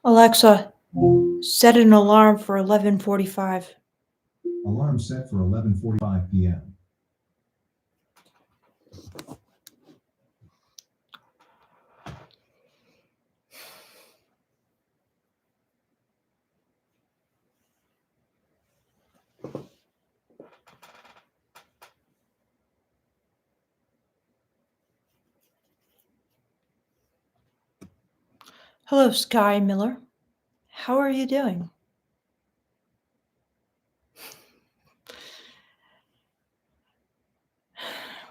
Alexa, set an alarm for 11:45. Alarm set for 11:45 p.m. Hello, Sky Miller. How are you doing?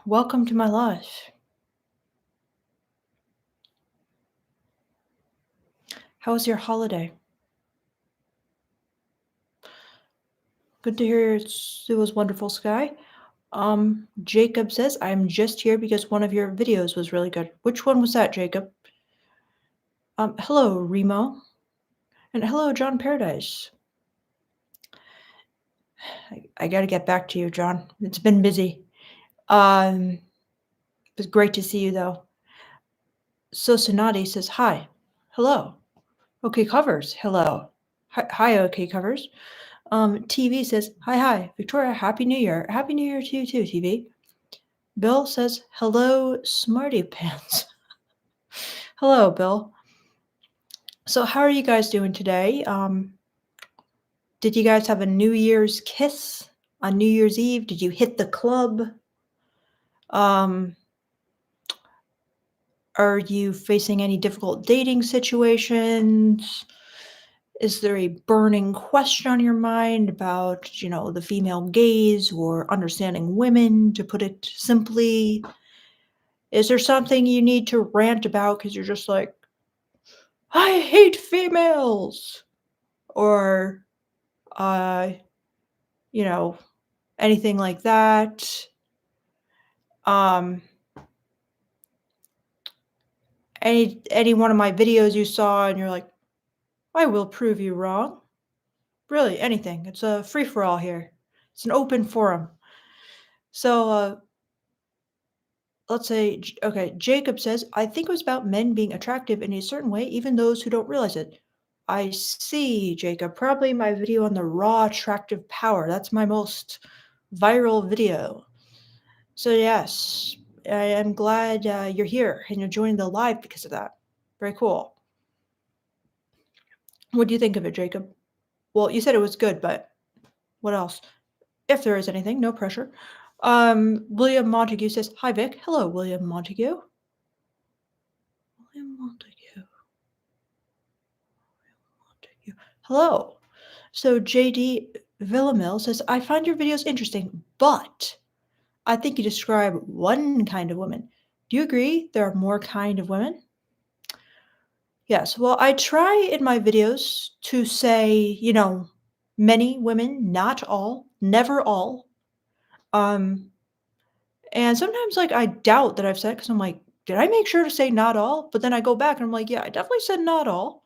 Welcome to my life. How was your holiday? Good to hear it was wonderful, Sky. Jacob says, I'm just here because one of your videos was really good. Which one was that, Jacob? Hello, Remo. And hello, John Paradise. I got to get back to you, John. It's been busy. It was great to see you, though. So Sonati says, hi. Hello. Okay, Covers. Hello. Hi, okay, Covers. TV says, hi. Victoria, Happy New Year. Happy New Year to you too, TV. Bill says, hello, Smarty Pants. Hello, Bill. So how are you guys doing today? Did you guys have a New Year's kiss on New Year's Eve? Did you hit the club? Are you facing any difficult dating situations? Is there a burning question on your mind about, the female gaze or understanding women, to put it simply? Is there something you need to rant about because you're just like, I hate females? Or, anything like that? Any one of my videos you saw and you're like, I will prove you wrong. Really, anything. It's a free-for-all here. It's an open forum. So, let's say, okay, Jacob says, I think it was about men being attractive in a certain way, even those who don't realize it. I see, Jacob. Probably my video on the raw attractive power. That's my most viral video. So, yes, I am glad you're here and you're joining the live because of that. Very cool. What do you think of it, Jacob? Well, you said it was good, but what else? If there is anything, no pressure. William Montague says, hi, Vic. Hello, William Montague. William Montague. Hello. So JD Villamil says, I find your videos interesting, but I think you describe one kind of woman. Do you agree there are more kind of women? Yes. Well, I try in my videos to say, many women, not all, never all. And sometimes, I doubt that I've said it because I'm like, did I make sure to say not all? But then I go back and I'm like, yeah, I definitely said not all.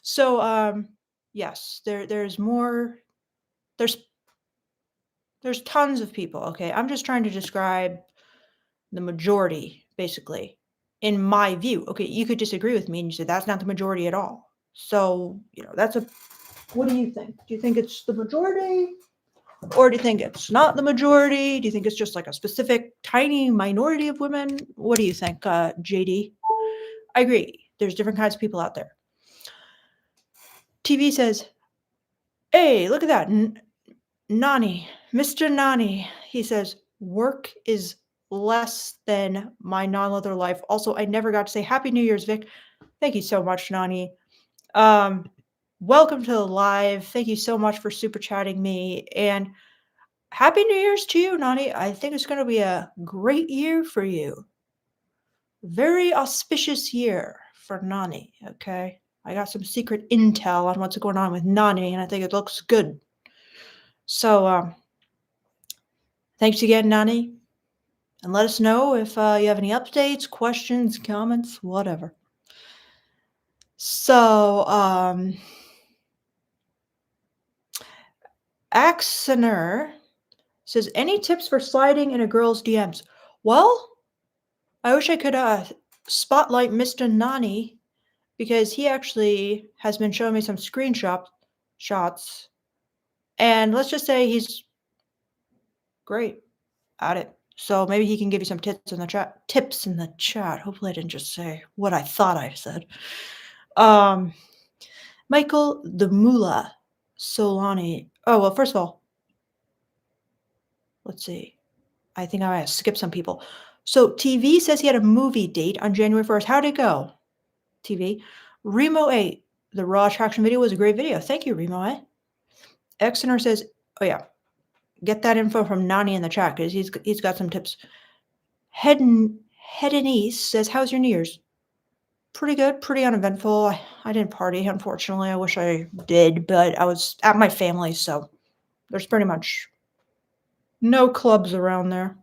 So, yes, there's more. There's there's tons of people. Okay, I'm just trying to describe the majority, basically, in my view. Okay, you could disagree with me and you say that's not the majority at all. So, that's a. What do you think? Do you think it's the majority? Or do you think it's not the majority? Do you think it's just like a specific tiny minority of women? What do you think, JD? I agree. There's different kinds of people out there. TV says, hey, look at that. Nani, Mr. Nani. He says, work is less than my non-leather life. Also, I never got to say Happy New Year's, Vic. Thank you so much, Nani. Welcome to the live. Thank you so much for super chatting me. And Happy New Year's to you, Nani. I think it's going to be a great year for you. Very auspicious year for Nani, okay? I got some secret intel on what's going on with Nani, and I think it looks good. So, thanks again, Nani. And let us know if you have any updates, questions, comments, whatever. So, Axoner says, any tips for sliding in a girl's DMs? Well, I wish I could spotlight Mr. Nani because he actually has been showing me some shots, and let's just say he's great at it. So maybe he can give you some tips in the chat. Tips in the chat. Hopefully, I didn't just say what I thought I said. Um, Michael the Mullah Solani. Oh well, first of all, let's see. I think I might have skipped some people. So TV says he had a movie date on January 1st. How'd it go? TV. Remo 8. The raw attraction video was a great video. Thank you, Remo 8. Exeter says, oh yeah, get that info from Nani in the chat because he's got some tips. Hedonese says, how's your New Year's? Pretty good, pretty uneventful. I didn't party, unfortunately. I wish I did, but I was at my family, so there's pretty much no clubs around there.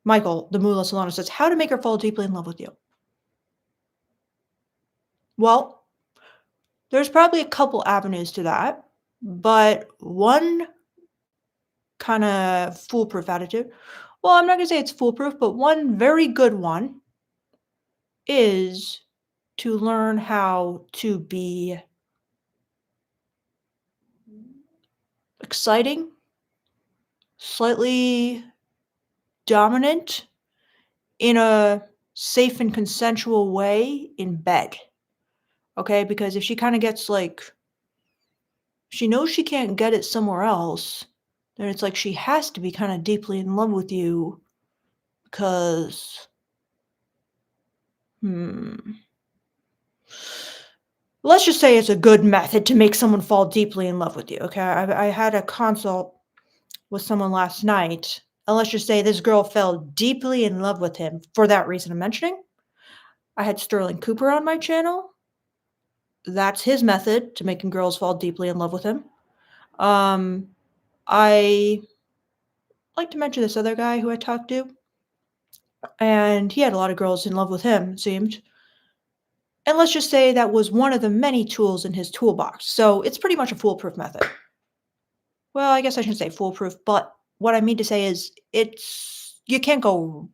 Michael, the Mullah Solana says, how to make her fall deeply in love with you. Well, there's probably a couple avenues to that, but one kind of foolproof attitude. Well, I'm not going to say it's foolproof, but one very good one is to learn how to be exciting, slightly dominant in a safe and consensual way in bed. Okay? Because if she kind of gets like, she knows she can't get it somewhere else, then it's like she has to be kind of deeply in love with you because, let's just say it's a good method to make someone fall deeply in love with you. Okay? I had a consult with someone last night, and let's just say this girl fell deeply in love with him for that reason I'm mentioning. I had Sterling Cooper on my channel. That's his method to making girls fall deeply in love with him. I like to mention this other guy who I talked to, and he had a lot of girls in love with him, it seemed. And let's just say that was one of the many tools in his toolbox. So it's pretty much a foolproof method. Well, I guess I shouldn't say foolproof, but what I mean to say is you can't go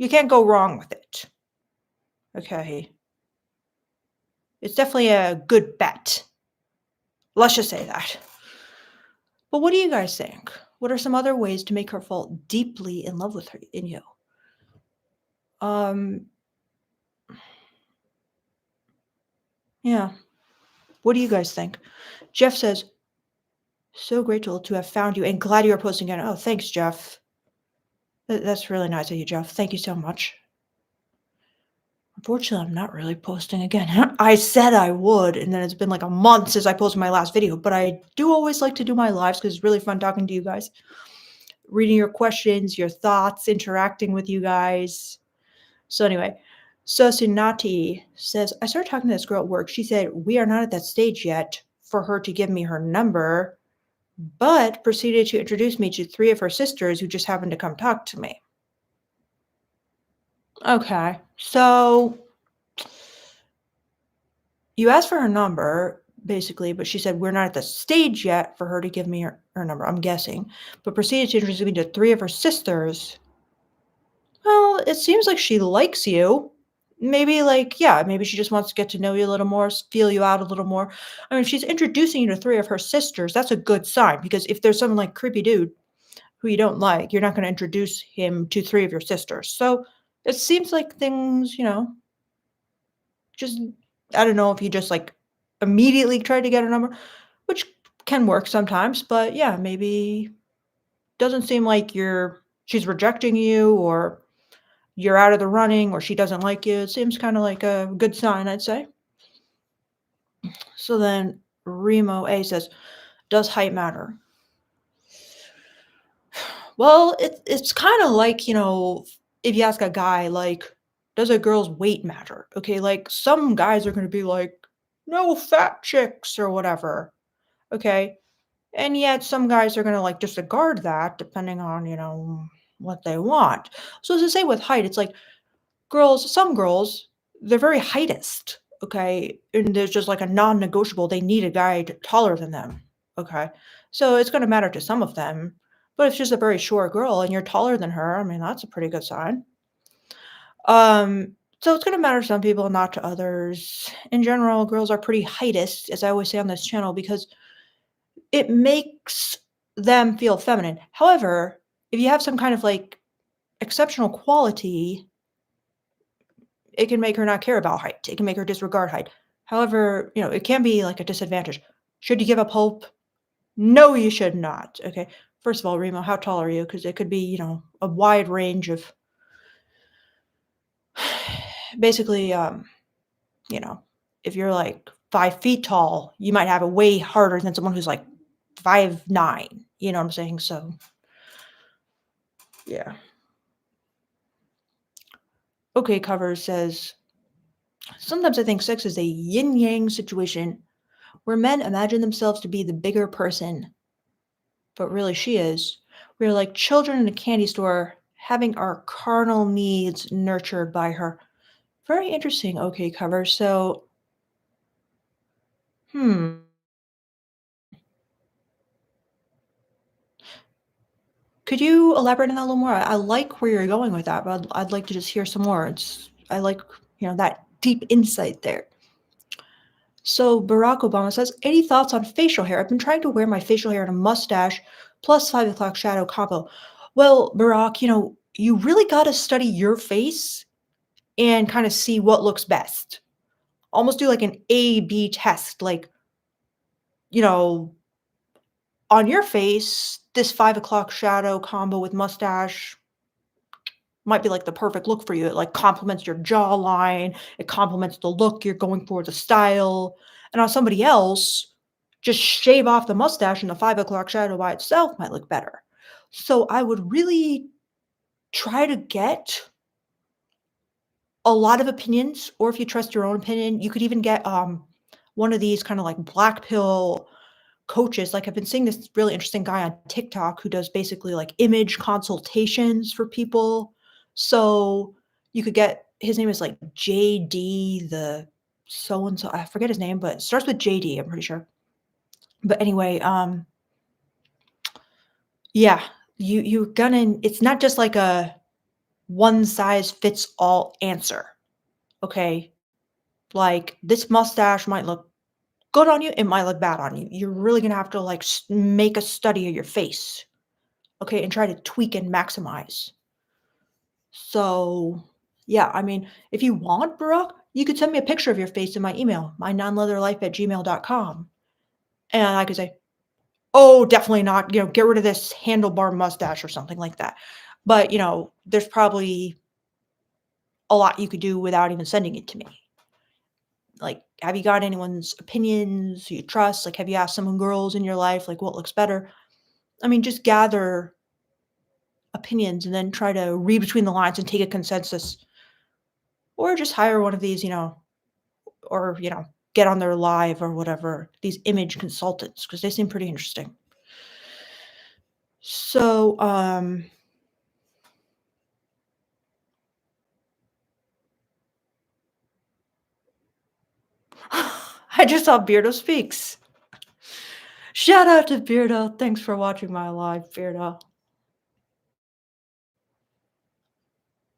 wrong with it. Okay. It's definitely a good bet. Let's just say that. But what do you guys think? What are some other ways to make her fall deeply in love with you? Yeah. What do you guys think? Jeff says, so grateful to have found you and glad you are posting again. Oh, thanks, Jeff. That's really nice of you, Jeff. Thank you so much. Unfortunately, I'm not really posting again. I said I would, and then it's been like a month since I posted my last video, but I do always like to do my lives because it's really fun talking to you guys, reading your questions, your thoughts, interacting with you guys. So anyway, Sosinati says, I started talking to this girl at work. She said, we are not at that stage yet for her to give me her number, but proceeded to introduce me to 3 of her sisters who just happened to come talk to me. Okay, so you asked for her number, basically, but she said, we're not at the stage yet for her to give me her number, I'm guessing, but proceeded to introduce me to 3 of her sisters. Well, it seems like she likes you. Maybe maybe she just wants to get to know you a little more, feel you out a little more. I mean, if she's introducing you to 3 of her sisters, that's a good sign because if there's some like creepy dude who you don't like, you're not going to introduce him to 3 of your sisters. So it seems like things, just, I don't know if you just like immediately try to get a number, which can work sometimes, but yeah, maybe doesn't seem like she's rejecting you or you're out of the running or she doesn't like you. It seems kind of like a good sign, I'd say. So then Remo A says, does height matter? Well, it's kind of like, if you ask a guy, like, does a girl's weight matter? Okay, like some guys are going to be like, no fat chicks or whatever. Okay. And yet some guys are going to like disregard that depending on, what they want. So as I say with height, it's like some girls, they're very heightist, okay? And there's just like a non-negotiable. They need a guy taller than them, okay? So it's going to matter to some of them, But if she's a very short girl and you're taller than her, I mean, that's a pretty good sign. So it's gonna matter to some people, not to others. In general, girls are pretty heightist, as I always say on this channel, because it makes them feel feminine. However, if you have some kind of like exceptional quality, it can make her not care about height. It can make her disregard height. However, it can be like a disadvantage. Should you give up hope? No, you should not. Okay. First of all, Remo, how tall are you? Because it could be, a wide range of basically, you know, if you're like 5 feet tall, you might have it way harder than someone who's like 5'9". You know what I'm saying? So, yeah. Okay, cover says sometimes I think sex is a yin yang situation where men imagine themselves to be the bigger person, but really she is. We're like children in a candy store having our carnal needs nurtured by her. Very interesting. Okay, cover. So, hmm. Could you elaborate on that a little more? I like where you're going with that, but I'd like to just hear some more. I like, that deep insight there. So Barack Obama says, any thoughts on facial hair? I've been trying to wear my facial hair in a mustache plus 5 o'clock shadow combo. Well, Barack, you really got to study your face and kind of see what looks best. Almost do like an A/B test. Like, you know, on your face, this 5 o'clock shadow combo with mustache might be like the perfect look for you. It like complements your jawline, it complements the look you're going for, the style. And on somebody else, just shave off the mustache and the 5 o'clock shadow by itself might look better. So I would really try to get a lot of opinions, or if you trust your own opinion, you could even get one of these kind of like black pill coaches. Like I've been seeing this really interesting guy on TikTok who does basically like image consultations for people. So you could get his name is like JD the so and so. I forget his name, but it starts with JD, I'm pretty sure. But anyway, yeah, you're gonna it's not just like a one size fits all answer. Okay. Like this mustache might look good on you, it might look bad on you. You're really gonna have to like make a study of your face. Okay, and try to tweak and maximize. So, yeah, I mean, if you want, Barack, you could send me a picture of your face in my email, mynonleatherlife@gmail.com. And I could say, oh, definitely not, get rid of this handlebar mustache or something like that. But, there's probably a lot you could do without even sending it to me. Like, have you got anyone's opinions you trust? Like, have you asked some girls in your life, like, what looks better? I mean, just gather opinions and then try to read between the lines and take a consensus, or just hire one of these, or get on their live or whatever, these image consultants, because they seem pretty interesting. So I just saw Beardo speaks. Shout out to Beardo. Thanks for watching my live, Beardo.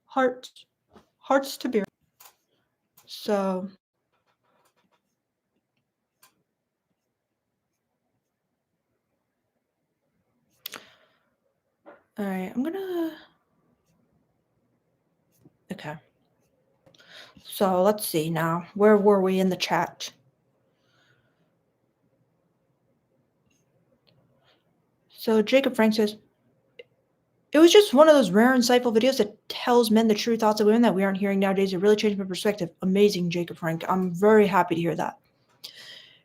Hearts, hearts to Beardo. So all right, I'm gonna okay. So let's see now. Where were we in the chat? So Jacob Frank says, it was just one of those rare, insightful videos that tells men the true thoughts of women that we aren't hearing nowadays. It really changed my perspective. Amazing, Jacob Frank. I'm very happy to hear that.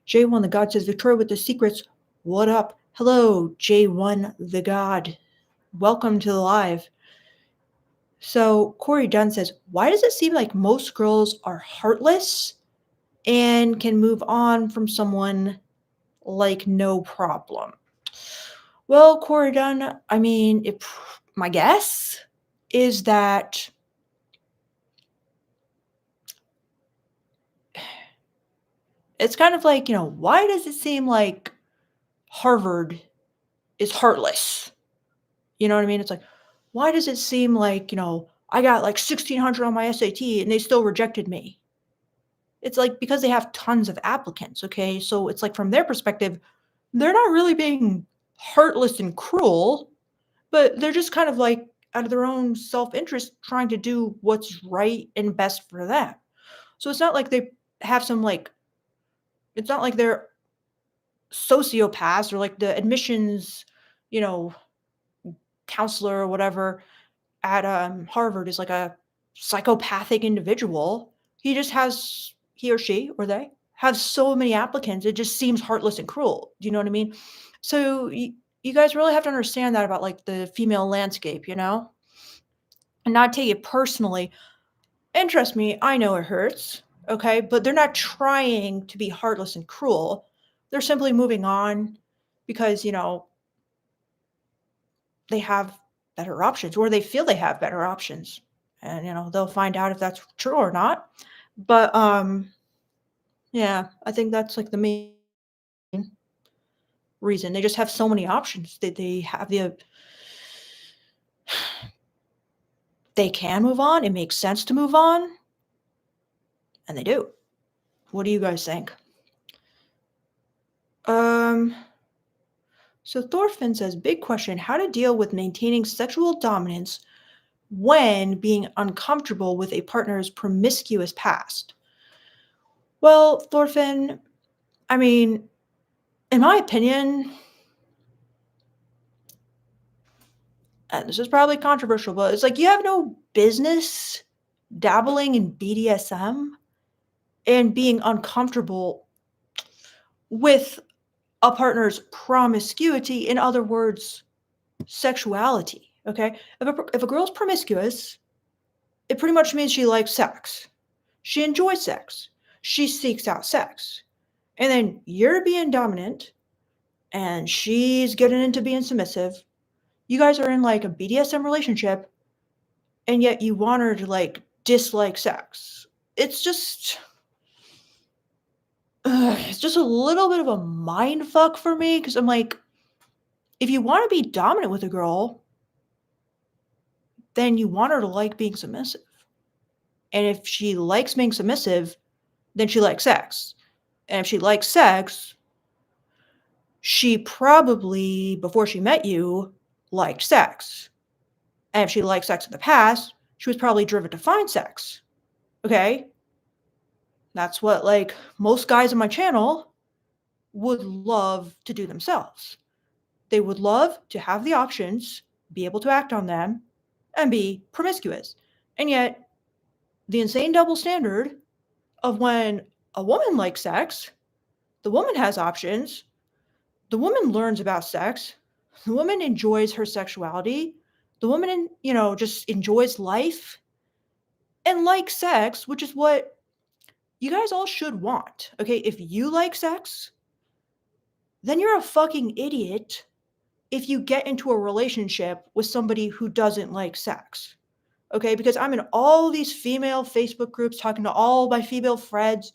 J1 the God says, Victoria with the secrets. What up? Hello, J1 the God. Welcome to the live. So Corey Dunn says, why does it seem like most girls are heartless and can move on from someone like no problem? Well, Corey Dunn, I mean, my guess is that it's kind of like, why does it seem like Harvard is heartless? You know what I mean? It's like, why does it seem like, I got like 1,600 on my SAT and they still rejected me? It's like because they have tons of applicants, okay? So it's like from their perspective, they're not really being heartless and cruel, but they're just kind of like out of their own self-interest trying to do what's right and best for them. So it's not like they have some like it's not like they're sociopaths or like the admissions, you know, counselor or whatever at Harvard is like a psychopathic individual. He or she or they have so many applicants. It just seems heartless and cruel. Do you know what I mean? So you guys really have to understand that about like the female landscape, and not take it personally. And trust me, I know it hurts. Okay, but they're not trying to be heartless and cruel. They're simply moving on because they have better options or they feel they have better options. And they'll find out if that's true or not. But yeah, I think that's like the main reason. They just have so many options that they can move on. It makes sense to move on, and they do. What do you guys think? Um so Thorfinn says, big question, how to deal with maintaining sexual dominance when being uncomfortable with a partner's promiscuous past. Well, Thorfinn, I mean, in my opinion, and this is probably controversial, but it's like you have no business dabbling in BDSM and being uncomfortable with a partner's promiscuity, in other words, sexuality. Okay? If a girl's promiscuous, it pretty much means she likes sex. She enjoys sex. She seeks out sex. And then you're being dominant and she's getting into being submissive. You guys are in like a BDSM relationship and yet you want her to like dislike sex. It's just it's just a little bit of a mind fuck for me because I'm like, if you want to be dominant with a girl, then you want her to like being submissive. And if she likes being submissive, then she likes sex. And if she likes sex, she probably, before she met you, liked sex. And if she liked sex in the past, she was probably driven to find sex. Okay? That's what, like, most guys on my channel would love to do themselves. They would love to have the options, be able to act on them, and be promiscuous. And yet, the insane double standard of when a woman likes sex, the woman has options, the woman learns about sex, the woman enjoys her sexuality, the woman, just enjoys life and likes sex, which is what you guys all should want. Okay, if you like sex, then you're a fucking idiot if you get into a relationship with somebody who doesn't like sex. Okay, because I'm in all these female Facebook groups talking to all my female friends,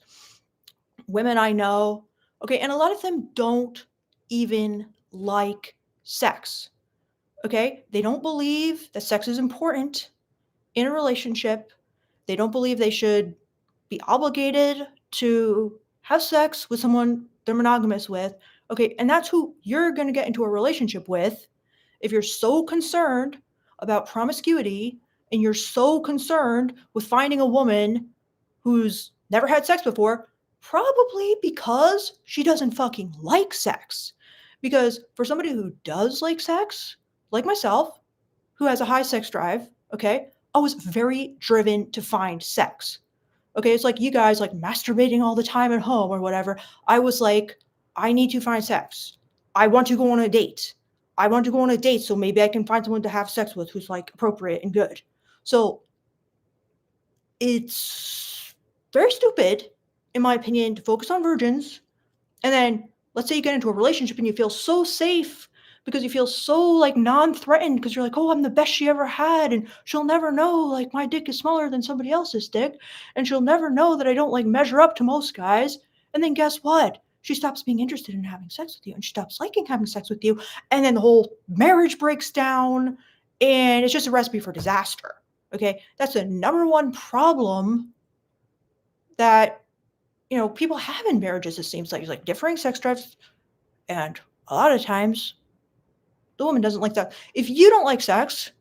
women I know. Okay, and a lot of them don't even like sex. Okay, they don't believe that sex is important in a relationship. They don't believe they should be obligated to have sex with someone they're monogamous with. Okay, and that's who you're going to get into a relationship with if you're so concerned about promiscuity and you're so concerned with finding a woman who's never had sex before, probably because she doesn't fucking like sex. Because for somebody who does like sex, like myself, who has a high sex drive, okay, I was very driven to find sex. Okay, it's like you guys like masturbating all the time at home or whatever. I was like, I need to find sex. I want to go on a date. I want to go on a date so maybe I can find someone to have sex with who's like appropriate and good. So it's very stupid, in my opinion, to focus on virgins. And then let's say you get into a relationship and you feel so safe because you feel so like non-threatened because you're like, oh, I'm the best she ever had. And she'll never know like my dick is smaller than somebody else's dick. And she'll never know that I don't like measure up to most guys. And then guess what? she stops being interested in having sex with you, and she stops liking having sex with you, and then the whole marriage breaks down, and it's just a recipe for disaster. Okay, that's the number one problem that people have in marriages. It seems like it's like differing sex drives, and a lot of times the woman doesn't like that. If you don't like sex,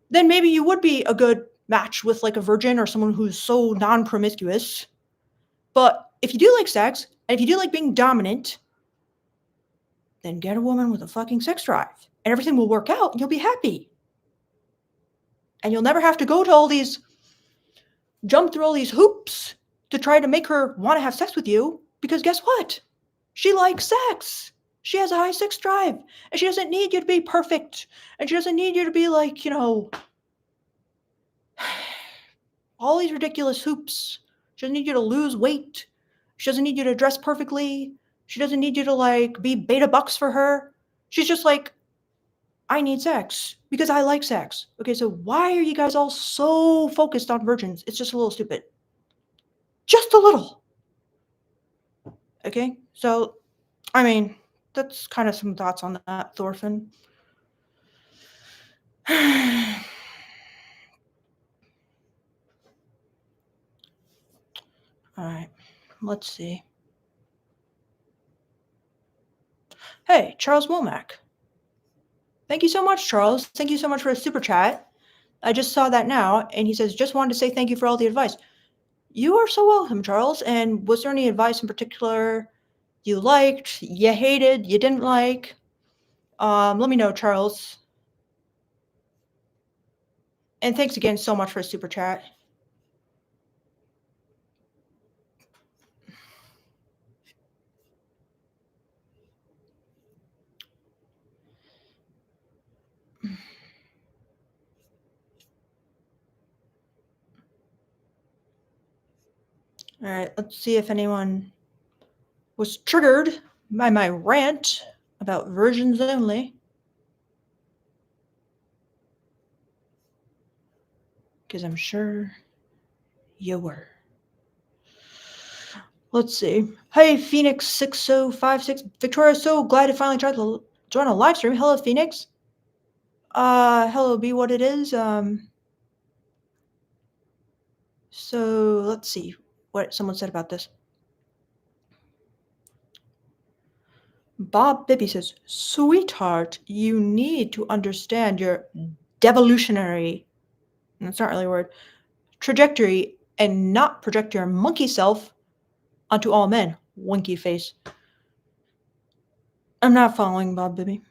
then maybe you would be a good match with like a virgin or someone who's so non-promiscuous. But if you do like sex, and if you do like being dominant, then get a woman with a fucking sex drive, and everything will work out, and you'll be happy. And you'll never have to jump through all these hoops to try to make her want to have sex with you, because guess what? She likes sex. She has a high sex drive, and she doesn't need you to be perfect, and she doesn't need you to be like, all these ridiculous hoops. She doesn't need you to lose weight. She doesn't need you to dress perfectly. She doesn't need you to like be beta bucks for her. She's just like, I need sex because I like sex. Okay, so why are you guys all so focused on virgins? It's just a little stupid. Just a little. Okay, so I mean, that's kind of some thoughts on that, Thorfinn. All right, let's see. Hey, Charles Womack. Thank you so much, Charles. Thank you so much for a super chat. I just saw that now, and he says, just wanted to say thank you for all the advice. You are so welcome, Charles. And was there any advice in particular you liked, you hated, you didn't like? Let me know, Charles. And thanks again so much for a super chat. All right, let's see if anyone was triggered by my rant about virgins only. Because I'm sure you were. Let's see. Hey, Phoenix6056. Victoria, so glad to finally try to join a live stream. Hello, Phoenix. Hello, be what it is. So let's see what someone said about this. Bob Bibby says, sweetheart, you need to understand your devolutionary, that's not really a word, trajectory, and not project your monkey self onto all men. Winky face. I'm not following Bob Bibby,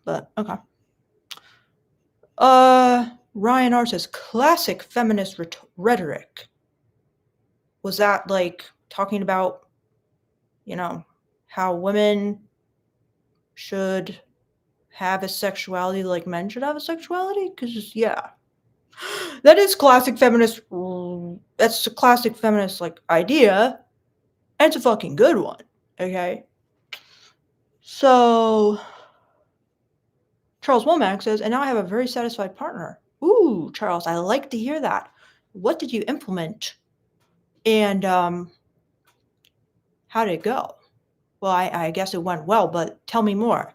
but okay. Ryan R says, classic feminist rhetoric. Was that like talking about, how women should have a sexuality like men should have a sexuality? Because, yeah. That is classic feminist. That's a classic feminist like idea. And it's a fucking good one. Okay. So Charles Womack says, and now I have a very satisfied partner. Ooh, Charles, I like to hear that. What did you implement? And how did it go? Well, I guess it went well, but tell me more.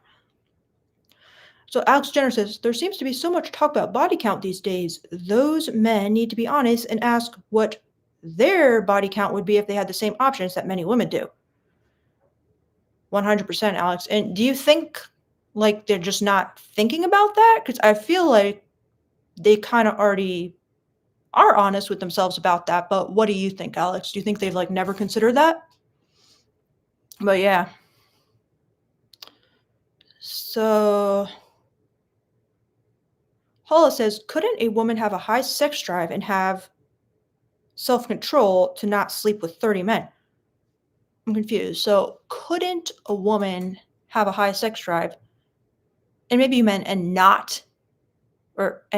So Alex Jenner says, there seems to be so much talk about body count these days. Those men need to be honest and ask what their body count would be if they had the same options that many women do. 100%, Alex. And do you think like they're just not thinking about that? Because I feel like they kind of already are honest with themselves about that. But what do you think, Alex? Do you think they've like never considered that? But yeah. So Paula says, couldn't a woman have a high sex drive and have self-control to not sleep with 30 men? I'm confused. So couldn't a woman have a high sex drive, and maybe you meant and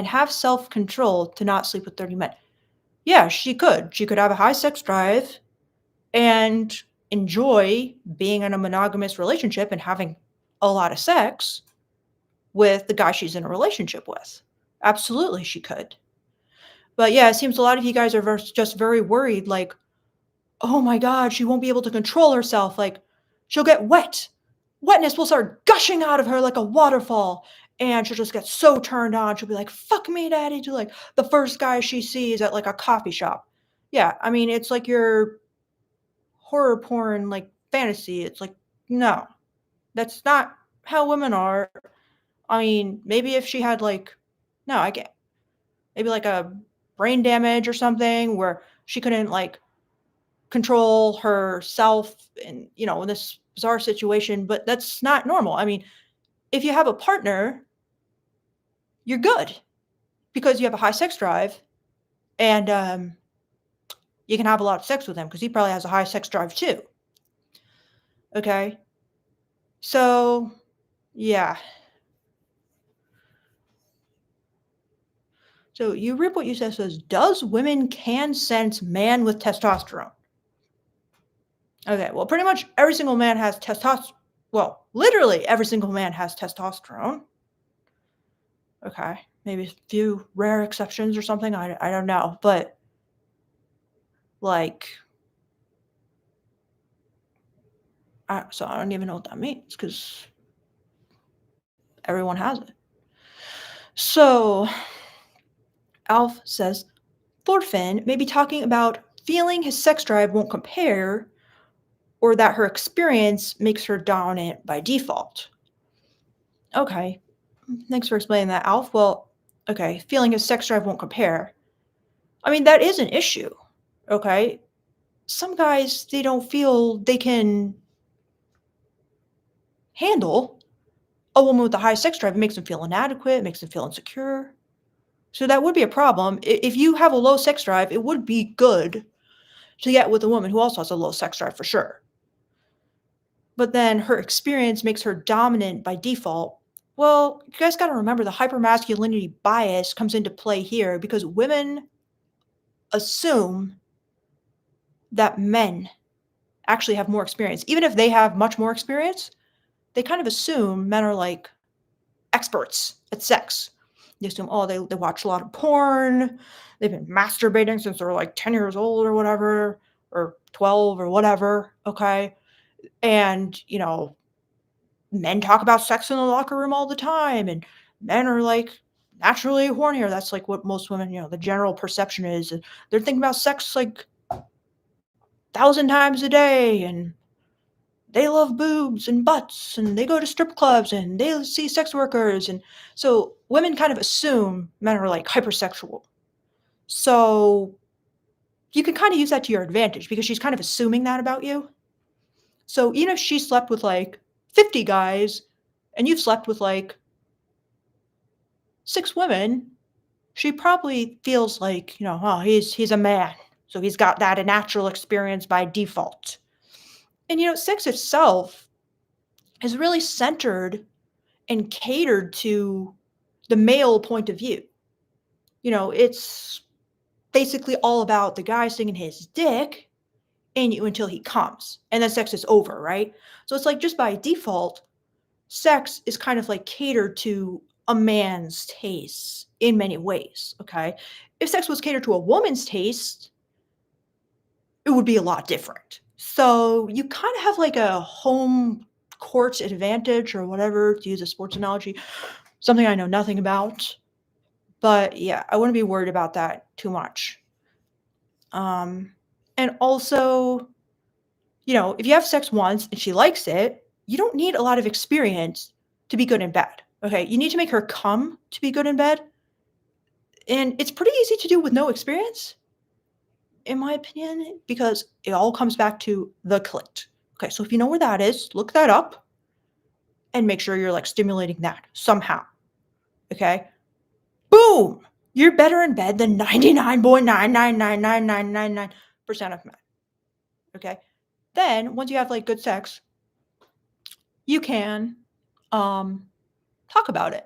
have self-control to not sleep with 30 men? Yeah, she could. She could have a high sex drive and enjoy being in a monogamous relationship and having a lot of sex with the guy she's in a relationship with. Absolutely, she could. But yeah, it seems a lot of you guys are just very worried, like, oh my God, she won't be able to control herself. Like, she'll get wet. Wetness will start gushing out of her like a waterfall, and she'll just get so turned on. She'll be like, "Fuck me, daddy," to like the first guy she sees at like a coffee shop. Yeah, I mean, it's like your horror porn like fantasy. It's like, no, that's not how women are. I mean, maybe if she had like, no, I get maybe like a brain damage or something where she couldn't like control herself and in this bizarre situation, but that's not normal. I mean, if you have a partner, you're good because you have a high sex drive and you can have a lot of sex with him because he probably has a high sex drive too. Okay. So, yeah. So you rip what you says, does women can sense man with testosterone? Okay, well, pretty much every single man has testosterone. Well, literally every single man has testosterone. Okay, maybe a few rare exceptions or something. I don't know, but like, so I don't even know what that means because everyone has it. So Alf says Thorfinn may be talking about feeling his sex drive won't compare, or that her experience makes her dominant by default. Okay, thanks for explaining that, Alf. Well, okay, feeling his sex drive won't compare. I mean, that is an issue. Okay, some guys they don't feel they can handle a woman with a high sex drive. It makes them feel inadequate, it makes them feel insecure. So that would be a problem. If you have a low sex drive, it would be good to get with a woman who also has a low sex drive for sure. But then her experience makes her dominant by default. Well, you guys got to remember the hypermasculinity bias comes into play here because women assume that men actually have more experience. Even if they have much more experience, they kind of assume men are like experts at sex. They assume, oh, they watch a lot of porn. They've been masturbating since they're like 10 years old or whatever, or 12 or whatever. Okay. And, men talk about sex in the locker room all the time. And men are like naturally hornier. That's like what most women, the general perception is. And they're thinking about sex like 1,000 times a day. And they love boobs and butts and they go to strip clubs and they see sex workers. And so women kind of assume men are like hypersexual. So you can kind of use that to your advantage because she's kind of assuming that about you. So even if she slept with like 50 guys and you've slept with like 6 women, she probably feels like, oh, he's a man. So he's got that natural experience by default. And sex itself is really centered and catered to the male point of view. It's basically all about the guy sticking his dick in you until he comes, and then sex is over, right? So it's like just by default, sex is kind of like catered to a man's taste in many ways, okay? If sex was catered to a woman's taste, it would be a lot different. So you kind of have like a home court advantage or whatever, to use a sports analogy, something I know nothing about. But yeah, I wouldn't be worried about that too much. And also, if you have sex once and she likes it, you don't need a lot of experience to be good in bed. Okay. You need to make her come to be good in bed. And it's pretty easy to do with no experience, in my opinion, because it all comes back to the clit. Okay. So if you know where that is, look that up and make sure you're like stimulating that somehow. Okay. Boom. You're better in bed than 99.9999999% of men. Okay. Then once you have like good sex, you can talk about it.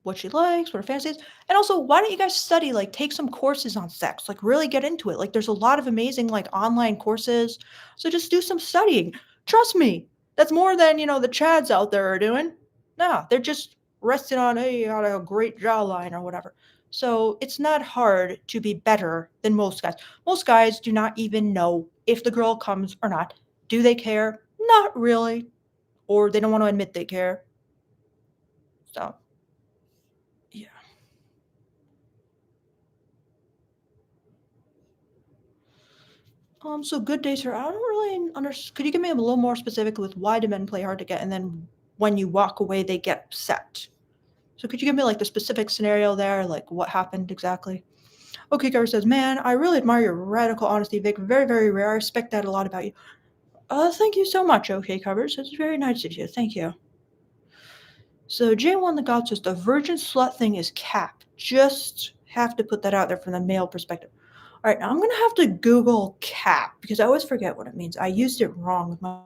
What she likes, what her fantasy is. And also, why don't you guys study, like take some courses on sex, like really get into it. Like there's a lot of amazing like online courses. So just do some studying. Trust me, that's more than the Chads out there are doing. No, they're just resting on, hey, you got a great jawline or whatever. So it's not hard to be better than most guys. Most guys do not even know if the girl comes or not. Do they care? Not really, or they don't want to admit they care. So, yeah. So good days are I don't really could you give me a little more specific with why do men play hard to get and then when you walk away they get upset? So could you give me like the specific scenario there, like what happened exactly? Okay, Cover says, "Man, I really admire your radical honesty, Vic. Very, very rare. I respect that a lot about you." Thank you so much, OK Covers. It's very nice of you. Thank you. So J1 the God says the virgin slut thing is cap. Just have to put that out there from the male perspective. All right, now I'm gonna have to Google cap because I always forget what it means. I used it wrong with my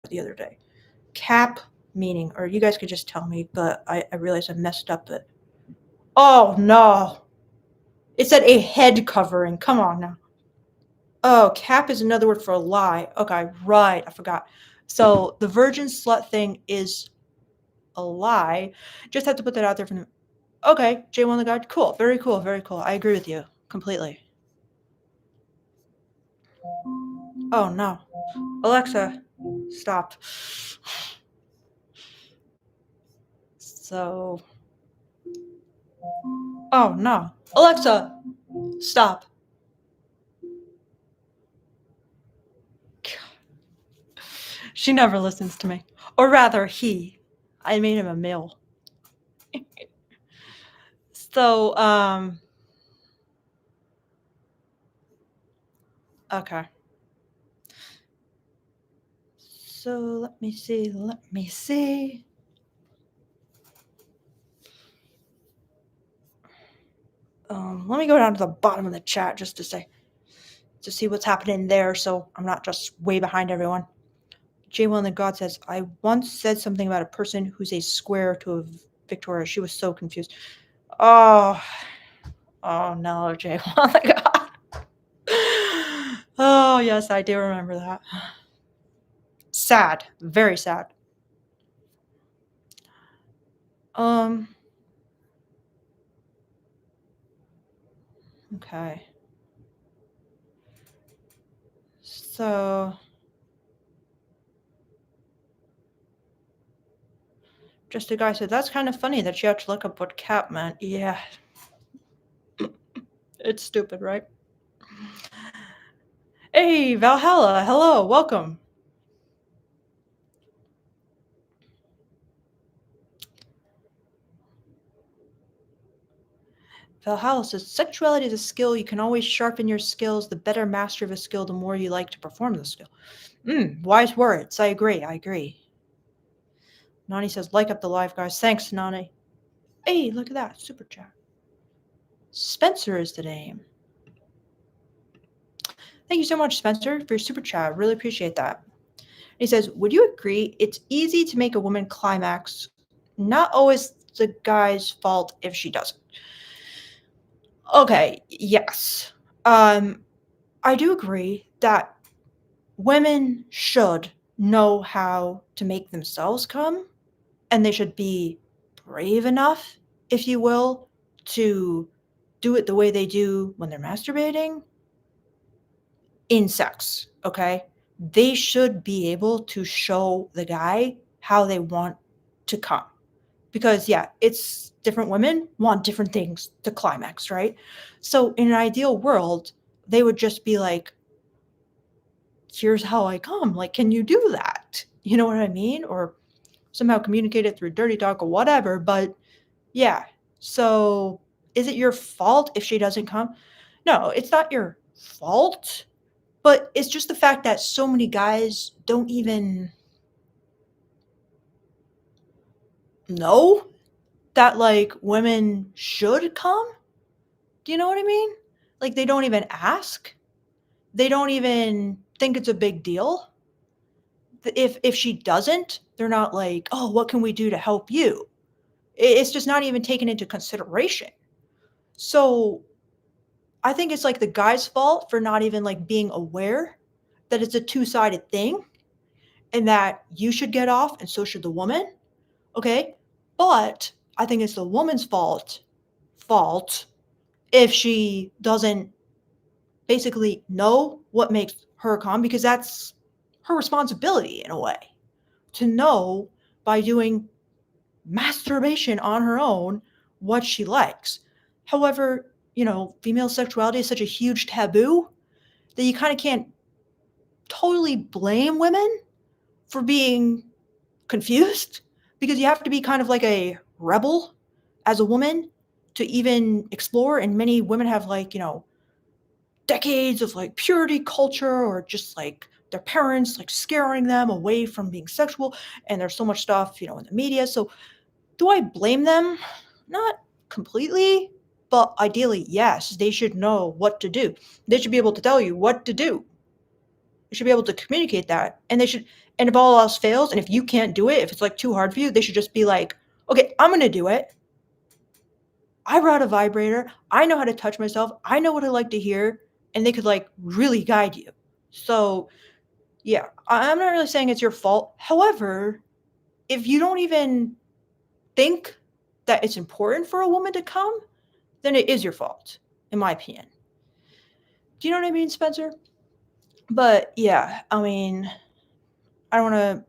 the other day. Cap meaning, or you guys could just tell me, but I realized I messed up it. Oh no. It said a head covering. Come on now. Oh, cap is another word for a lie. Okay, right. I forgot. So the virgin slut thing is a lie. Just have to put that out there from the okay, J1 the God. Cool. Very cool. Very cool. I agree with you completely. Oh no. Alexa, stop. So oh no. Alexa, stop. She never listens to me. Or rather, he. I made him a male. So, okay. So let me see. Let me see. Let me go down to the bottom of the chat just to see what's happening there, so I'm not just way behind everyone. J1 the God says, I once said something about a person who's a square to a Victoria. She was so confused. Oh, oh no, J1 the God. Oh yes, I do remember that. Sad, very sad. Um. Okay. So, just a guy said, that's kind of funny that you have to look up what cap meant. Yeah. It's stupid, right? Hey, Valhalla. Hello. Welcome. Valhalla says, sexuality is a skill. You can always sharpen your skills. The better master of a skill, the more you like to perform the skill. Wise words. I agree. I agree. Nani says, like up the live, guys. Thanks, Nani. Hey, look at that. Super chat. Spencer is the name. Thank you so much, Spencer, for your super chat. Really appreciate that. He says, would you agree it's easy to make a woman climax? Not always the guy's fault if she doesn't. Okay, yes. I do agree that women should know how to make themselves come, and they should be brave enough, if you will, to do it the way they do when they're masturbating in sex, okay? They should be able to show the guy how they want to come. Because, yeah, it's different women want different things to climax, right? So, in an ideal world, they would just be like, here's how I come. Like, can you do that? You know what I mean? Or somehow communicate it through dirty talk or whatever. But yeah. So is it your fault if she doesn't come? No, it's not your fault. But it's just the fact that so many guys don't even know that like women should come. Do you know what I mean? Like they don't even ask. They don't even think it's a big deal. If she doesn't, they're not like, "Oh, what can we do to help you?" It's just not even taken into consideration. So, I think it's, like, the guy's fault for not even, like, being aware that it's a two-sided thing and that you should get off and so should the woman, okay? But I think it's the woman's fault if she doesn't basically know what makes her come because that's her responsibility in a way to know by doing masturbation on her own what she likes. However, female sexuality is such a huge taboo that you kind of can't totally blame women for being confused because you have to be kind of like a rebel as a woman to even explore. And many women have decades of purity culture or just their parents scaring them away from being sexual. And there's so much stuff, in the media. So do I blame them? Not completely, but ideally, yes, they should know what to do. They should be able to tell you what to do. They should be able to communicate that. And if all else fails, and if you can't do it, if it's too hard for you, they should just be like, okay, I'm going to do it. I brought a vibrator. I know how to touch myself. I know what I like to hear. And they could really guide you. So, yeah, I'm not really saying it's your fault. However, if you don't even think that it's important for a woman to come, then it is your fault, in my opinion. Do you know what I mean, Spencer? But yeah, I mean, I don't want to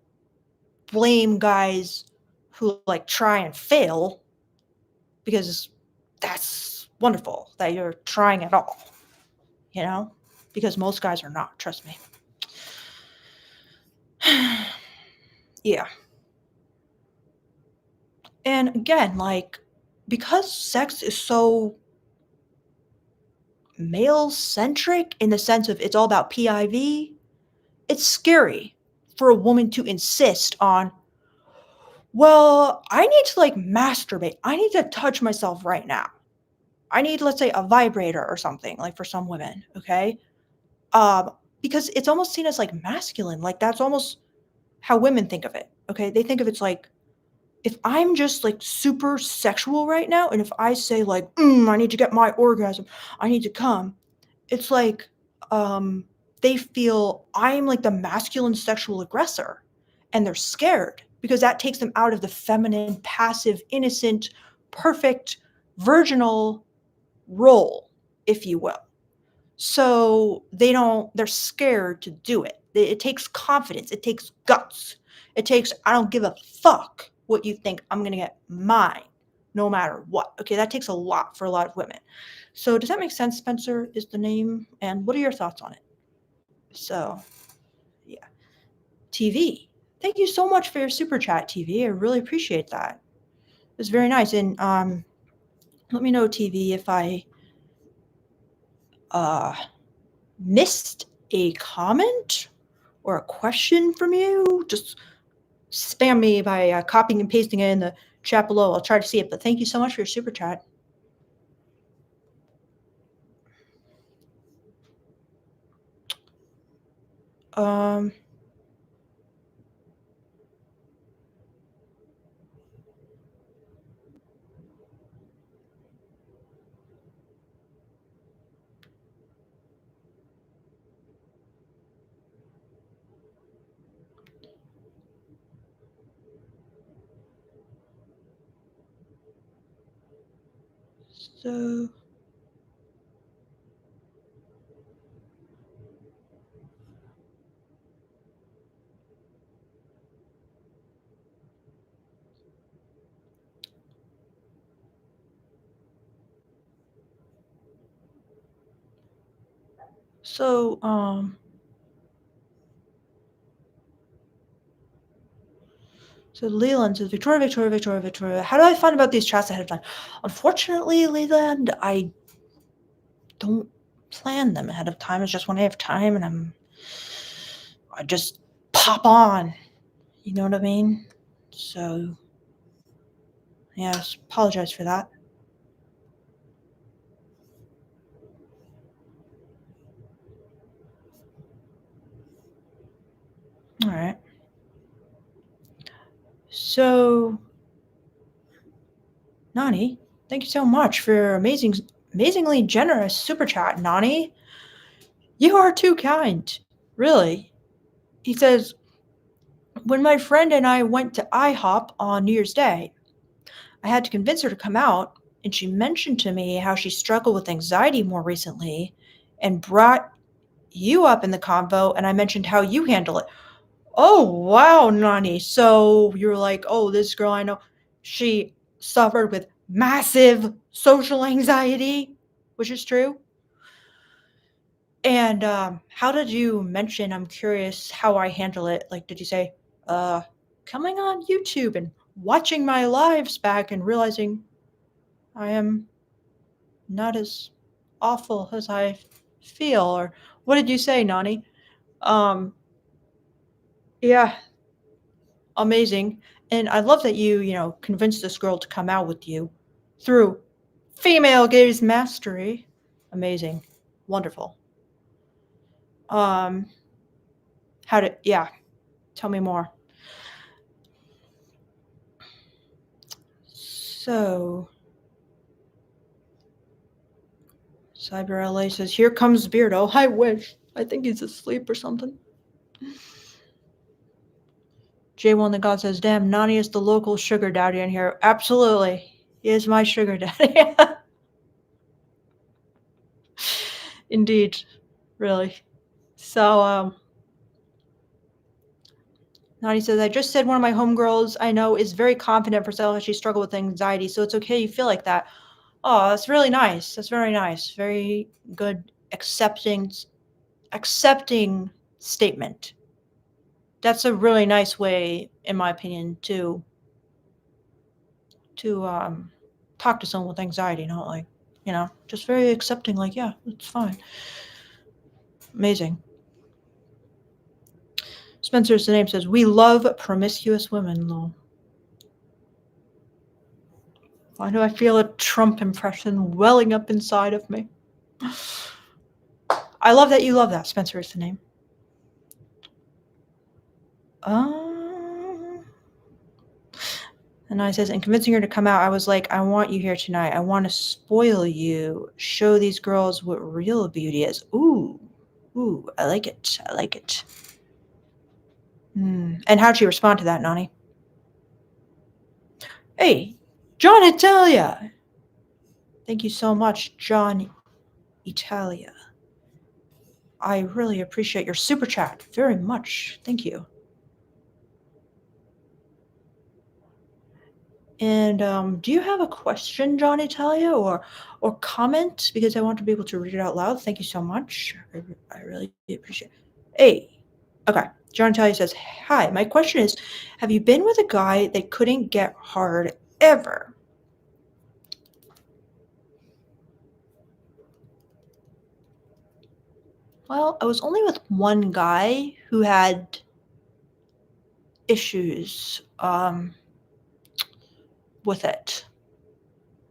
blame guys who try and fail because that's wonderful that you're trying at all, because most guys are not, trust me. Yeah. And again, because sex is so male centric in the sense of it's all about PIV, it's scary for a woman to insist on, well, I need to masturbate. I need to touch myself right now. I need, let's say, a vibrator or something, for some women, okay? Because it's almost seen as masculine. That's almost how women think of it, okay? They think of it's if I'm just super sexual right now, and if I say I need to get my orgasm, I need to come, it's they feel I'm the masculine sexual aggressor, and they're scared because that takes them out of the feminine, passive, innocent, perfect, virginal role, if you will. So they're scared to do it. It takes confidence. It takes guts. It takes, I don't give a fuck what you think. I'm going to get mine no matter what. Okay, that takes a lot for a lot of women. So does that make sense, Spencer, is the name? And what are your thoughts on it? So, yeah. TV. Thank you so much for your super chat, TV. I really appreciate that. It was very nice. And let me know, TV, if I missed a comment or a question from you. Just spam me by copying and pasting it in the chat below. I'll try to see it. But thank you so much for your super chat. So So Leland says, Victoria, Victoria, Victoria, Victoria. How do I find about these chats ahead of time? Unfortunately, Leland, I don't plan them ahead of time. It's just when I have time and I just pop on. You know what I mean? So, yes, apologize for that. All right. So, Nani, thank you so much for your amazingly generous super chat, Nani. You are too kind. Really. He says, when my friend and I went to IHOP on New Year's Day, I had to convince her to come out, and she mentioned to me how she struggled with anxiety more recently and brought you up in the convo, and I mentioned how you handle it. Oh, wow, Nani. So you're like, oh, this girl I know, she suffered with massive social anxiety, which is true. And how did you mention? I'm curious how I handle it. Like, did you say, uh, coming on YouTube and watching my lives back and realizing I am not as awful as I feel? Or what did you say, Nani? Um, yeah, amazing. And I love that you convinced this girl to come out with you through female gaze mastery. Amazing. Wonderful. Um, yeah, tell me more. So, Cyber LA says, here comes Beardo. I wish. I think he's asleep or something. J1 the God says, damn, Nani is the local sugar daddy in here. Absolutely. He is my sugar daddy. Indeed. Really. So, Nani says, I just said one of my homegirls I know is very confident for herself as she struggled with anxiety, so it's okay you feel like that. Oh, that's really nice. That's very nice. Very good accepting statement. That's a really nice way, in my opinion, to talk to someone with anxiety, not like, just very accepting, like, yeah, it's fine. Amazing. Spencer's the name says, we love promiscuous women, though. Why do I feel a Trump impression welling up inside of me? I love that you love that, Spencer is the name. And I says, and convincing her to come out, I was like, I want you here tonight. I want to spoil you, show these girls what real beauty is. Ooh, I like it. I like it. And how'd she respond to that, Nani? Hey, John Italia. Thank you so much, John Italia. I really appreciate your super chat very much. Thank you. And do you have a question, John Italia, or comment? Because I want to be able to read it out loud. Thank you so much. I really appreciate it. Hey, okay. John Italia says, hi, my question is, have you been with a guy that couldn't get hard ever? Well, I was only with one guy who had issues with it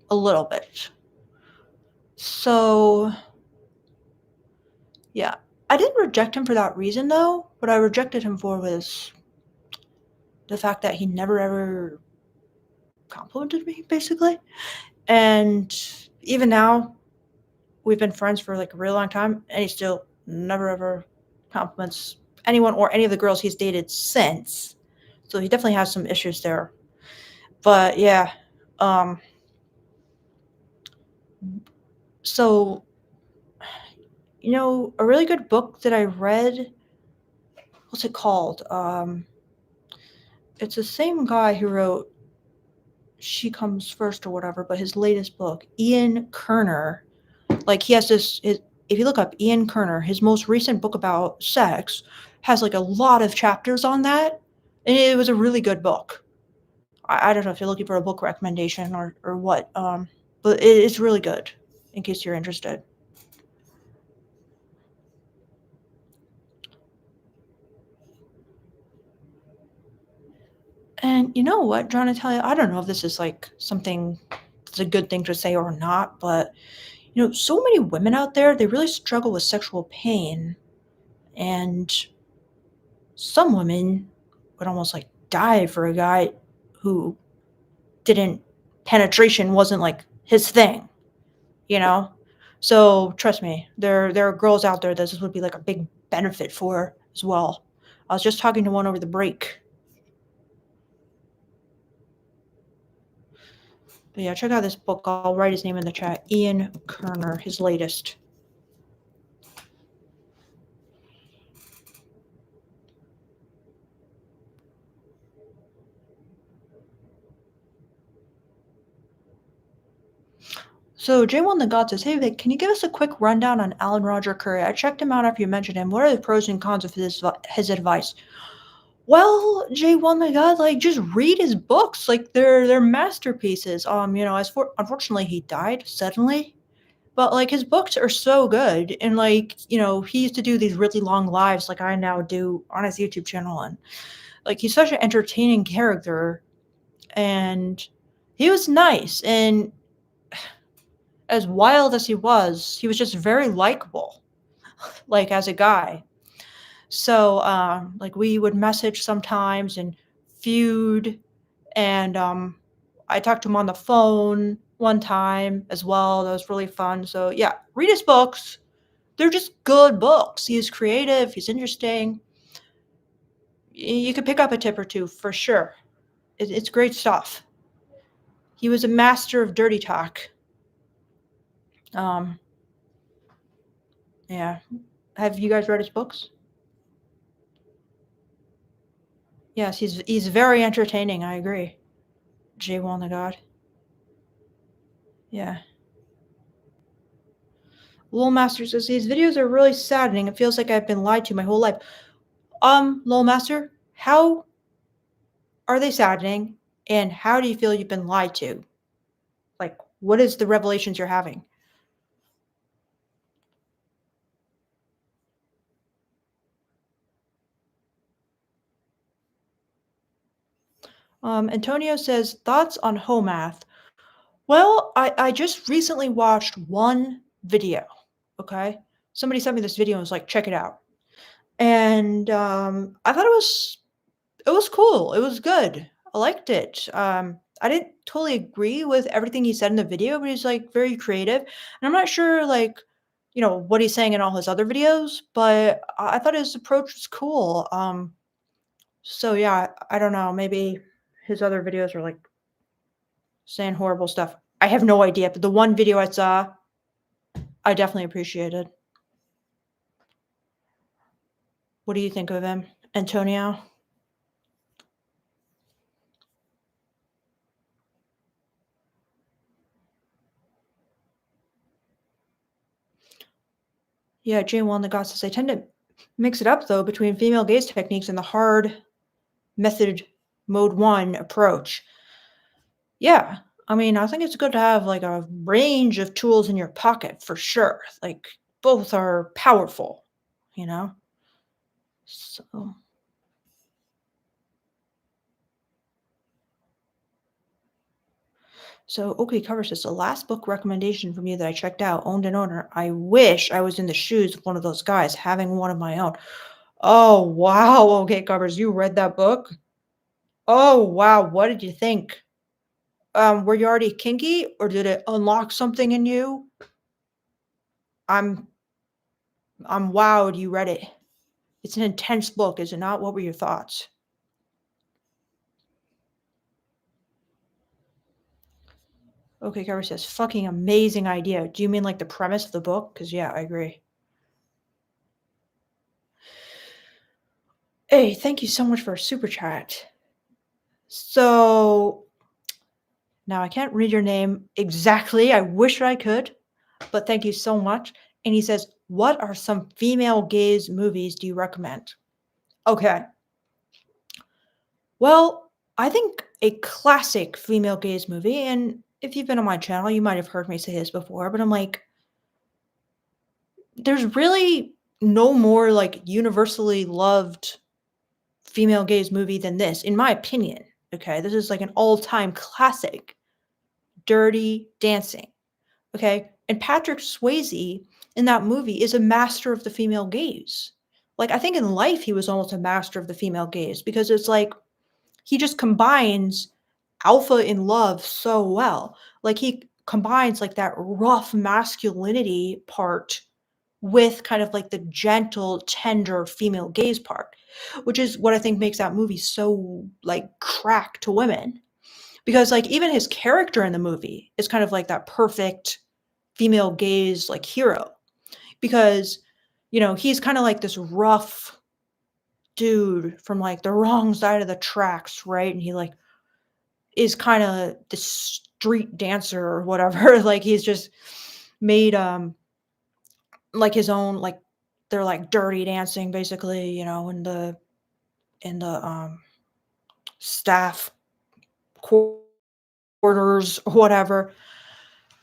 a little bit. So, yeah. I didn't reject him for that reason, though. What I rejected him for was the fact that he never ever complimented me, basically. And even now, we've been friends for like a really long time, and he still never ever compliments anyone or any of the girls he's dated since. So he definitely has some issues there. But yeah, so a really good book that I read. What's it called? It's the same guy who wrote She Comes First or whatever, but his latest book, Ian Kerner. Like he has this. If you look up Ian Kerner, his most recent book about sex has like a lot of chapters on that, and it was a really good book. I don't know if you're looking for a book recommendation or what, but it's really good. In case you're interested. And you know what, John, I tell you, I don't know if this is like something that's a good thing to say or not, but so many women out there, they really struggle with sexual pain, and some women would almost like die for a guy who penetration wasn't like his thing, you know? So trust me, there are girls out there that this would be like a big benefit for as well. I was just talking to one over the break. But yeah, check out this book. I'll write his name in the chat. Ian Kerner, his latest. So J1 the God says, "Hey Vic, can you give us a quick rundown on Alan Roger Curry? I checked him out after you mentioned him. What are the pros and cons of his advice?" Well, J1 the God, like just read his books. Like they're masterpieces. Unfortunately he died suddenly. But like his books are so good. And he used to do these really long lives like I now do on his YouTube channel. And like he's such an entertaining character. And he was nice. And as wild as he was just very likable, like as a guy. So like we would message sometimes and feud, and I talked to him on the phone one time as well. That was really fun. So yeah, read his books. They're just good books. He's creative. He's interesting. You could pick up a tip or two for sure. It's great stuff. He was a master of dirty talk. Um, yeah. Have you guys read his books? Yes, he's very entertaining. I agree. J1 the God. Yeah. Lil Master says these videos are really saddening. It feels like I've been lied to my whole life. Lil Master, how are they saddening? And how do you feel you've been lied to? Like, what is the revelations you're having? Antonio says thoughts on Homath. Well, I just recently watched one video. Okay, somebody sent me this video and was like, check it out, and I thought it was cool. It was good. I liked it. I didn't totally agree with everything he said in the video, but he's like very creative. And I'm not sure what he's saying in all his other videos, but I thought his approach was cool. So yeah, I don't know. Maybe his other videos are like saying horrible stuff. I have no idea, but the one video I saw, I definitely appreciated. What do you think of him, Antonio? Yeah, J1 the God says I tend to mix it up though between female gaze techniques and the hard method mode 1 approach. Yeah, I mean, I think it's good to have like a range of tools in your pocket for sure. Like both are powerful, you know? So okay, cover says the last book recommendation from you that I checked out, Owned and Owner. I wish I was in the shoes of one of those guys having one of my own. Oh wow, okay, covers. You read that book? Oh wow, what did you think? Were you already kinky or did it unlock something in you? I'm I'm wowed you read it. It's an intense book, is it not? What were your thoughts? Okay, Cover says, fucking amazing idea. Do you mean like the premise of the book? Because yeah, I agree. Hey, thank you so much for a super chat. So now I can't read your name exactly. I wish I could, but thank you so much. And he says, what are some female gaze movies do you recommend? Okay. Well, I think a classic female gaze movie, and if you've been on my channel, you might have heard me say this before, but I'm like, there's really no more like universally loved female gaze movie than this, in my opinion. Okay. This is like an all time classic, Dirty Dancing. Okay. And Patrick Swayze in that movie is a master of the female gaze. Like, I think in life, he was almost a master of the female gaze because it's like he just combines alpha in love so well. Like, he combines like that rough masculinity part with kind of like the gentle, tender female gaze part, which is what I think makes that movie so like crack to women. Because like even his character in the movie is kind of like that perfect female gaze like hero. Because, he's kind of like this rough dude from like the wrong side of the tracks, right? And he like is kind of this street dancer or whatever. Like he's just made like his own like they're like dirty dancing basically, in the staff quarters or whatever.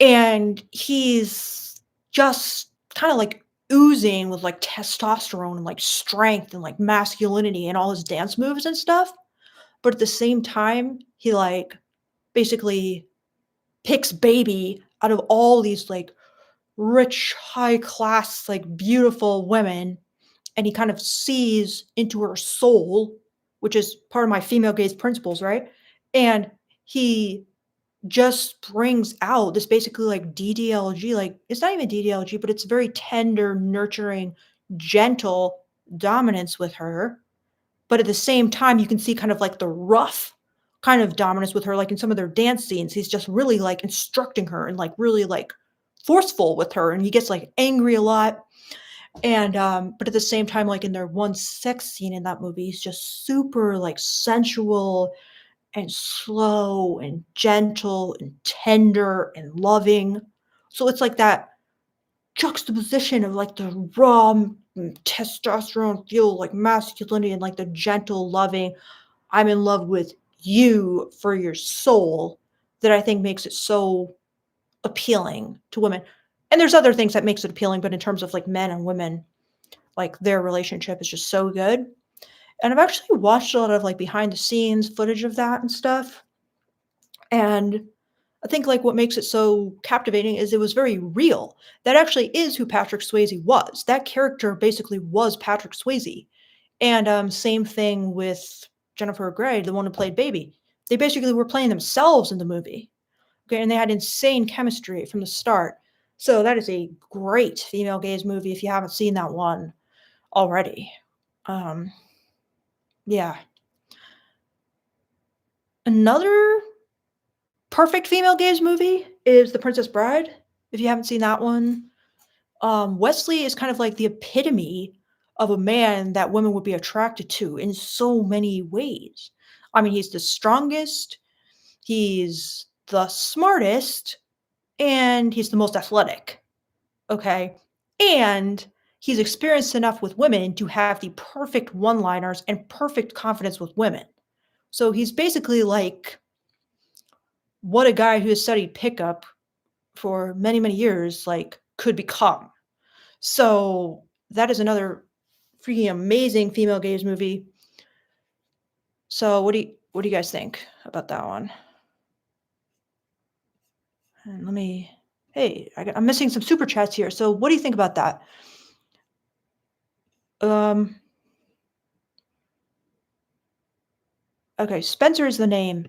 And he's just kind of like oozing with like testosterone and like strength and like masculinity and all his dance moves and stuff. But at the same time, he like basically picks baby out of all these like rich, high class, like beautiful women. And he kind of sees into her soul, which is part of my female gaze principles, right? And he just brings out this basically like DDLG, like it's not even DDLG, but it's very tender, nurturing, gentle dominance with her. But at the same time, you can see kind of like the rough kind of dominance with her, like in some of their dance scenes. He's just really like instructing her and like really like forceful with her. And he gets like angry a lot. And but at the same time, like in their one sex scene in that movie, he's just super like sensual and slow and gentle and tender and loving. So it's like that juxtaposition of like the raw testosterone fuel, like masculinity, and like the gentle, loving, I'm in love with you for your soul, that I think makes it so appealing to women. And there's other things that makes it appealing, but in terms of like men and women, like their relationship is just so good. And I've actually watched a lot of like behind the scenes footage of that and stuff. And I think like what makes it so captivating is it was very real. That actually is who Patrick Swayze was. That character basically was Patrick Swayze. And same thing with Jennifer Grey, the one who played Baby. They basically were playing themselves in the movie. Okay, and they had insane chemistry from the start. So that is a great female gaze movie if you haven't seen that one already. Um, yeah. Another perfect female gaze movie is The Princess Bride. If you haven't seen that one, Wesley is kind of like the epitome of a man that women would be attracted to in so many ways. I mean, he's the strongest, he's the smartest, and he's the most athletic. Okay. And he's experienced enough with women to have the perfect one liners and perfect confidence with women. So he's basically like what a guy who has studied pickup for many, many years like could become. So that is another freaking amazing female gaze movie. So what do you guys think about that one? And let me hey, I'm missing some super chats here. So what do you think about that? Um okay, Spencer is the name.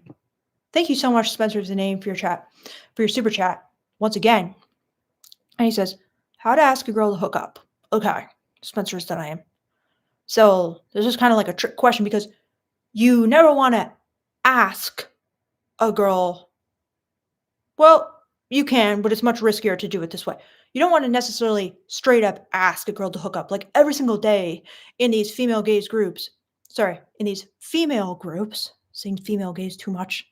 Thank you so much, Spencer is the name for your chat, for your super chat. Once again. And he says, how to ask a girl to hook up. Okay, Spencer is the name. So this is kind of like a trick question because you never want to ask a girl, well, you can, but it's much riskier to do it this way. You don't want to necessarily straight up ask a girl to hook up. Like every single day in these female gaze groups, sorry, in these female groups, saying female gaze too much,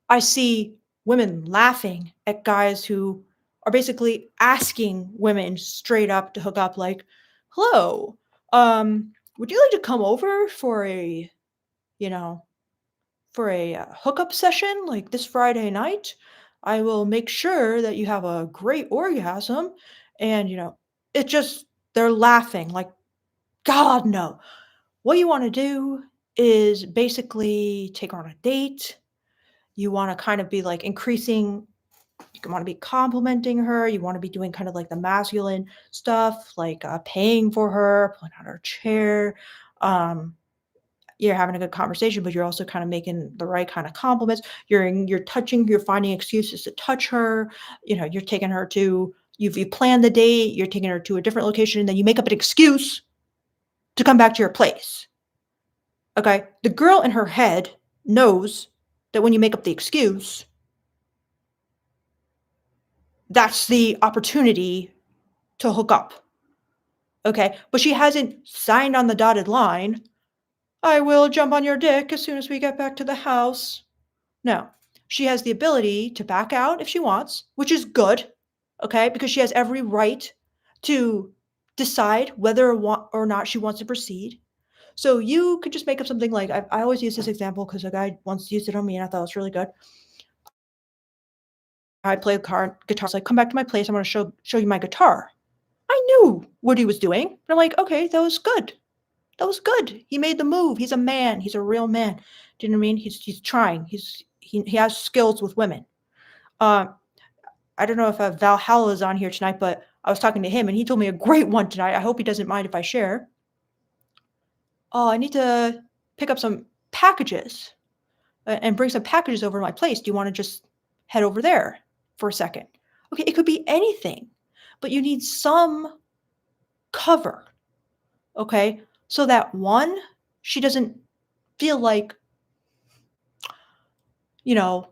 I see women laughing at guys who are basically asking women straight up to hook up, like, hello, would you like to come over for a, you know, for a hookup session like this Friday night? I will make sure that you have a great orgasm. And, it just, they're laughing like, God, no. What you want to do is basically take her on a date. You want to kind of be like increasing, you want to be complimenting her. You want to be doing kind of like the masculine stuff, like paying for her, pulling out her chair. Um, you're having a good conversation, but you're also kind of making the right kind of compliments. You're touching, you're finding excuses to touch her. You're taking her to you planned the date, you're taking her to a different location, and then you make up an excuse to come back to your place. Okay. The girl in her head knows that when you make up the excuse, that's the opportunity to hook up. Okay. But she hasn't signed on the dotted line. I will jump on your dick as soon as we get back to the house. No. she has the ability to back out if she wants, which is good, okay? Because she has every right to decide whether or not she wants to proceed. So you could just make up something like I always use this example because a guy once used it on me and I thought it was really good. I play guitar. It's like, come back to my place. I'm going to show you my guitar. I knew what he was doing. And I'm like, okay, that was good. That was good. He made the move. He's a man. He's a real man. Do you know what I mean? He's trying. He has skills with women. Uh, I don't know if Valhalla is on here tonight, but I was talking to him and he told me a great one tonight. I hope he doesn't mind if I share. Oh, I need to pick up some packages and bring some packages over to my place. Do you want to just head over there for a second? Okay, it could be anything, but you need some cover, okay? So that one, she doesn't feel like, you know,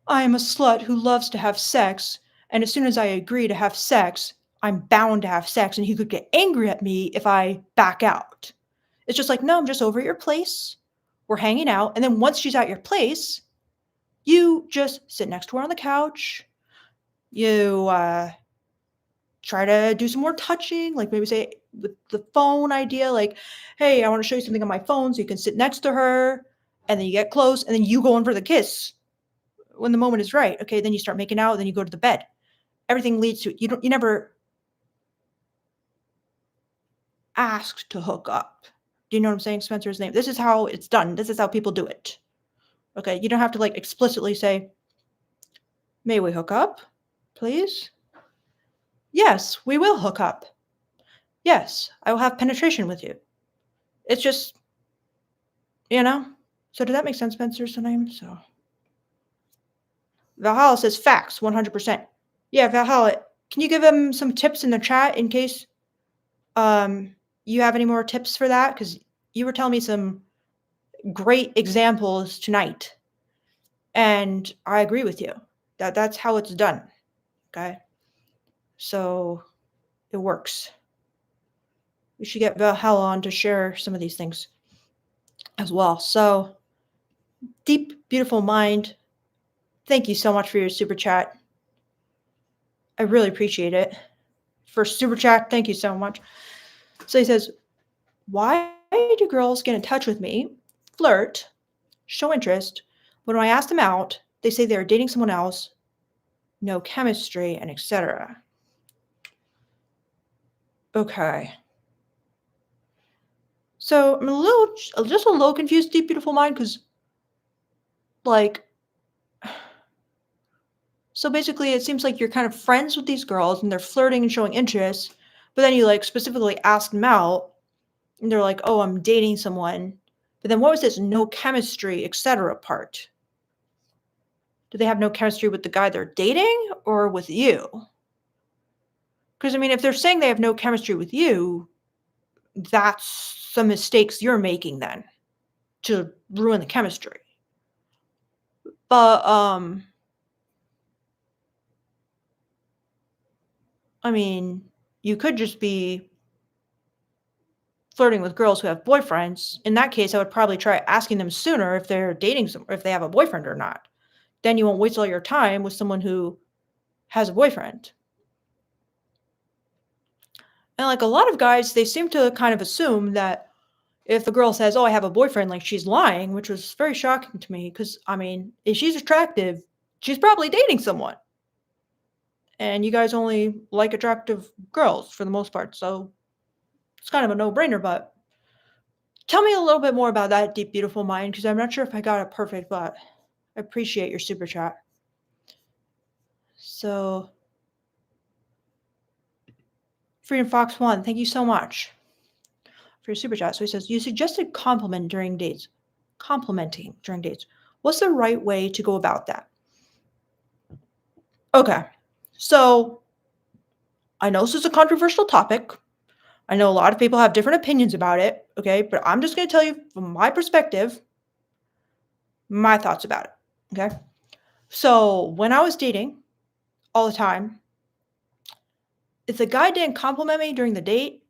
I'm a slut who loves to have sex, and as soon as I agree to have sex, I'm bound to have sex, and he could get angry at me if I back out. It's just like, no, I'm just over at your place. We're hanging out. And then once she's at your place, you just sit next to her on the couch. You try to do some more touching, like maybe say with the phone idea, like, hey, I want to show you something on my phone. So you can sit next to her and then you get close and then you go in for the kiss when the moment is right. Okay, then you start making out, then you go to the bed. Everything leads to you never asked to hook up. Do you know what I'm saying? Spencer's name. This is how it's done. This is how people do it. Okay, you don't have to like explicitly say, may we hook up, please? Yes, we will hook up. Yes, I will have penetration with you. It's just, you know? So did that make sense, Spencer's the name? So Valhalla says facts, 100%. Yeah, Valhalla, can you give him some tips in the chat in case you have any more tips for that? Because you were telling me some great examples tonight. And I agree with you. That's how it's done. Okay. So it works. We should get Valhalla on to share some of these things as well. So deep, beautiful mind. Thank you so much for your super chat. I really appreciate it. For super chat, thank you so much. So he says, why do girls get in touch with me, flirt, show interest, but when I ask them out, they say they're dating someone else, no chemistry, and etc. Okay. So I'm just a little confused, deep, beautiful mind, because, like, so basically it seems like you're kind of friends with these girls and they're flirting and showing interest, but then you, like, specifically ask them out and they're like, oh, I'm dating someone. But then what was this no chemistry, etc. part? Do they have no chemistry with the guy they're dating or with you? Because, I mean, if they're saying they have no chemistry with you, that's some mistakes you're making then to ruin the chemistry. But, I mean, you could just be flirting with girls who have boyfriends. In that case, I would probably try asking them sooner if they're dating if they have a boyfriend or not. Then you won't waste all your time with someone who has a boyfriend. And like a lot of guys, they seem to kind of assume that if the girl says, "Oh, I have a boyfriend," like she's lying, which was very shocking to me because I mean, if she's attractive, she's probably dating someone. And you guys only like attractive girls for the most part, so it's kind of a no-brainer, but tell me a little bit more about that deep, beautiful mind because I'm not sure if I got it perfect, but I appreciate your super chat. So, Freedom Fox 1, thank you so much for your super chat. So he says, you suggested complimenting during dates. What's the right way to go about that? Okay. So I know this is a controversial topic. I know a lot of people have different opinions about it. Okay. But I'm just going to tell you from my perspective, my thoughts about it. Okay. So when I was dating all the time, if the guy didn't compliment me during the date,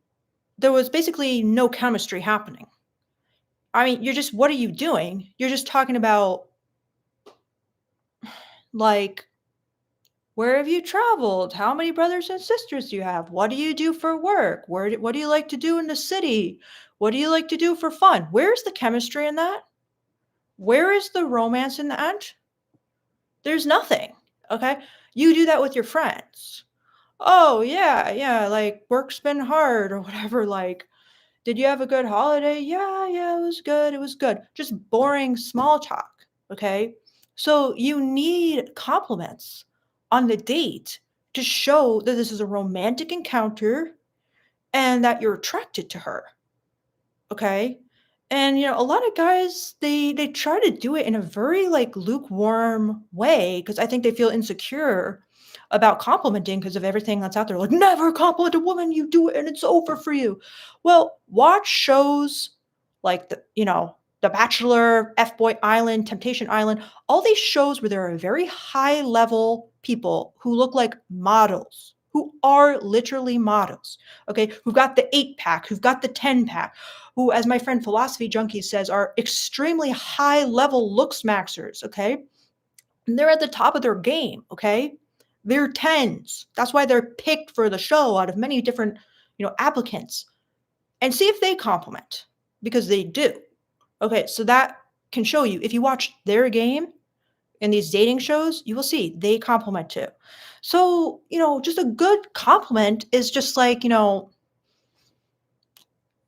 there was basically no chemistry happening. I mean, what are you doing? You're just talking about Like, where have you traveled? How many brothers and sisters do you have? What do you do for work? What do you like to do in the city? What do you like to do for fun? Where's the chemistry in that? Where is the romance in that? There's nothing. Okay. You do that with your friends. Oh, yeah, yeah, like work's been hard or whatever. Like, did you have a good holiday? Yeah, yeah, it was good. It was good. Just boring small talk. Okay. So you need compliments on the date to show that this is a romantic encounter and that you're attracted to her. Okay. And a lot of guys they try to do it in a very like lukewarm way because I think they feel insecure about complimenting because of everything that's out there. Like, never compliment a woman, you do it and it's over for you. Well, watch shows like The Bachelor, F Boy Island, Temptation Island, all these shows where there are very high level people who look like models, who are literally models, okay, who've got the 8 pack, who've got the 10 pack, who, as my friend Philosophy Junkie says, are extremely high level looks maxers, okay? And they're at the top of their game, okay? They're tens. That's why they're picked for the show out of many different, applicants. And see if they compliment, because they do. Okay, so that can show you if you watch their game in these dating shows, you will see they compliment too. So, just a good compliment is just like,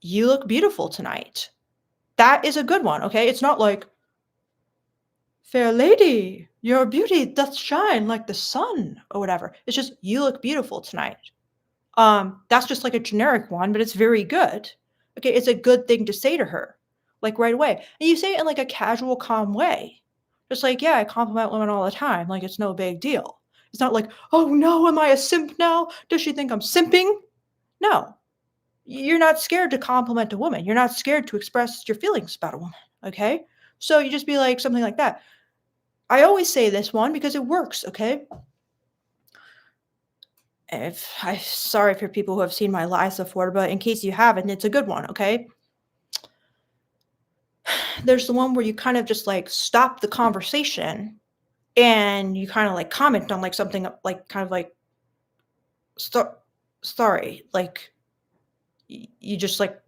you look beautiful tonight. That is a good one, okay? It's not like, fair lady, your beauty doth shine like the sun or whatever. It's just, you look beautiful tonight. That's just like a generic one, but it's very good. Okay, it's a good thing to say to her, like right away. And you say it in like a casual, calm way. Just like, yeah, I compliment women all the time. Like it's no big deal. It's not like, oh no, am I a simp now? Does she think I'm simping? No. You're not scared to compliment a woman. You're not scared to express your feelings about a woman. Okay. So you just be like something like that. I always say this one because it works. Okay. If I sorry for people who have seen my lives before, but in case you haven't, it's a good one, okay? There's the one where you kind of just like stop the conversation and you kind of like comment on like something like kind of like "So- sorry, like you just like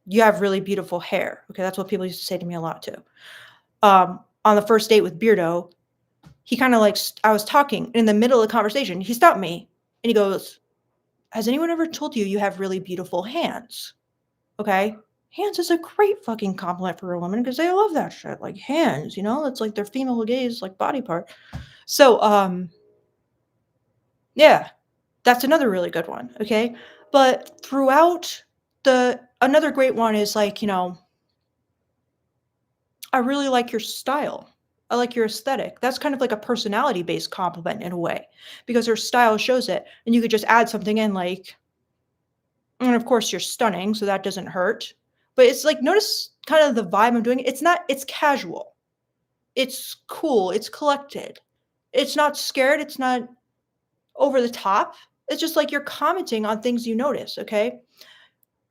you have really beautiful hair. Okay, that's what people used to say to me a lot too. On the first date with Beardo, he kind of like I was talking in the middle of the conversation. He stopped me and he goes, "Has anyone ever told you you have really beautiful hands?" Okay? Hands is a great fucking compliment for a woman because they love that shit. Like hands, it's like their female gaze, like body part. So, yeah, that's another really good one. Okay. But throughout another great one is like, I really like your style. I like your aesthetic. That's kind of like a personality based compliment in a way because her style shows it. And you could just add something in like, and of course, you're stunning, so that doesn't hurt. But it's like, notice kind of the vibe I'm doing. It's casual. It's cool. It's collected. It's not scared. It's not over the top. It's just like you're commenting on things you notice, okay?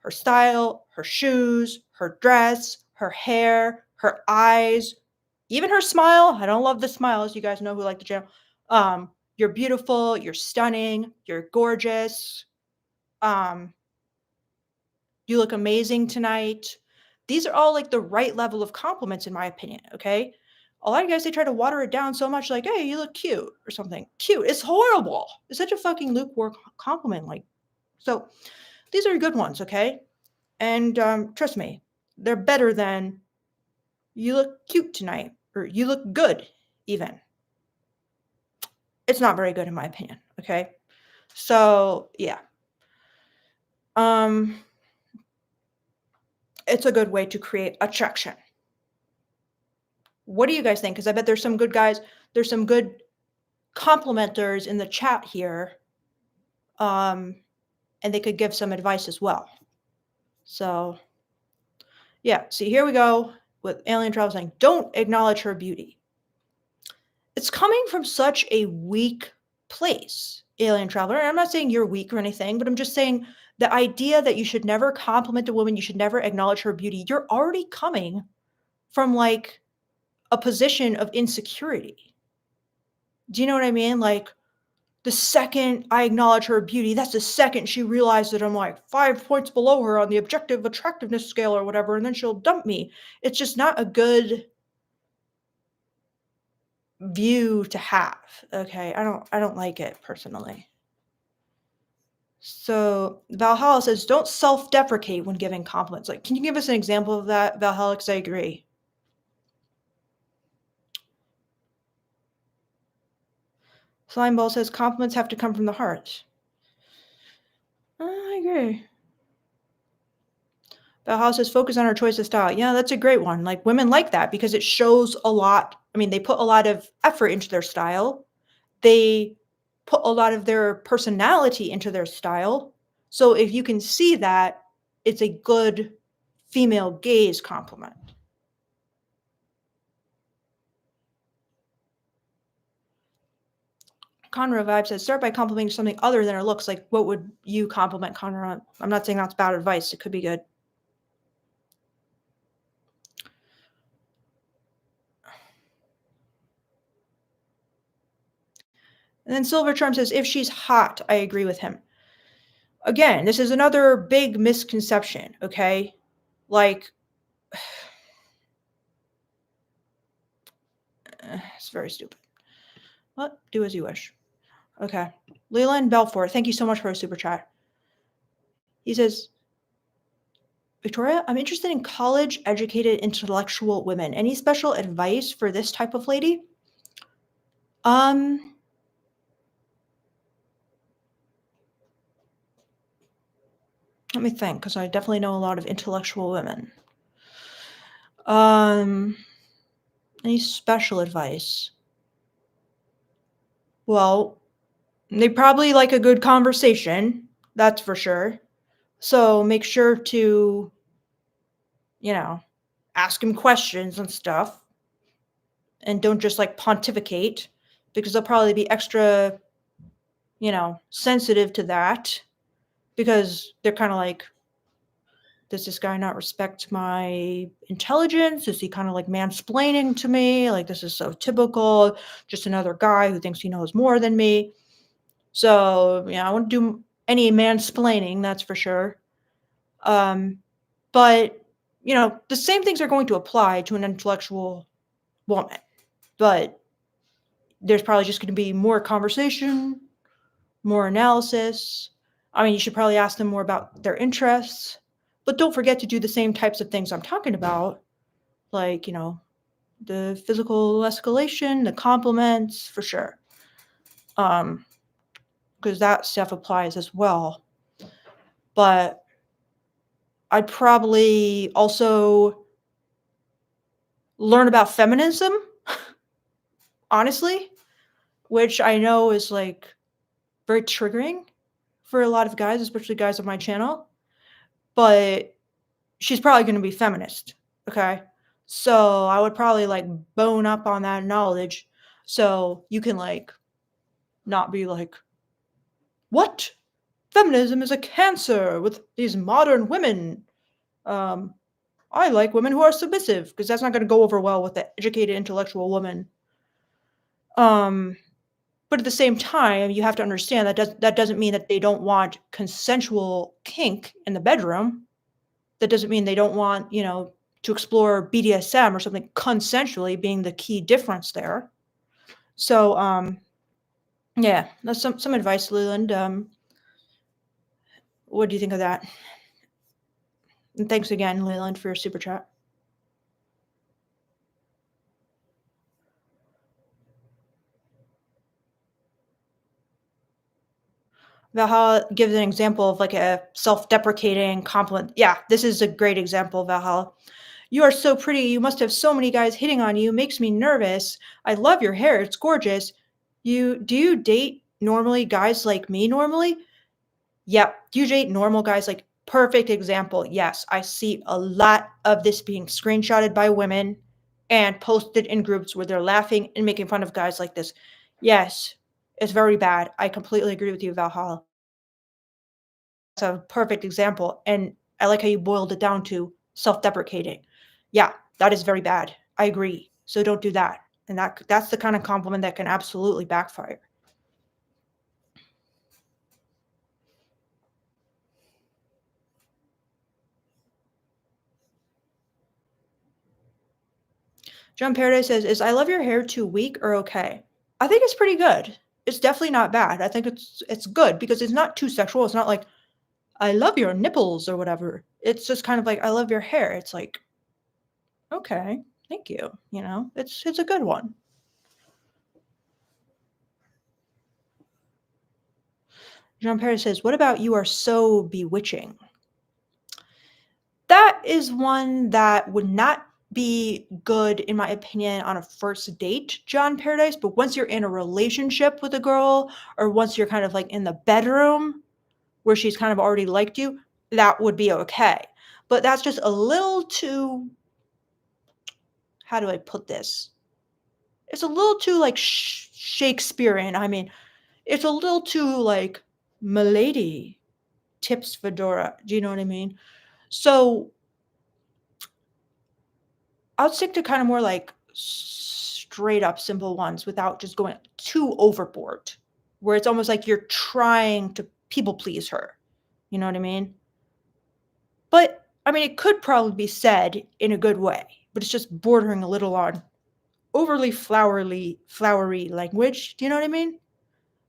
Her style, her shoes, her dress, her hair, her eyes, even her smile. I don't love the smiles. You guys know who like the channel. You're beautiful. You're stunning. You're gorgeous. Um, You look amazing tonight. These are all like the right level of compliments, in my opinion. Okay. A lot of guys, they try to water it down so much, like, hey, you look cute or something. Cute. It's horrible. It's such a fucking lukewarm compliment. Like, so these are good ones. Okay. And trust me, they're better than you look cute tonight or you look good, even. It's not very good, in my opinion. Okay. So, yeah. Um, it's a good way to create attraction. What do you guys think? Because I bet there's some good guys, there's some good complimenters in the chat here, um, and they could give some advice as well. So, yeah, see, here we go with Alien Travel saying, don't acknowledge her beauty. It's coming from such a weak place, Alien Traveler. And I'm not saying you're weak or anything, but I'm just saying the idea that you should never compliment a woman, you should never acknowledge her beauty, you're already coming from like a position of insecurity. Do you know what I mean? Like, the second I acknowledge her beauty, that's the second she realized that I'm like 5 points below her on the objective attractiveness scale or whatever, and then she'll dump me. It's just not a good view to have, okay? I don't like it personally. So, Valhalla says, "Don't self-deprecate when giving compliments." Like, can you give us an example of that, Valhalla? 'Cause I agree. Slimeball says, "Compliments have to come from the heart." I agree. Valhalla says, "Focus on our choice of style." Yeah, that's a great one. Like, women like that because it shows a lot. I mean, they put a lot of effort into their style. They put a lot of their personality into their style. So if you can see that, it's a good female gaze compliment. Conrad Vibe says, "Start by complimenting something other than her looks." Like, what would you compliment Conrad on? I'm not saying that's bad advice. It could be good. And then Silver Charm says, "If she's hot, I agree with him." Again, this is another big misconception, okay? Like, it's very stupid. What? Do as you wish. Okay. Leland Belfort, thank you so much for a super chat. He says, "Victoria, I'm interested in college educated intellectual women. Any special advice for this type of lady?" Um, Let me think, because I definitely know a lot of intellectual women. Um, any special advice? Well, they probably like a good conversation, that's for sure. So make sure to, you know, ask him questions and stuff, and don't just like pontificate, because they'll probably be extra, sensitive to that, because they're kind of like, does this guy not respect my intelligence? Is he kind of like mansplaining to me? Like, this is so typical. Just another guy who thinks he knows more than me. So, yeah, I wouldn't do any mansplaining, that's for sure. Um, but, the same things are going to apply to an intellectual woman, but there's probably just going to be more conversation, more analysis. I mean, you should probably ask them more about their interests, but don't forget to do the same types of things I'm talking about, like, the physical escalation, the compliments, for sure. Because that stuff applies as well. But I'd probably also learn about feminism, honestly, which I know is like very triggering for a lot of guys, especially guys on my channel. But she's probably going to be feminist. Okay. So I would probably like bone up on that knowledge so you can like not be like, what? Feminism is a cancer with these modern women. Um, I like women who are submissive, because that's not going to go over well with the educated intellectual woman. Um, but at the same time, you have to understand that doesn't mean that they don't want consensual kink in the bedroom. That doesn't mean they don't want, to explore BDSM or something consensually being the key difference there. So, yeah, that's some advice, Leland. What do you think of that? And thanks again, Leland, for your super chat. Valhalla gives an example of like a self-deprecating compliment. Yeah, this is a great example, Valhalla. "You are so pretty. You must have so many guys hitting on you. Makes me nervous. I love your hair. It's gorgeous. Do you date normally guys like me normally?" Yep. Do you date normal guys? Like, perfect example. Yes, I see a lot of this being screenshotted by women and posted in groups where they're laughing and making fun of guys like this. Yes, it's very bad. I completely agree with you, Valhalla. It's a perfect example. And I like how you boiled it down to self deprecating. Yeah, that is very bad. I agree. So don't do that. And that's the kind of compliment that can absolutely backfire. John Paradise says, "Is I love your hair too weak or okay?" I think it's pretty good. It's definitely not bad. I think it's good because it's not too sexual. It's not like, "I love your nipples," or whatever. It's just kind of like, "I love your hair." It's like, "Okay, thank you." You know? It's a good one. John Paradise says, "What about you are so bewitching?" That is one that would not be good, in my opinion, on a first date, John Paradise, but once you're in a relationship with a girl or once you're kind of, like, in the bedroom where she's kind of already liked you, that would be okay. But that's just a little too how do I put this? It's a little too, like, Shakespearean, I mean, it's a little too, like, "Milady tips fedora." Do you know what I mean? So I'll stick to kind of more like straight up simple ones without just going too overboard, where it's almost like you're trying to people please her. You know what I mean? But I mean, it could probably be said in a good way, but it's just bordering a little on overly flowery language. Do you know what I mean?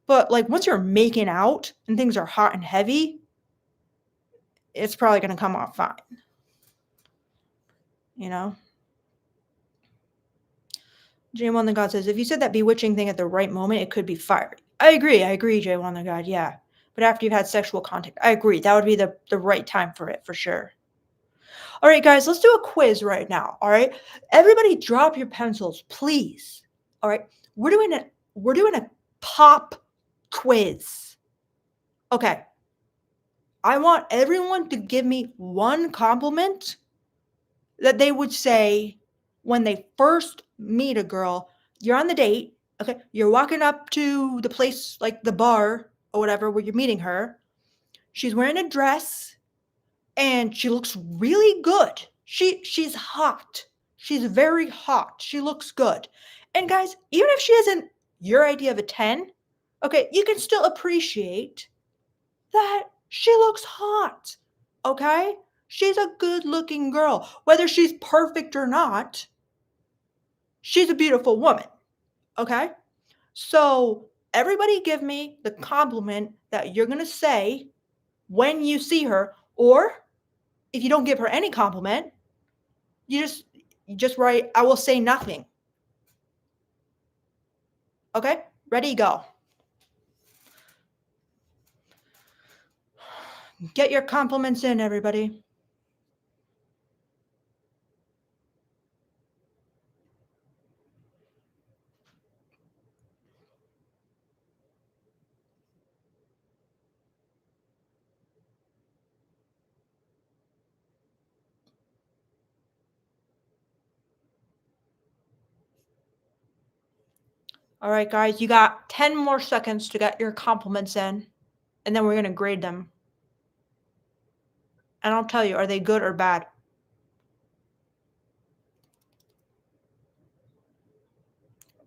But like once you're making out and things are hot and heavy, it's probably going to come off fine. You know? J1 the God says, if you said that bewitching thing at the right moment, it could be fiery. I agree, J1 the God, yeah. But after you've had sexual contact, I agree. That would be the right time for it, for sure. All right, guys, let's do a quiz right now. All right. Everybody drop your pencils, please. All right. We're doing a pop quiz. Okay. I want everyone to give me one compliment that they would say when they first meet a girl. You're on the date, okay? You're walking up to the place, like the bar or whatever, where you're meeting her. She's wearing a dress and she looks really good. She's hot. She's very hot. She looks good. And guys, even if she isn't your idea of a 10, okay, you can still appreciate that she looks hot. Okay? She's a good-looking girl. Whether she's perfect or not, she's a beautiful woman. Okay? So, everybody give me the compliment that you're going to say when you see her, or if you don't give her any compliment, you just write I will say nothing. Okay? Ready, go. Get your compliments in, everybody. All right, guys, you got 10 more seconds to get your compliments in, and then we're going to grade them. And I'll tell you, are they good or bad?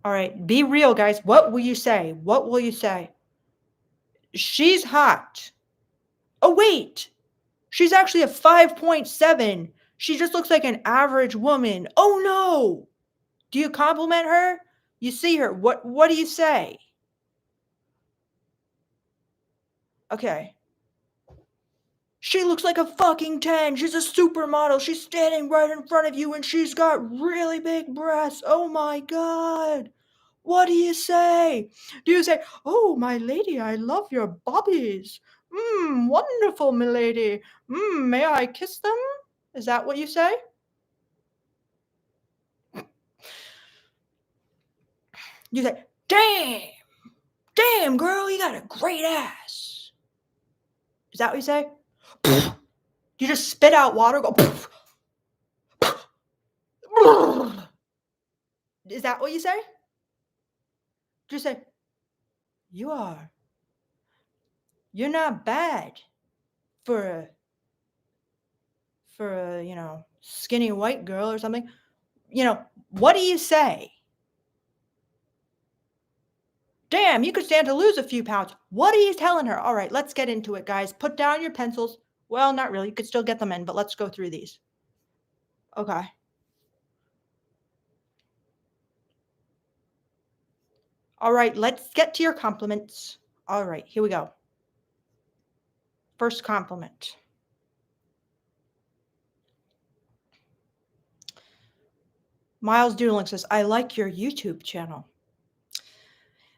All right, be real, guys. What will you say? What will you say? She's hot. Oh, wait. She's actually a 5.7. She just looks like an average woman. Oh, no. Do you compliment her? You see her. What do you say? Okay. She looks like a fucking 10. She's a supermodel. She's standing right in front of you and she's got really big breasts. Oh my god. What do you say? Do you say, "Oh, my lady, I love your bobbies. Wonderful, milady. May I kiss them?" Is that what you say? You say, damn, girl, you got a great ass." Is that what you say? You just spit out water, go. Is that what you say? Just say, "You are. You're not bad for a skinny white girl or something." What do you say? Damn, you could stand to lose a few pounds. What are you telling her? All right, let's get into it, guys. Put down your pencils. Well, not really. You could still get them in, but let's go through these. Okay. All right, let's get to your compliments. All right, here we go. First compliment. Miles Doodling says, I like your YouTube channel.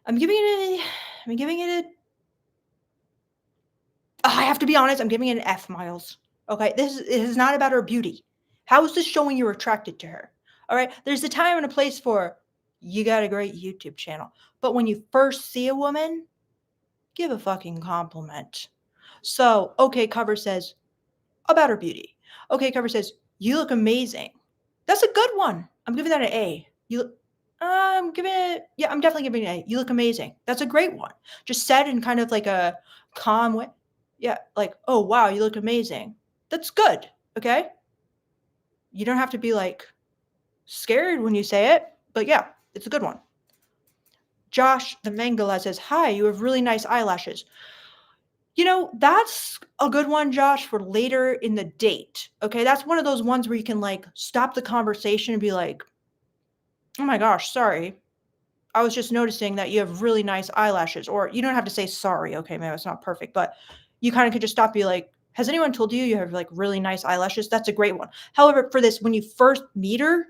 I'm giving it a I have to be honest, I'm giving it an F, Miles. Okay, it is not about her beauty. How is this showing you're attracted to her? All right, there's a time and a place for you got a great YouTube channel. But when you first see a woman, give a fucking compliment. So, okay, cover says about her beauty. Okay, cover says you look amazing. That's a good one. I'm giving that an A. I'm giving it, yeah, I'm definitely giving it an A. You look amazing. That's a great one. Just said in kind of like a calm way. Yeah, like, oh wow, you look amazing. That's good. Okay. You don't have to be like scared when you say it, but yeah, it's a good one. Josh the Mangala says, hi, you have really nice eyelashes. That's a good one, Josh, for later in the date. Okay. That's one of those ones where you can like stop the conversation and be like, oh my gosh, sorry. I was just noticing that you have really nice eyelashes. Or you don't have to say sorry. Okay, maybe it's not perfect, but you kind of could just stop, be like, has anyone told you you have like really nice eyelashes? That's a great one. However, for this, when you first meet her,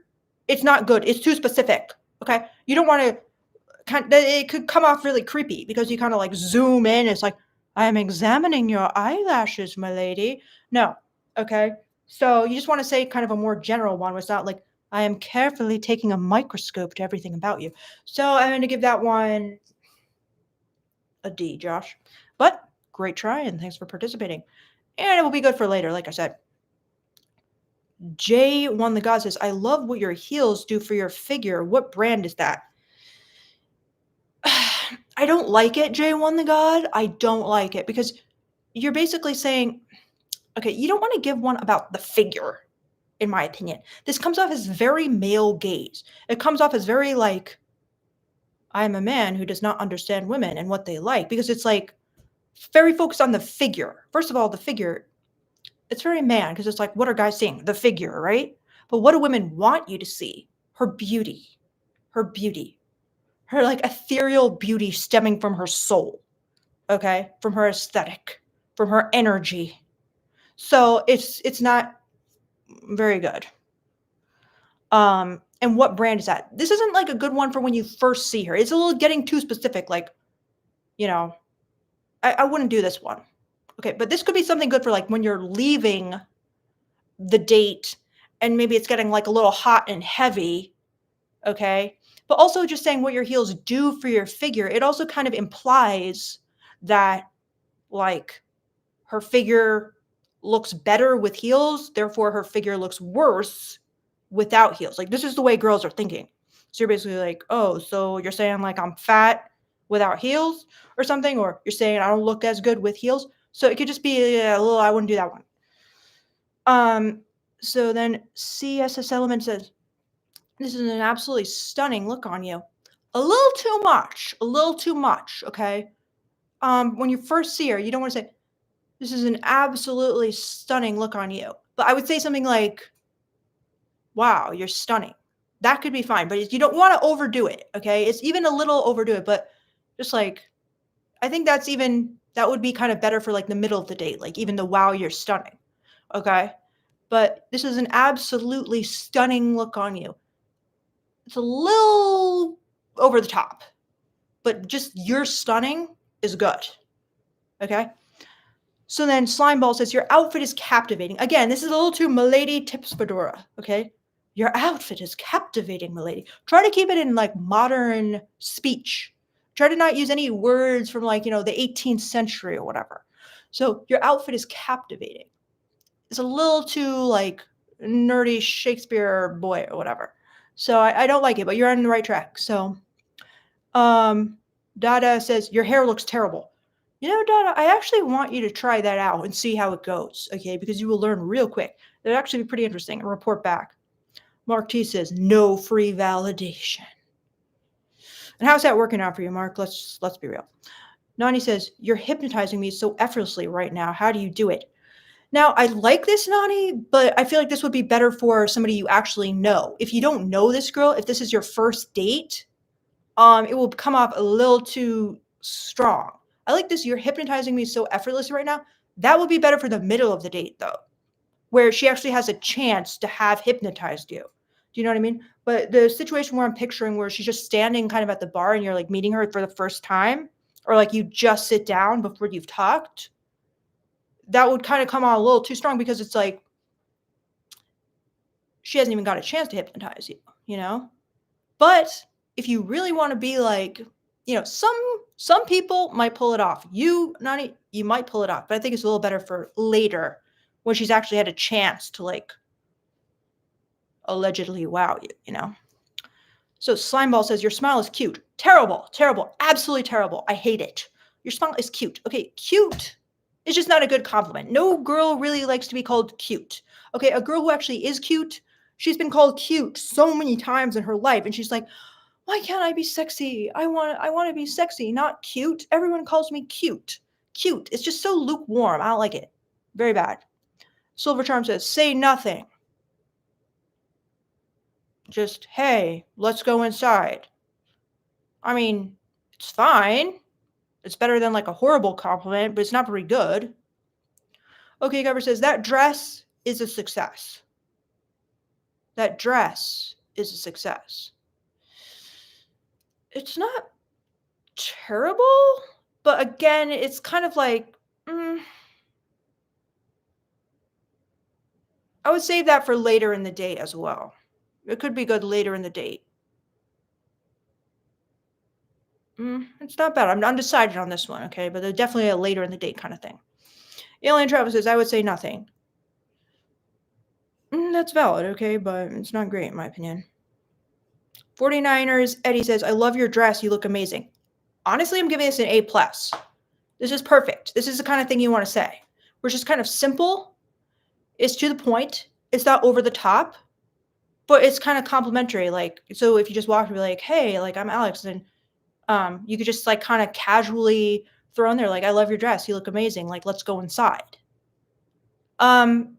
it's not good. It's too specific. Okay. You don't want to it could come off really creepy because you kind of like zoom in. It's like, I am examining your eyelashes, my lady. No. Okay. So you just want to say kind of a more general one. It's not like, I am carefully taking a microscope to everything about you. So I'm going to give that one a D, Josh. But great try and thanks for participating. And it will be good for later, like I said. Jay One the God says, I love what your heels do for your figure. What brand is that? I don't like it, Jay One the God. I don't like it because you're basically saying, okay, you don't want to give one about the figure, in my opinion. This comes off as very male gaze. It comes off as very like, I'm a man who does not understand women and what they like because it's like very focused on the figure. First of all, the figure, it's very man because it's like, what are guys seeing? The figure, right? But what do women want you to see? Her beauty, her beauty, her like ethereal beauty stemming from her soul, okay? From her aesthetic, from her energy. So it's not very good. And what brand is that? This isn't like a good one for when you first see her. It's a little getting too specific, like, you know, I wouldn't do this one. Okay, but this could be something good for like when you're leaving the date and maybe it's getting like a little hot and heavy. Okay. But also just saying what your heels do for your figure, it also kind of implies that like her figure looks better with heels, therefore her figure looks worse without heels. Like this is the way girls are thinking. So you're basically like, oh, so you're saying like I'm fat without heels or something, or you're saying I don't look as good with heels. So it could just be a little, I wouldn't do that one. So then CSS Element says, this is an absolutely stunning look on you. A little too much, okay? When you first see her, you don't want to say, this is an absolutely stunning look on you. But I would say something like, wow, you're stunning. That could be fine, but you don't want to overdo it, okay? It's even a little overdo it, but just like, I think that would be kind of better for like the middle of the date, like even the wow, you're stunning, okay? But this is an absolutely stunning look on you. It's a little over the top, but just you're stunning is good, okay? So then Slimeball says, your outfit is captivating. Again, this is a little too milady tips fedora, okay? Your outfit is captivating, milady. Try to keep it in like modern speech. Try to not use any words from like, the 18th century or whatever. So your outfit is captivating. It's a little too like nerdy Shakespeare boy or whatever. So I don't like it, but you're on the right track. So Dada says, your hair looks terrible. Dada, I actually want you to try that out and see how it goes, okay? Because you will learn real quick. It'll actually be pretty interesting and report back. Mark T says, no free validation. And how's that working out for you, Mark? Let's be real. Nani says, "You're hypnotizing me so effortlessly right now. How do you do it?" Now, I like this, Nani, but I feel like this would be better for somebody you actually know. If you don't know this girl, if this is your first date, it will come off a little too strong. I like this. "You're hypnotizing me so effortlessly right now." That would be better for the middle of the date, though, where she actually has a chance to have hypnotized you. Do you know what I mean? But the situation where I'm picturing where she's just standing kind of at the bar and you're like meeting her for the first time, or like you just sit down before you've talked, that would kind of come on a little too strong because it's like she hasn't even got a chance to hypnotize you, you know? But if you really want to be like, some people might pull it off. You, not you might pull it off, but I think it's a little better for later when she's actually had a chance to like allegedly wow you, you know? So Slimeball says, "Your smile is cute." Terrible, terrible, absolutely terrible. I hate it. Your smile is cute. Okay, cute is just not a good compliment. No girl really likes to be called cute. Okay, a girl who actually is cute, she's been called cute so many times in her life, and she's like, "Why can't I be sexy? I want to be sexy, not cute. Everyone calls me cute." Cute. It's just so lukewarm. I don't like it. Very bad. Silver Charm says, "Say nothing. Just, hey, let's go inside." I mean, it's fine. It's better than like a horrible compliment, but it's not very good. Okay, Cover says, "That dress is a success." That dress is a success. It's not terrible, but again, it's kind of like, I would save that for later in the date as well. It could be good later in the date. It's not bad. I'm undecided on this one, okay? But they're definitely a later in the date kind of thing. Alien Travel says, "I would say nothing." That's valid, okay? But it's not great in my opinion. 49ers, Eddie says, "I love your dress. You look amazing." Honestly, I'm giving this an A+. This is perfect. This is the kind of thing you want to say. We're just kind of simple. It's to the point. It's not over the top, but it's kind of complimentary. Like, so if you just walk and be like, "Hey, like I'm Alex," and you could just like kind of casually throw in there, like, "I love your dress. You look amazing. Like, let's go inside." Um,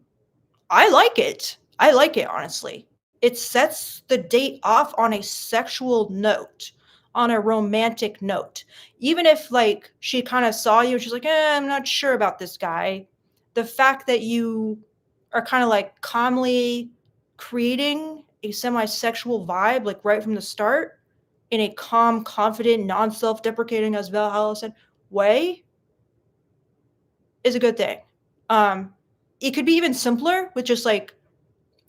I like it. I like it, honestly. It sets the date off on a sexual note, on a romantic note. Even if, like, she kinda saw you and she's like, I'm not sure about this guy," the fact that you are kinda, like, calmly creating a semi-sexual vibe, like, right from the start in a calm, confident, non-self-deprecating, as Valhalla said, way is a good thing. Um, it could be even simpler with just, like,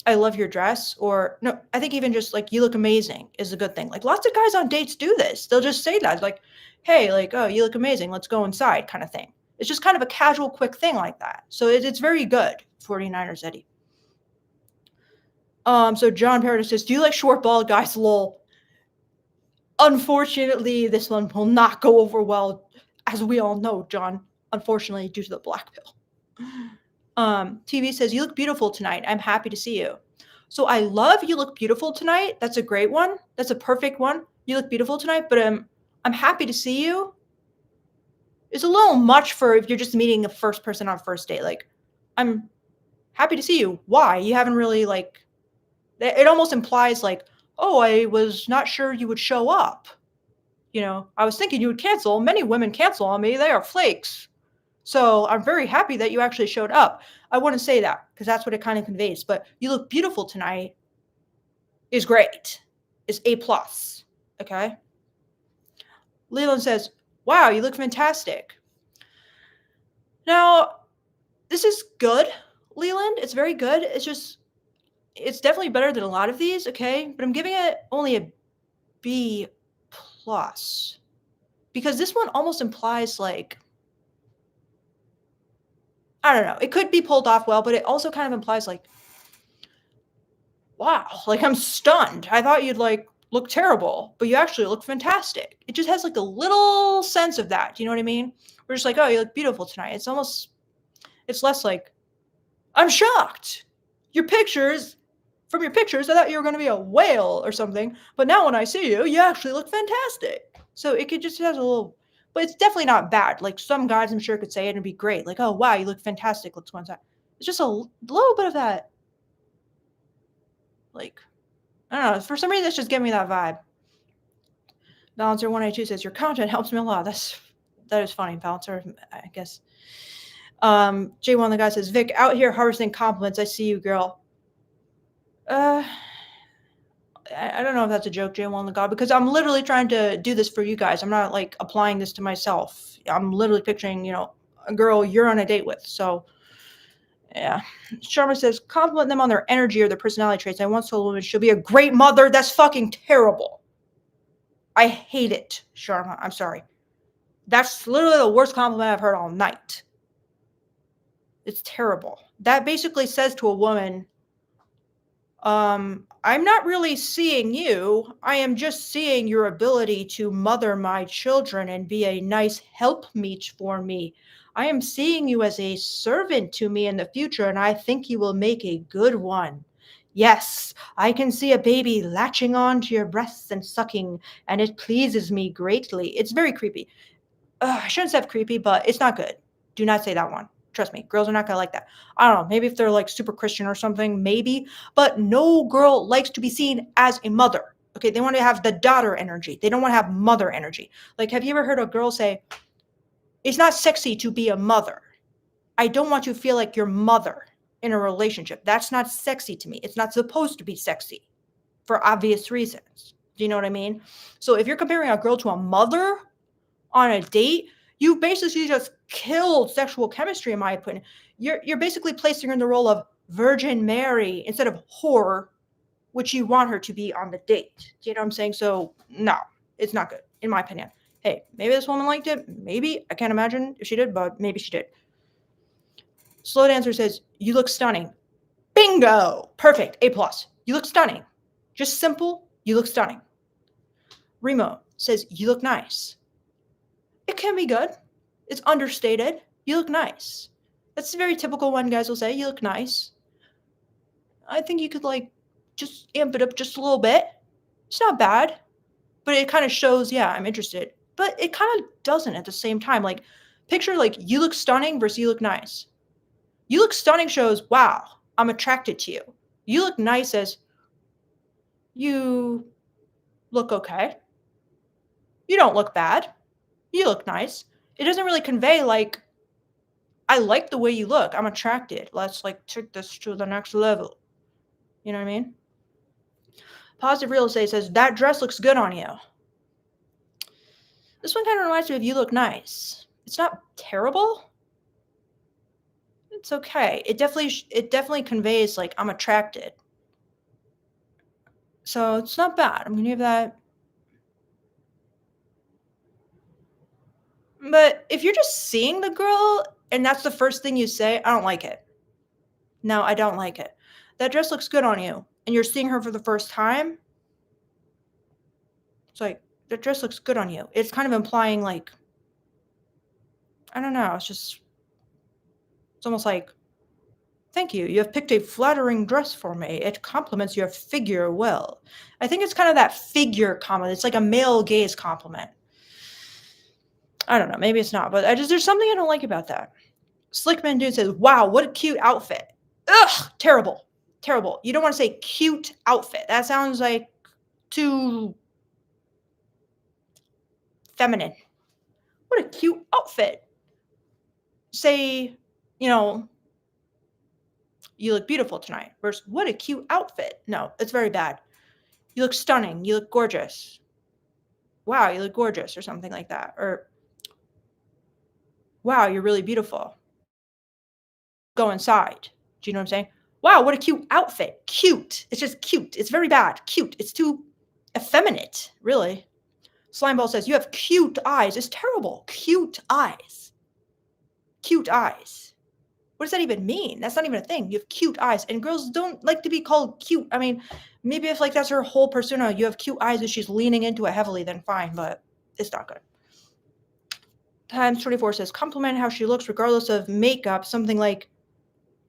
"I love your dress," or no, I think even just like, "You look amazing," is a good thing. Like, lots of guys on dates do this. They'll just say that, like, "Hey, like, oh, you look amazing. Let's go inside," kind of thing. It's just kind of a casual, quick thing like that. So it's very good. 49ers Eddie. So John Paradis says, "Do you like short bald guys? Lol." Unfortunately, this one will not go over well, as we all know, John. Unfortunately, due to the black pill. TV says, "You look beautiful tonight. I'm happy to see you." So I love "You look beautiful tonight." That's a great one. That's a perfect one. "You look beautiful tonight," but I'm happy to see you. It's a little much for if you're just meeting a first person on first date. Like, "I'm happy to see you." Why? You haven't really like. It almost implies like, "Oh, I was not sure you would show up. I was thinking you would cancel. Many women cancel on me. They are flakes. So I'm very happy that you actually showed up." I wouldn't say that because that's what it kind of conveys. But "You look beautiful tonight" is great. Is A plus. Okay. Leland says, "Wow, you look fantastic." Now, this is good, Leland. It's very good. It's definitely better than a lot of these. Okay, but I'm giving it only a B plus because this one almost implies like, I don't know. It could be pulled off well, but it also kind of implies like, "Wow, like I'm stunned. I thought you'd like look terrible, but you actually look fantastic." It just has like a little sense of that. Do you know what I mean? We're just like, "Oh, you look beautiful tonight." It's less like, "I'm shocked. Your pictures From your pictures, I thought you were gonna be a whale or something, but now when I see you, you actually look fantastic." So it could just has a little, but it's definitely not bad. Like, some guys I'm sure could say it and be great, like, "Oh, wow, you look fantastic, let's go inside." It's just a little bit of that, like, I don't know, for some reason, it's just giving me that vibe. Balancer 182 says, "Your content helps me a lot." That is funny, Balancer, I guess. J1 the guy says, "Vic, out here harvesting compliments. I see you, girl." Uh, I don't know if that's a joke, J1 the God, because I'm literally trying to do this for you guys. I'm not like applying this to myself. I'm literally picturing, a girl you're on a date with. So yeah. Sharma says, "Compliment them on their energy or their personality traits. I once told a woman she'll be a great mother." That's fucking terrible. I hate it, Sharma. I'm sorry. That's literally the worst compliment I've heard all night. It's terrible. That basically says to a woman, I'm not really seeing you. I am just seeing your ability to mother my children and be a nice helpmeet for me. I am seeing you as a servant to me in the future, and I think you will make a good one. Yes, I can see a baby latching on to your breasts and sucking, and it pleases me greatly. It's very creepy. I shouldn't say creepy, but it's not good. Do not say that one. Trust me, girls are not gonna like that. I don't know, maybe if they're like super Christian or something, maybe. But no girl likes to be seen as a mother. Okay, they want to have the daughter energy. They don't want to have mother energy. Like, have you ever heard a girl say, "It's not sexy to be a mother. I don't want you to feel like your mother in a relationship. That's not sexy to me. It's not supposed to be sexy for obvious reasons." Do you know what I mean? So if you're comparing a girl to a mother on a date, you basically just killed sexual chemistry, in my opinion. You're basically placing her in the role of Virgin Mary instead of whore, which you want her to be on the date. Do you know what I'm saying? So no, it's not good, in my opinion. Hey, maybe this woman liked it. Maybe. I can't imagine if she did, but maybe she did. Slow Dancer says, "You look stunning." Bingo! Perfect. A plus. You look stunning. Just simple. You look stunning. Remo says, "You look nice." It can be good. It's understated. You look nice. That's a very typical one guys will say. You look nice. I think you could like just amp it up just a little bit. It's not bad, but it kind of shows, yeah, I'm interested. But it kind of doesn't at the same time. Like, picture like you look stunning versus you look nice. You look stunning shows, wow, I'm attracted to you. You look nice as you look okay. You don't look bad. You look nice. It doesn't really convey like, I like the way you look. I'm attracted. Let's like take this to the next level. You know what I mean? Positive Real Estate says, "That dress looks good on you." This one kind of reminds me of "You look nice." It's not terrible. It's okay. It definitely conveys like I'm attracted. So it's not bad. I'm gonna give that. But if you're just seeing the girl and that's the first thing you say, I don't like it. No, I don't like it. That dress looks good on you, and you're seeing her for the first time. It's like, that dress looks good on you. It's kind of implying like, I don't know. It's almost like, "Thank you. You have picked a flattering dress for me. It complements your figure well." I think it's kind of that figure compliment. It's like a male gaze compliment. I don't know. Maybe it's not, but there's something I don't like about that. Slickman Dude says, "Wow, what a cute outfit." Ugh, terrible. Terrible. You don't want to say cute outfit. That sounds like too feminine. What a cute outfit. Say, you know, "You look beautiful tonight." Versus, "What a cute outfit." No, it's very bad. "You look stunning. You look gorgeous." "Wow, you look gorgeous," or something like that. Or, "Wow, you're really beautiful. Go inside." Do you know what I'm saying? "Wow, what a cute outfit." Cute. It's just cute. It's very bad. Cute. It's too effeminate, really. Slimeball says, "You have cute eyes." It's terrible. Cute eyes. Cute eyes. What does that even mean? That's not even a thing. You have cute eyes. And girls don't like to be called cute. I mean, maybe if like that's her whole persona, you have cute eyes and she's leaning into it heavily, then fine, but it's not good. Times 24 says, "Compliment how she looks regardless of makeup." Something like,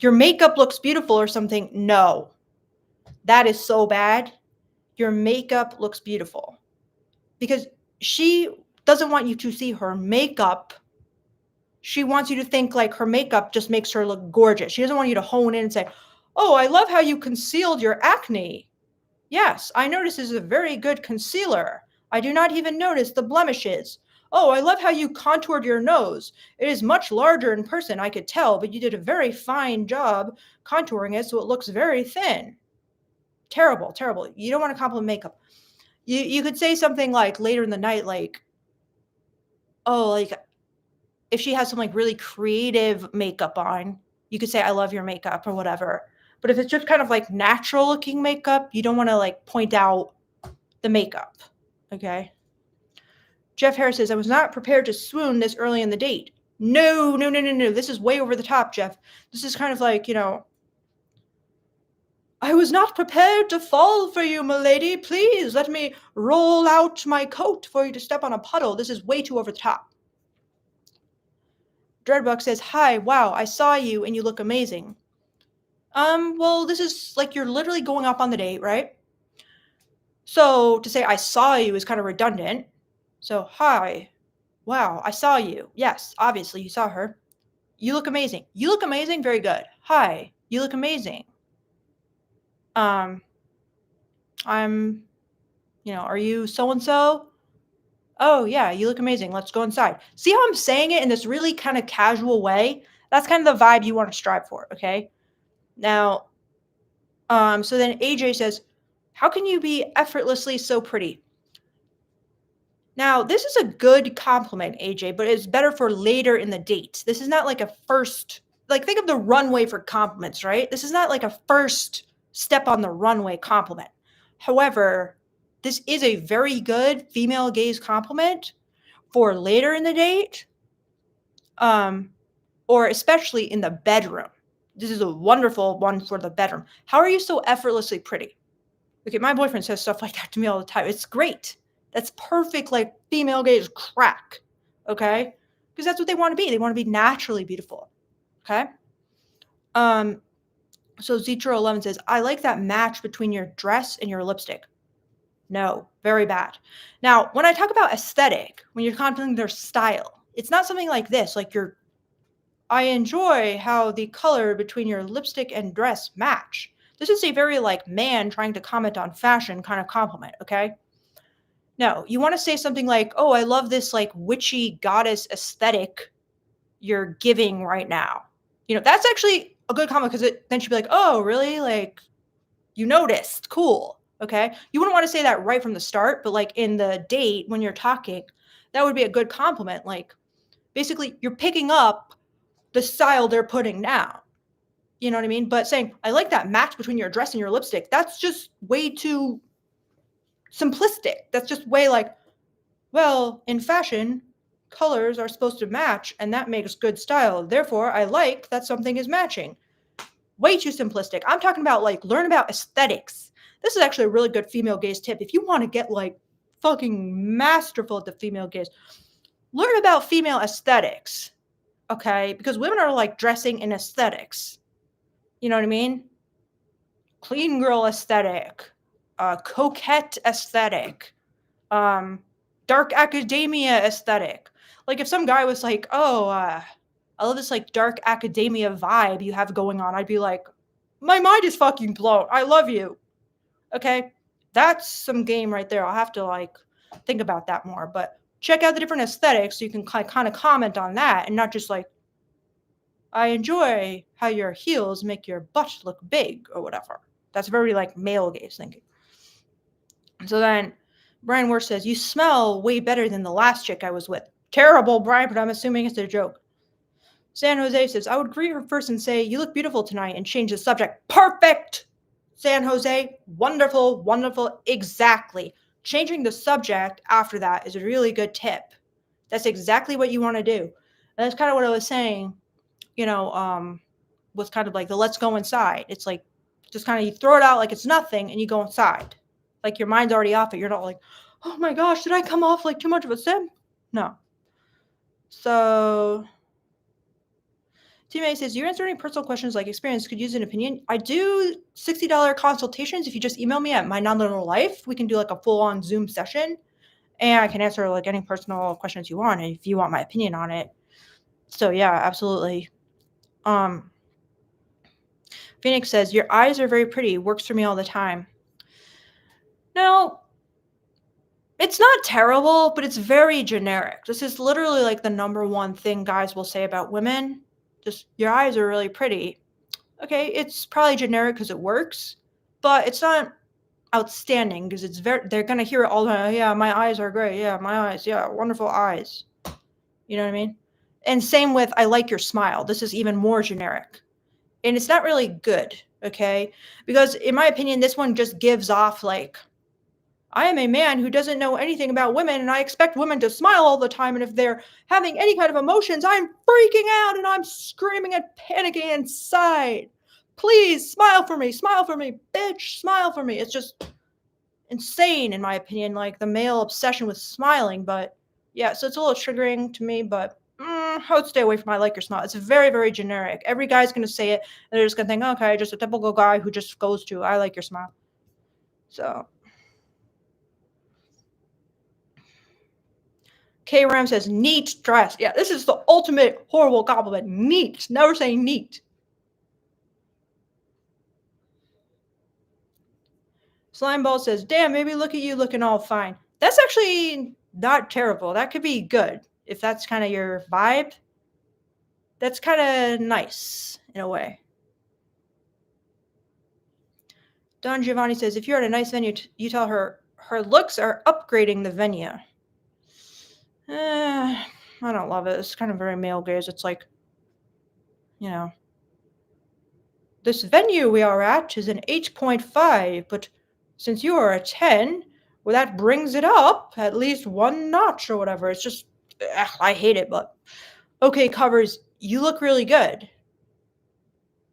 "Your makeup looks beautiful," or something. No. That is so bad. Your makeup looks beautiful. Because she doesn't want you to see her makeup. She wants you to think like her makeup just makes her look gorgeous. She doesn't want you to hone in and say, "Oh, I love how you concealed your acne. Yes, I notice this is a very good concealer. I do not even notice the blemishes. Oh, I love how you contoured your nose. It is much larger in person, I could tell, but you did a very fine job contouring it so it looks very thin." Terrible, terrible. You don't want to compliment makeup. You could say something like later in the night, like, oh, like if she has some like really creative makeup on, you could say, "I love your makeup," or whatever. But if it's just kind of like natural looking makeup, you don't want to like point out the makeup. Okay. Jeff Harris says, "I was not prepared to swoon this early in the date." No, no, no, no, no. This is way over the top, Jeff. This is kind of like, "I was not prepared to fall for you, milady. Please let me roll out my coat for you to step on a puddle." This is way too over the top. Dreadbuck says, "Hi, wow, I saw you and you look amazing." Well, this is like you're literally going up on the date, right? So to say I saw you is kind of redundant. So, "Hi, wow, I saw you." Yes, obviously you saw her. "You look amazing." "You look amazing." Very good. "Hi, you look amazing." Um, I'm, "Are you so and so?" "Oh, yeah, you look amazing. Let's go inside." See how I'm saying it in this really kind of casual way? That's kind of the vibe you want to strive for, okay? Now, so then AJ says, "How can you be effortlessly so pretty?" Now, this is a good compliment, AJ, but it's better for later in the date. This is not like a first, like, think of the runway for compliments, right? This is not like a first step on the runway compliment. However, this is a very good female gaze compliment for later in the date, um, or especially in the bedroom. This is a wonderful one for the bedroom. "How are you so effortlessly pretty?" Okay, my boyfriend says stuff like that to me all the time. It's great. That's perfect, like female gaze crack. Okay, because that's what they want to be. They want to be naturally beautiful. Okay. Um. So Zitro11 says, "I like that match between your dress and your lipstick." No, very bad. Now, when I talk about aesthetic, when you're complimenting their style, it's not something like this. Like "I enjoy how the color between your lipstick and dress match." This is a very like man trying to comment on fashion kind of compliment. Okay. No, you wanna say something like, "Oh, I love this, like, witchy goddess aesthetic you're giving right now." That's actually a good comment because then she'd be like, "Oh, really? Like, you noticed. Cool." Okay? You wouldn't wanna say that right from the start, but, like, in the date when you're talking, that would be a good compliment, like, basically, you're picking up the style they're putting down. You know what I mean? But saying, "I like that match between your dress and your lipstick," that's just way too simplistic. That's just way like, "Well, in fashion, colors are supposed to match, and that makes good style. Therefore, I like that something is matching." Way too simplistic. I'm talking about like learn about aesthetics. This is actually a really good female gaze tip. If you want to get like fucking masterful at the female gaze, learn about female aesthetics. Okay? Because women are like dressing in aesthetics. You know what I mean? Clean girl aesthetic, coquette aesthetic, um, dark academia aesthetic. Like if some guy was like, "Oh, I love this like dark academia vibe you have going on," I'd be like, "My mind is fucking blown. I love you." Okay, that's some game right there. I'll have to like think about that more, but check out the different aesthetics so you can kind of comment on that and not just like, "I enjoy how your heels make your butt look big," or whatever. That's very like male gaze thinking. So then Brian Worth says, "You smell way better than the last chick I was with." Terrible, Brian, but I'm assuming it's a joke. San Jose says, "I would greet her first and say, 'You look beautiful tonight,' and change the subject." Perfect! San Jose, wonderful, wonderful, exactly. Changing the subject after that is a really good tip. That's exactly what you want to do. And that's kind of what I was saying, you know, um, with kind of like the "let's go inside." It's like just kind of you throw it out like it's nothing and you go inside. Like your mind's already off it. You're not like, "Oh my gosh, did I come off like too much of a simp?" No. So Teammate says, you answer any personal questions like experience, could use an opinion. I do $60 consultations. If you just email me at MyNonLeatherLife, we can do like a full-on Zoom session. And I can answer like any personal questions you want if you want my opinion on it. So yeah, absolutely. Phoenix says, your eyes are very pretty. Works for me all the time. Now, it's not terrible, but it's very generic. This is literally like the number one thing guys will say about women. Just, your eyes are really pretty. Okay, it's probably generic because it works, but it's not outstanding because they're going to hear it all the time. Yeah, my eyes are great. Yeah, my eyes. Yeah, wonderful eyes. You know what I mean? And same with, I like your smile. This is even more generic. And it's not really good, okay? Because in my opinion, this one just gives off like, I am a man who doesn't know anything about women, and I expect women to smile all the time. And if they're having any kind of emotions, I'm freaking out and I'm screaming and panicking inside. Please smile for me, bitch, smile for me. It's just insane, in my opinion, like the male obsession with smiling. But yeah, so it's a little triggering to me, but I would stay away from I like your smile. It's very, very generic. Every guy's going to say it, and they're just going to think, okay, just a typical guy who just goes to, I like your smile. So. K Ram says, neat dress. Yeah, this is the ultimate horrible compliment. Neat. Never say neat. Slimeball says, damn, maybe look at you looking all fine. That's actually not terrible. That could be good. If that's kind of your vibe, that's kind of nice in a way. Don Giovanni says, if you're at a nice venue, you tell her her looks are upgrading the venue. I don't love it. It's kind of very male gaze. It's like, you know, this venue we are at is an 8.5, but since you are a 10, well, that brings it up at least one notch or whatever. It's just, I hate it, but okay, covers, you look really good.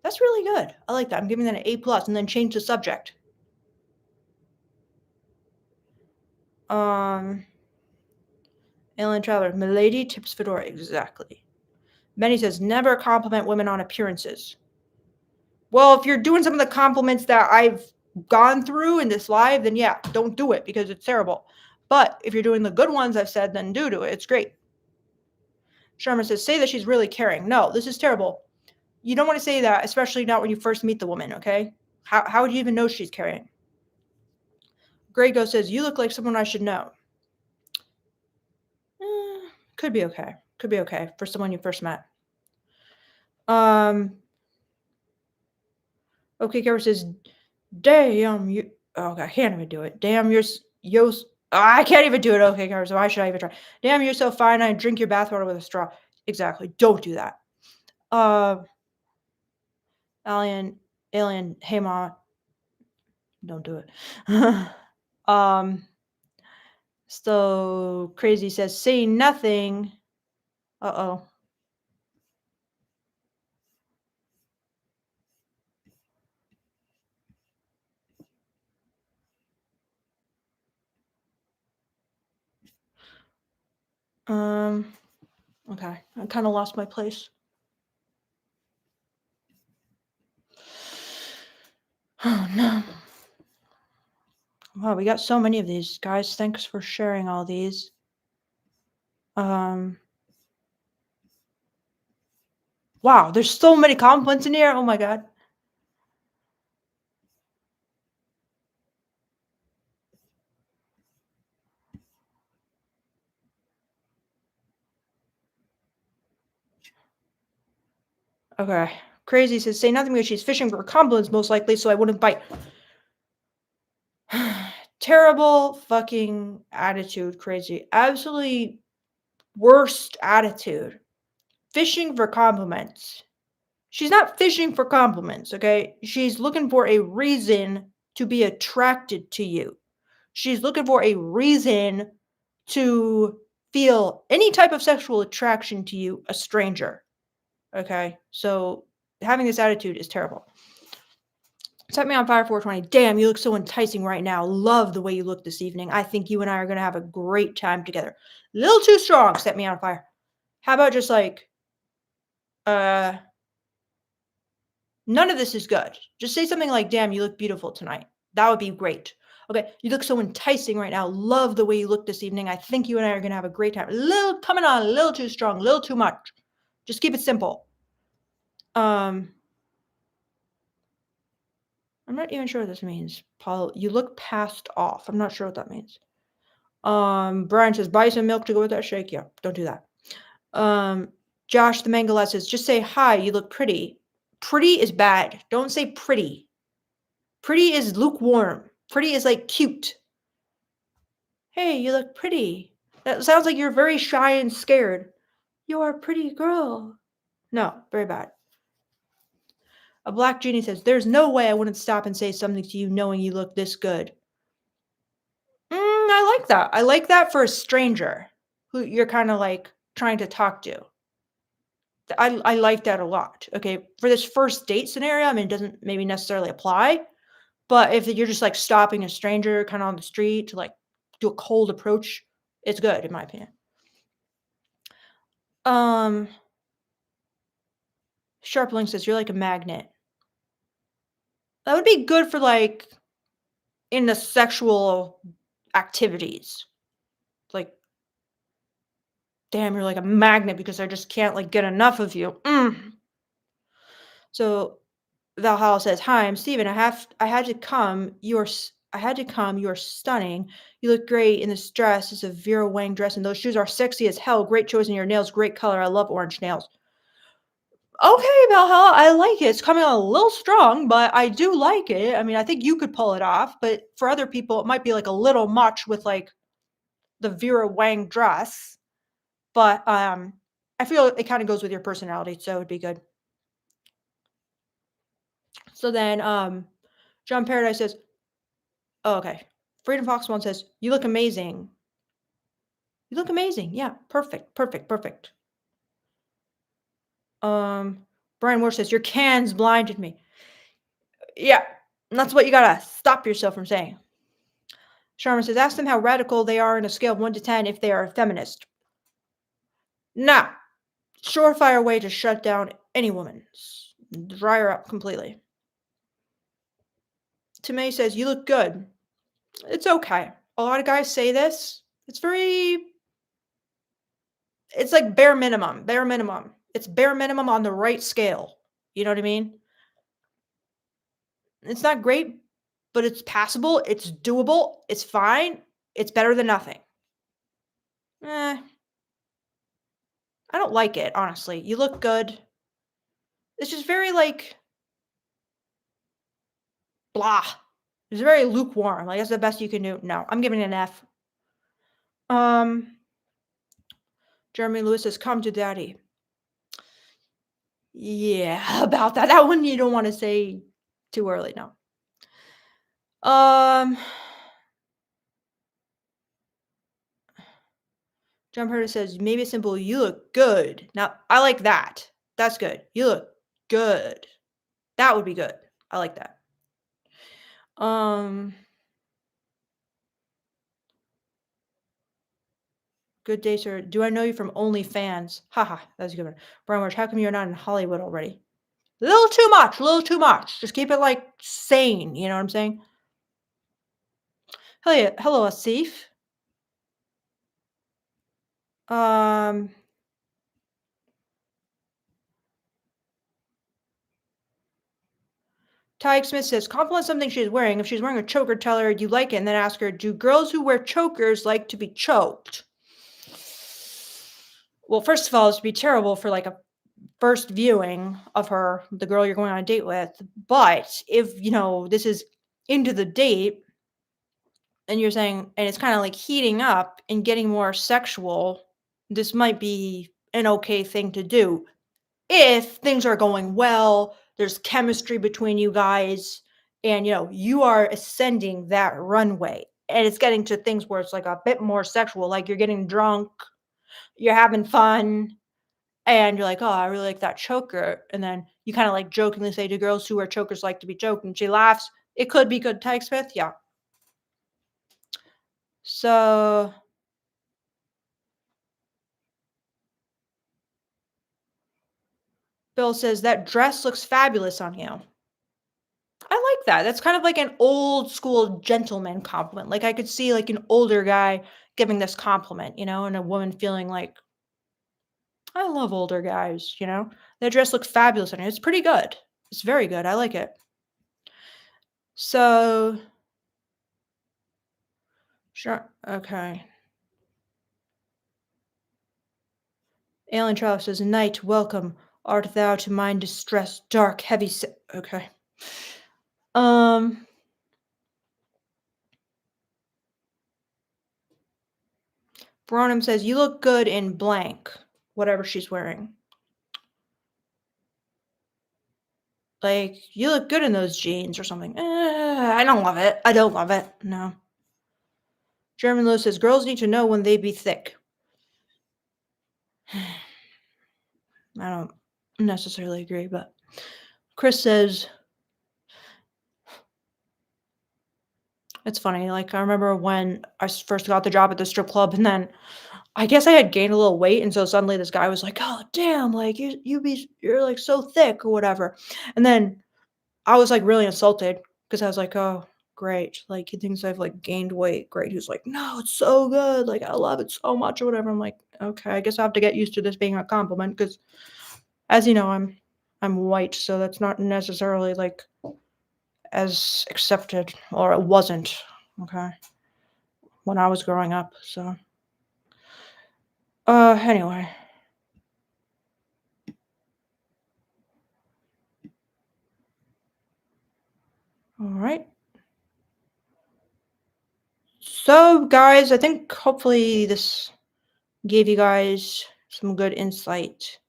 That's really good. I like that. I'm giving that an A+, and then change the subject. Alien Traveler, Milady tips Fedora. Exactly. Benny says, never compliment women on appearances. Well, if you're doing some of the compliments that I've gone through in this live, then yeah, don't do it because it's terrible. But if you're doing the good ones I've said, then do it. It's great. Sharma says, say that she's really caring. No, this is terrible. You don't want to say that, especially not when you first meet the woman, okay? How would you even know she's caring? Grego says, you look like someone I should know. Could be okay. Could be okay for someone you first met. Okay, Kara says, damn, you. Okay, I can't even do it. Damn, I can't even do it. Okay, Kara, so why should I even try? Damn, you're so fine. I drink your bathwater with a straw. Exactly. Don't do that. Alien, hey, Ma. Don't do it. So Crazy says, say nothing. Uh-oh. Okay. I kind of lost my place. Oh, no. Wow, we got so many of these, guys. Thanks for sharing all these. Wow, there's so many compliments in here. Oh, my God. Okay. Crazy says, say nothing because she's fishing for compliments, most likely, so I wouldn't bite. Terrible fucking attitude, Crazy. Absolutely worst attitude. Fishing for compliments. She's not fishing for compliments, okay? She's looking for a reason to be attracted to you. She's looking for a reason to feel any type of sexual attraction to you, a stranger. Okay? So having this attitude is terrible. Set me on fire 420. Damn, you look so enticing right now. Love the way you look this evening. I think you and I are going to have a great time together. Little too strong, set me on fire. How about just like, None of this is good. Just say something like, "Damn, you look beautiful tonight." That would be great. Okay, "You look so enticing right now. Love the way you look this evening. I think you and I are gonna have a great time." A little coming on a little too strong, a little too much. Just keep it simple. Um, I'm not even sure what this means. Paul, you look passed off. I'm not sure what that means. Brian says, "Buy some milk to go with that shake." Yeah, don't do that. Um, Josh the Mangalette says, "Just say hi. You look pretty." Pretty is bad. Don't say pretty. Pretty is lukewarm. Pretty is like cute. "Hey, you look pretty." That sounds like you're very shy and scared. "You're a pretty girl." No, very bad. A black genie says, "There's no way I wouldn't stop and say something to you knowing you look this good." I like that. I like that for a stranger who you're kind of like trying to talk to. I like that a lot. Okay, for this first date scenario, I mean, it doesn't maybe necessarily apply, but if you're just like stopping a stranger kind of on the street to like do a cold approach, it's good in my opinion. Um, Sharpling says, "You're like a magnet." That would be good for like in the sexual activities. Like, damn, you're like a magnet because I just can't like get enough of you. So Valhalla says, "Hi, I'm Steven. I had to come. I had to come. You're stunning. You look great in this dress. It's a Vera Wang dress, and those shoes are sexy as hell. Great choice in your nails. Great color. I love orange nails." Okay, Valhalla, I like it. It's coming on a little strong, but I do like it. I mean, I think you could pull it off, but for other people, it might be like a little much with like the Vera Wang dress. But I feel it kind of goes with your personality, so it would be good. So then John Paradise says, "Oh, okay." Freedom Fox One says, "You look amazing." You look amazing. Yeah, perfect, perfect, perfect. Um, Brian Moore says, "Your cans blinded me." Yeah, and that's what you gotta stop yourself from saying. Sharma says, "Ask them how radical they are on a scale of 1 to 10 if they are a feminist." Nah, surefire way to shut down any woman. Dry her up completely. Tomei says, "You look good." It's okay. A lot of guys say this. It's like bare minimum, bare minimum. It's bare minimum on the right scale. You know what I mean? It's not great, but it's passable, it's doable, it's fine, it's better than nothing. Eh, I don't like it, honestly. You look good. It's just very like blah. It's very lukewarm. Like that's the best you can do. No, I'm giving it an F. Um, Jeremy Lewis says, "Come to daddy." Yeah, about that. That one you don't want to say too early. No. Um, John Curtis says, "Maybe it's simple. You look good." Now, I like that. That's good. You look good. That would be good. I like that. Um, Good day, sir. Do I know you from OnlyFans? Haha, that's a good one. Brian Marsh, how come you're not in Hollywood already? A little too much, a little too much. Just keep it like sane. You know what I'm saying? Hell yeah. Hello, Asif. Um, Tyke Smith says, compliment something she's wearing. If she's wearing a choker, tell her you like it, and then ask her, do girls who wear chokers like to be choked? Well, first of all, it's be terrible for like a first viewing of her, the girl you're going on a date with. But if, this is into the date and you're saying, and it's kind of like heating up and getting more sexual, this might be an okay thing to do. If things are going well, there's chemistry between you guys, and you are ascending that runway. And it's getting to things where it's like a bit more sexual, like you're getting drunk, you're having fun, and you're like, "Oh, I really like that choker." And then you kind of like jokingly say to girls who wear chokers like to be choked, and she laughs. It could be good, Tyke Smith. Yeah. So, Bill says, "That dress looks fabulous on you." I like that. That's kind of like an old school gentleman compliment. Like I could see like an older guy giving this compliment, and a woman feeling like, I love older guys. That dress looks fabulous on you. It's pretty good. It's very good. I like it. So, sure. Okay. Alien Traveler says, "Night, welcome. Art thou to mind distress, dark, heavy." Okay. Um, Veronim says, "You look good in blank, whatever she's wearing. Like, you look good in those jeans or something." I don't love it. I don't love it. No. German Lewis says, "Girls need to know when they be thick." I don't necessarily agree, but Chris says, it's funny. Like, I remember when I first got the job at the strip club, and then I guess I had gained a little weight, and so suddenly this guy was like, "Oh, damn, like you're like so thick or whatever." And then I was like really insulted because I was like, "Oh, great. Like he thinks I've like gained weight. Great." He was like, "No, it's so good. Like I love it so much or whatever." I'm like, "Okay, I guess I have to get used to this being a compliment because as you know, I'm white, so that's not necessarily like as accepted or it wasn't, okay, when I was growing up." So, anyway. All right. So, guys, I think hopefully this gave you guys some good insight.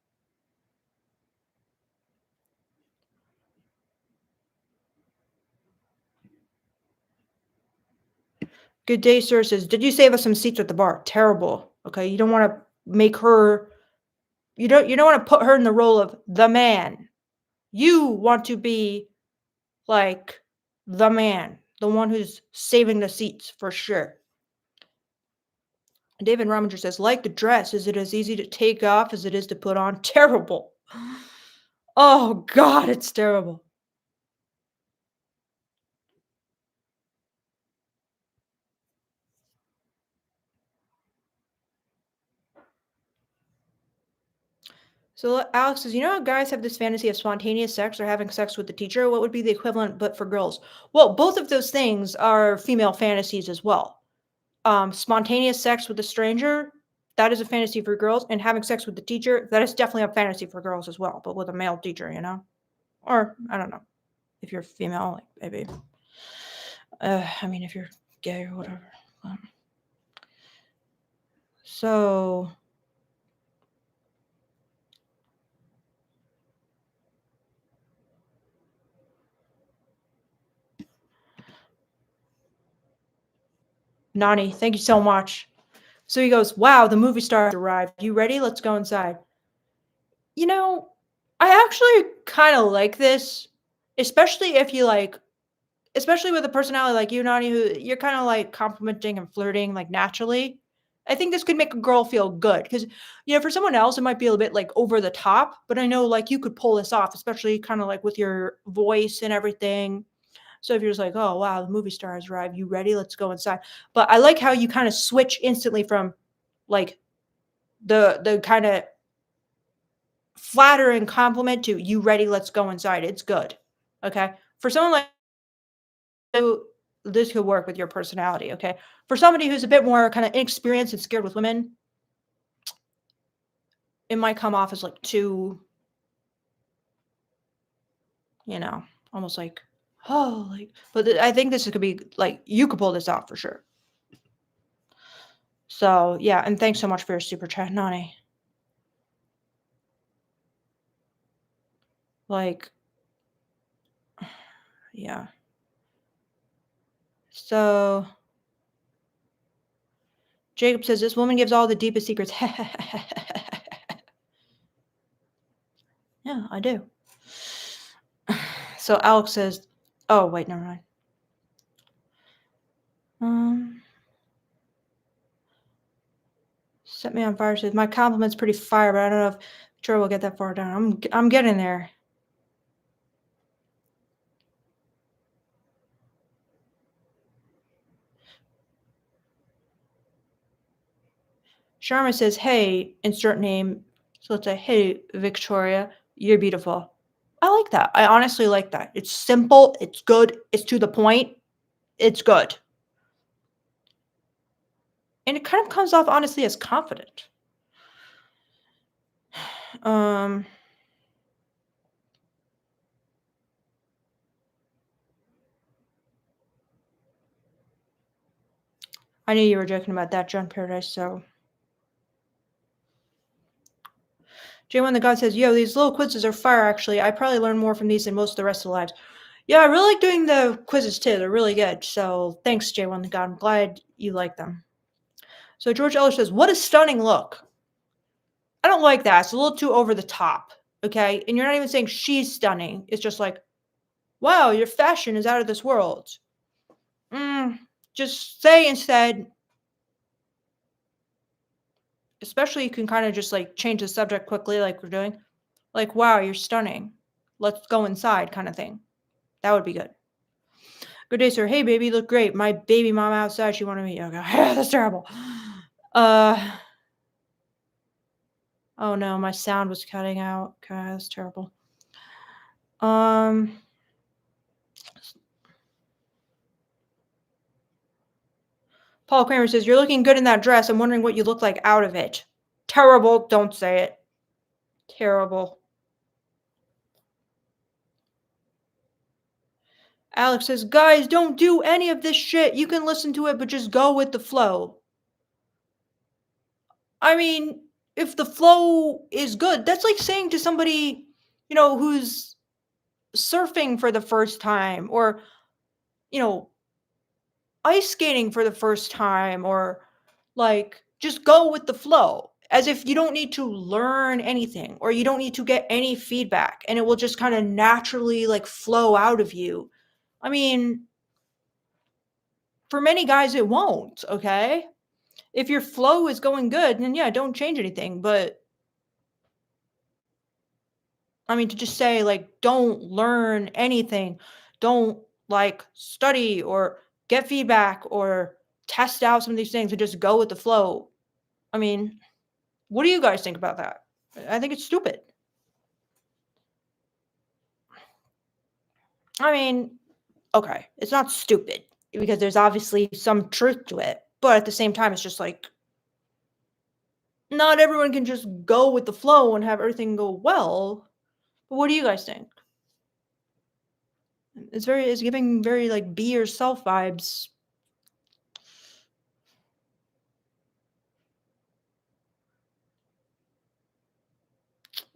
Good day, sir says, "Did you save us some seats at the bar?" Terrible. Okay, you don't want to make her. You don't want to put her in the role of the man. You want to be like the man, the one who's saving the seats for sure. David Rominger says, "Like the dress, is it as easy to take off as it is to put on?" Terrible. Oh God, it's terrible. So Alex says, "You know how guys have this fantasy of spontaneous sex or having sex with the teacher? What would be the equivalent but for girls?" Well, both of those things are female fantasies as well. Spontaneous sex with a stranger, that is a fantasy for girls, and having sex with the teacher, that is definitely a fantasy for girls as well, but with a male teacher. Or I don't know if you're female, like maybe. I mean, if you're gay or whatever. Um, so Nani, thank you so much. So he goes, "Wow, the movie star has arrived. You ready? Let's go inside." You know, I actually kind of like this, especially if you like, especially with a personality like you, Nani, who you're kind of like complimenting and flirting like naturally. I think this could make a girl feel good because, for someone else, it might be a little bit like over the top, but I know like you could pull this off, especially kind of like with your voice and everything. So if you're just like, "Oh, wow, the movie star has arrived. You ready? Let's go inside." But I like how you kind of switch instantly from like the kind of flattering compliment to "You ready? Let's go inside." It's good. Okay. For someone like you, this could work with your personality. Okay. For somebody who's a bit more kind of inexperienced and scared with women, it might come off as like too, you know, almost like, oh, like, but I think this could be like, you could pull this off for sure. So, yeah. And thanks so much for your super chat, Nani. Like, yeah. So, Jacob says, "This woman gives all the deepest secrets." Yeah, I do. So Alex says, "Oh, wait, never mind." Um, Set Me on Fire says, "My compliment's pretty fire, but I don't know if Sure, we'll get that far down. I'm getting there. Sharma says, "Hey, insert name." So let's say, "Hey, Victoria, you're beautiful." I like that. I honestly like that. It's simple. It's good. It's to the point. It's good. And it kind of comes off honestly as confident. Um, I knew you were joking about that, John Paradise. So J1 the God says, "Yo, these little quizzes are fire. Actually, I probably learn more from these than most of the rest of the lives." Yeah, I really like doing the quizzes too. They're really good. So thanks, J1 the God. I'm glad you like them. So George Eller says, "What a stunning look." I don't like that. It's a little too over the top. Okay, and you're not even saying she's stunning. It's just like, "Wow, your fashion is out of this world." Just say instead, especially you can kind of just like change the subject quickly, like we're doing. Like, "Wow, you're stunning. Let's go inside," kind of thing. That would be good. Good day, sir. Hey, baby, you look great. My baby mama outside. She wanted me. Okay, that's terrible. Uh, oh no, my sound was cutting out. Okay, that's terrible. Um, Paul Kramer says, "You're looking good in that dress. I'm wondering what you look like out of it." Terrible. Don't say it. Terrible. Alex says, "Guys, don't do any of this shit. You can listen to it, but just go with the flow." I mean, if the flow is good, that's like saying to somebody, who's surfing for the first time or, you know, ice skating for the first time or like just go with the flow as if you don't need to learn anything or you don't need to get any feedback and it will just kind of naturally like flow out of you. I mean, for many guys it won't, okay? If your flow is going good, then yeah, don't change anything, but I mean, to just say, like, don't learn anything, don't like study or get feedback or test out some of these things and just go with the flow. I mean, what do you guys think about that? I think it's stupid. I mean, okay, it's not stupid because there's obviously some truth to it, but at the same time, it's just like not everyone can just go with the flow and have everything go well. But what do you guys think? It's giving very like be yourself vibes.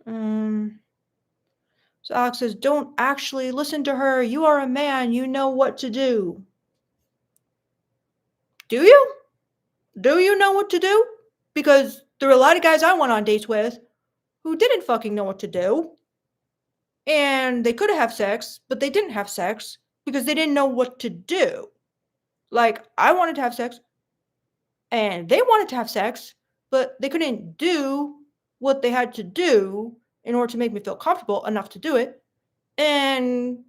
Um, so Alex says, "Don't actually listen to her. You are a man. You know what to do." Do you? Do you know what to do? Because there were a lot of guys I went on dates with who didn't fucking know what to do. And they could have sex, but they didn't have sex because they didn't know what to do. Like, I wanted to have sex and they wanted to have sex, but they couldn't do what they had to do in order to make me feel comfortable enough to do it. And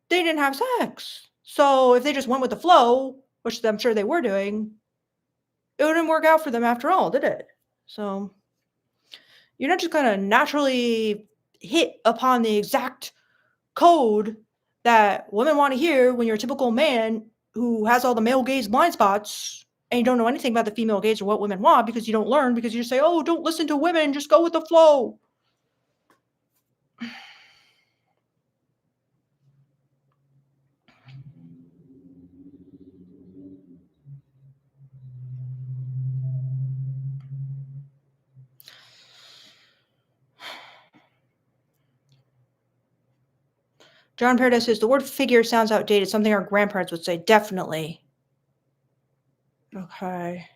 they didn't have sex. So if they just went with the flow, which I'm sure they were doing, it wouldn't work out for them after all, did it? So you're not just gonna naturally hit upon the exact code that women want to hear when you're a typical man who has all the male gaze blind spots and you don't know anything about the female gaze or what women want because you don't learn because you just say, "Oh, don't listen to women, just go with the flow." John Paradise says the word figure sounds outdated, something our grandparents would say. Definitely. Okay.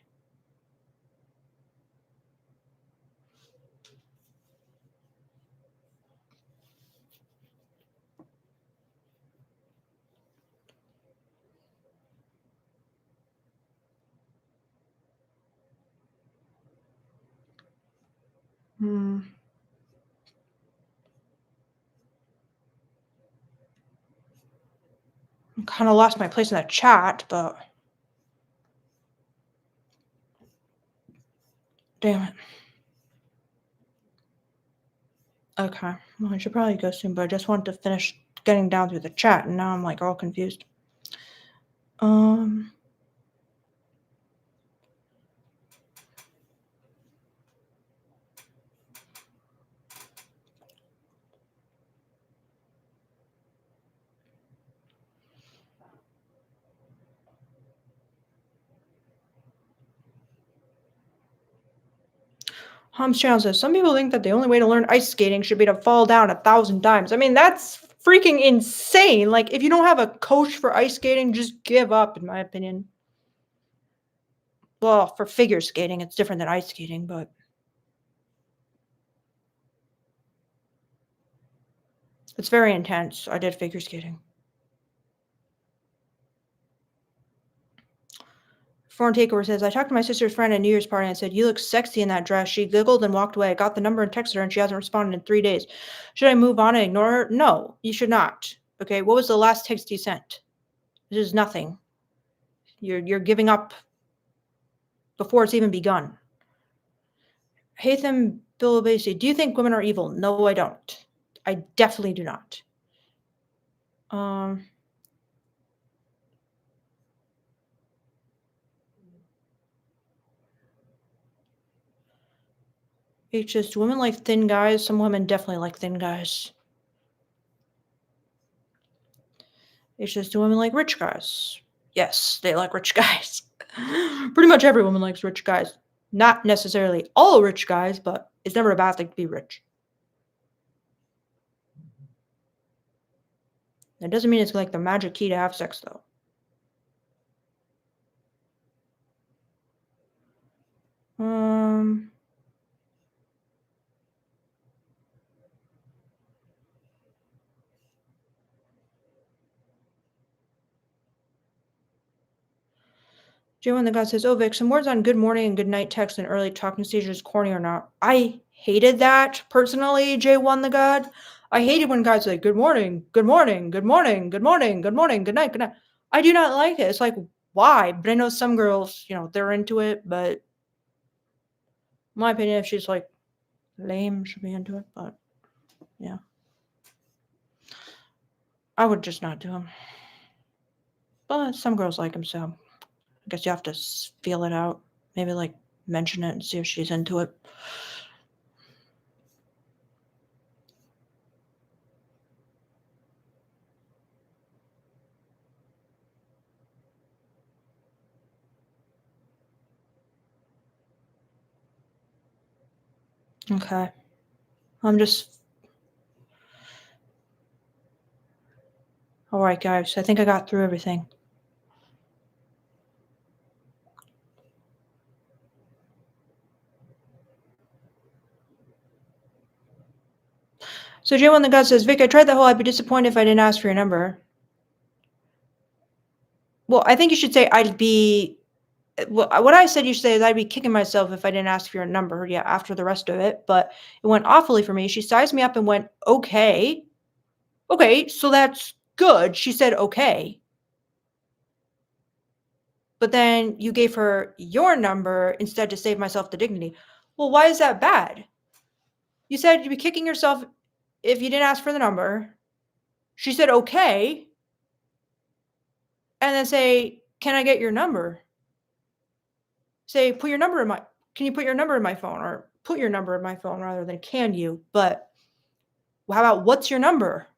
Hmm. kind of lost my place in the chat, but damn it. Okay, well, I should probably go soon, but I just wanted to finish getting down through the chat, and now I'm like all confused. Hans Channel says, some people think that the only way to learn ice skating should be to fall down 1,000 times. I mean, that's freaking insane. Like, if you don't have a coach for ice skating, just give up, in my opinion. Well, for figure skating, it's different than ice skating, but it's very intense. I did figure skating. Foreign Takeover says, I talked to my sister's friend at New Year's party and said, you look sexy in that dress. She giggled and walked away. I got the number and texted her, and she hasn't responded in 3 days. Should I move on and ignore her? No, you should not. Okay, what was the last text you sent? This is nothing. You're giving up before it's even begun. Hatham Bilabasi, do you think women are evil? No, I don't. I definitely do not. It's just women like thin guys. Some women definitely like thin guys. It's just women like rich guys. Yes, they like rich guys. Pretty much every woman likes rich guys. Not necessarily all rich guys, but it's never a bad thing to be rich. That doesn't mean it's like the magic key to have sex, though. J1 the God says, oh, Vic, some words on good morning and good night text and early talking stages, corny or not. I hated that personally, J1 the God. I hated when guys say, good morning, good morning, good morning, good morning, good morning, good night, good night. I do not like it. It's like, why? But I know some girls, they're into it, but in my opinion, if she's like lame, should be into it, but yeah. I would just not do them. But some girls like them, so I guess you have to feel it out. Maybe like mention it and see if she's into it. Okay. I'm just. All right, guys. I think I got through everything. So J1 the God says, Vic, I tried that whole I'd be disappointed if I didn't ask for your number. Well, I think you should say I'd be. Well, what I said you should say is I'd be kicking myself if I didn't ask for your number. Yeah, after the rest of it, but it went awfully for me. She sized me up and went, okay. Okay, so that's good. She said okay. But then you gave her your number instead to save myself the dignity. Well, why is that bad? You said you'd be kicking yourself if you didn't ask for the number. She said okay. And then say, can I get your number? Say, can you put your number in my phone? Or put your number in my phone rather than can you? But how about what's your number?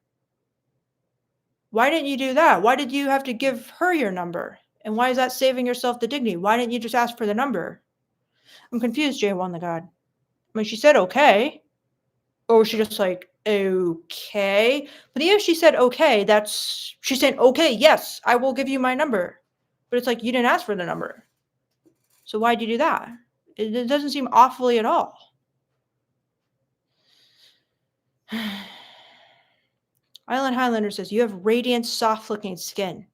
Why didn't you do that? Why did you have to give her your number? And why is that saving yourself the dignity? Why didn't you just ask for the number? I'm confused, J1 the God. I mean, she said okay. Or was she just like, okay? But even if she said okay, she's saying, okay, yes, I will give you my number. But it's like, you didn't ask for the number. So why'd you do that? It doesn't seem awfully at all. Island Highlander says, you have radiant, soft-looking skin.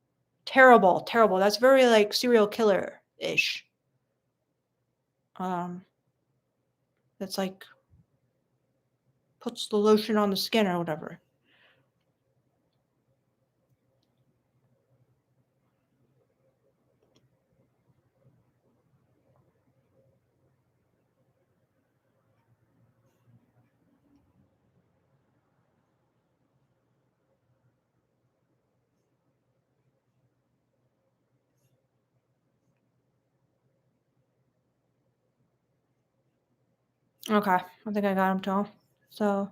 Terrible, terrible. That's very, like, serial killer-ish. That's like, puts the lotion on the skin or whatever. Okay, I think I got him, Tom. So,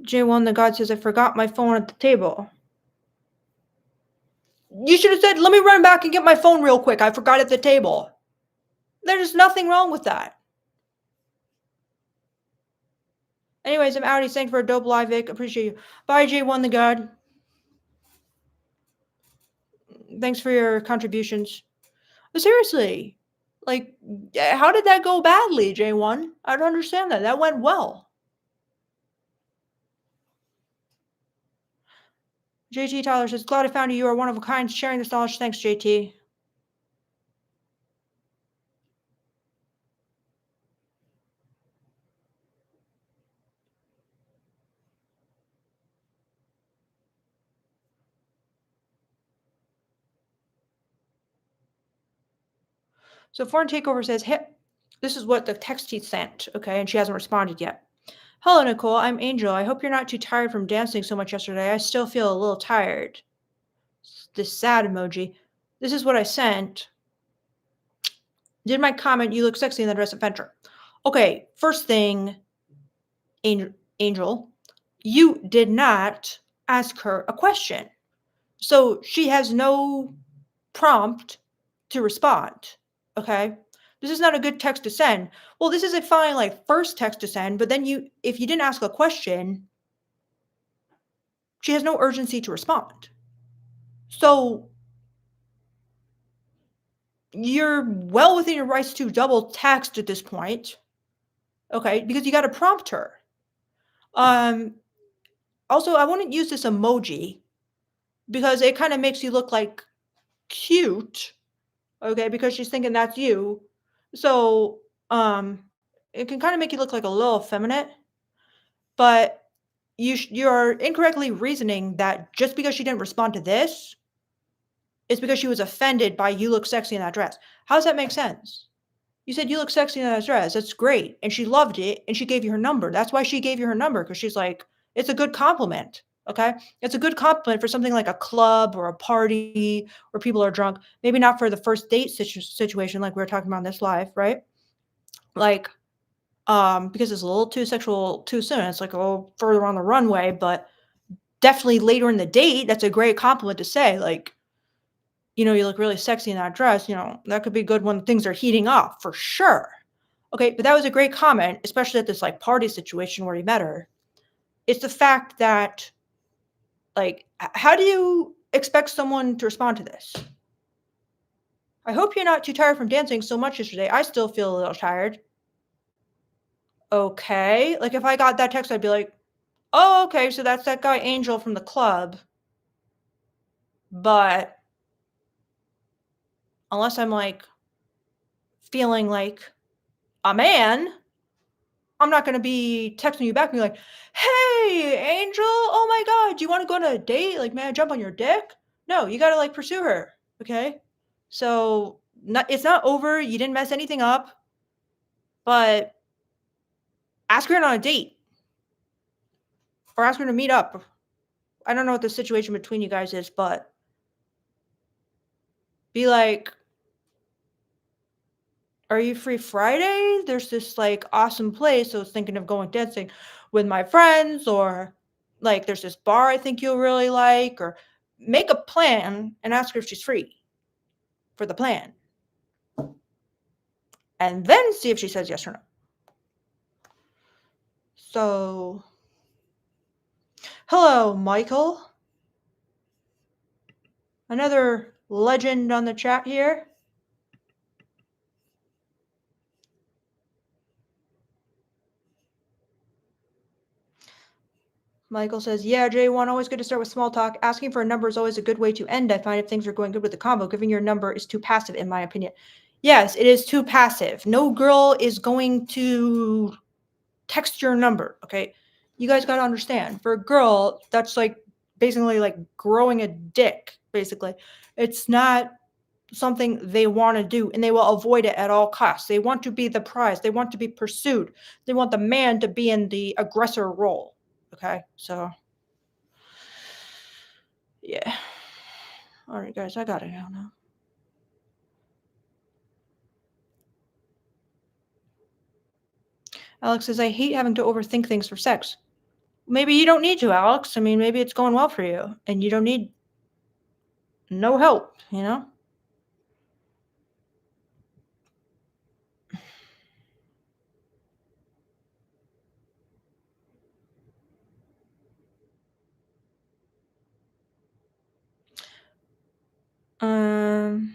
J1 the God says, I forgot my phone at the table. You should have said, let me run back and get my phone real quick. I forgot it at the table. There's nothing wrong with that. Anyways, I'm outie. Thanks for a dope live, Vic. Appreciate you. Bye, J1 the God. Thanks for your contributions. But seriously, like, how did that go badly, J1? I don't understand that. That went well. JT Tyler says, glad I found you. You are one of a kind. Sharing this knowledge. Thanks, JT. So Foreign Takeover says, hey, this is what the text he sent, okay, and she hasn't responded yet. Hello, Nicole. I'm Angel. I hope you're not too tired from dancing so much yesterday. I still feel a little tired. This sad emoji. This is what I sent. Did my comment, you look sexy in the dress adventure. Okay, first thing, Angel, you did not ask her a question. So she has no prompt to respond. Okay? This is not a good text to send. Well, this is a fine like first text to send, but then if you didn't ask a question, she has no urgency to respond. So you're well within your rights to double text at this point. Okay? Because you got to prompt her. Also, I wouldn't use this emoji because it kind of makes you look like cute, okay? Because she's thinking that's you. So, it can kind of make you look like a little effeminate, but you're incorrectly reasoning that just because she didn't respond to this is because she was offended by you look sexy in that dress. How does that make sense? You said you look sexy in that dress. That's great. And she loved it and she gave you her number. That's why she gave you her number because she's like, it's a good compliment. Okay. It's a good compliment for something like a club or a party where people are drunk. Maybe not for the first date situation like we were talking about in this live, right? Like, because it's a little too sexual too soon. It's like a little further on the runway, but definitely later in the date, that's a great compliment to say. Like, you look really sexy in that dress, that could be good when things are heating up for sure. Okay, but that was a great comment, especially at this like party situation where you met her. It's the fact that, like, how do you expect someone to respond to this? I hope you're not too tired from dancing so much yesterday. I still feel a little tired. Okay. Like, if I got that text, I'd be like, oh, okay, so that's that guy Angel from the club. But unless I'm like feeling like a man, I'm not gonna be texting you back and be like, "Hey, Angel, oh my god, do you want to go on a date? Like, may I jump on your dick?" No, you gotta like pursue her, okay? So it's not over. You didn't mess anything up, but ask her on a date or ask her to meet up. I don't know what the situation between you guys is, but be like, are you free Friday? There's this like awesome place. So I was thinking of going dancing with my friends, or like there's this bar I think you'll really like, or make a plan and ask her if she's free for the plan. And then see if she says yes or no. So, hello, Michael. Another legend on the chat here. Michael says, yeah, J1, always good to start with small talk. Asking for a number is always a good way to end. I find if things are going good with the combo, giving your number is too passive, in my opinion. Yes, it is too passive. No girl is going to text your number, okay? You guys got to understand. For a girl, that's like basically like growing a dick, basically. It's not something they want to do, and they will avoid it at all costs. They want to be the prize. They want to be pursued. They want the man to be in the aggressor role, okay? So yeah. All right, guys, I gotta go now. Alex says, I hate having to overthink things for sex. Maybe you don't need to, Alex. I mean, maybe it's going well for you and you don't need no help, you know? Um,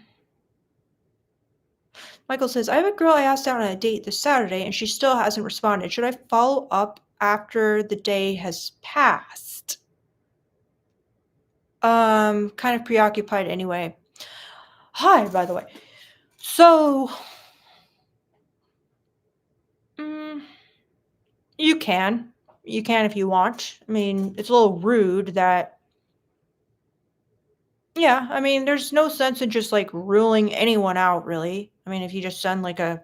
Michael says, I have a girl I asked out on a date this Saturday and she still hasn't responded. Should I follow up after the day has passed? Kind of preoccupied anyway. Hi, by the way. So, mm, you can. You can if you want. I mean, it's a little rude that, yeah, I mean, there's no sense in just like ruling anyone out, really. I mean, if you just send like a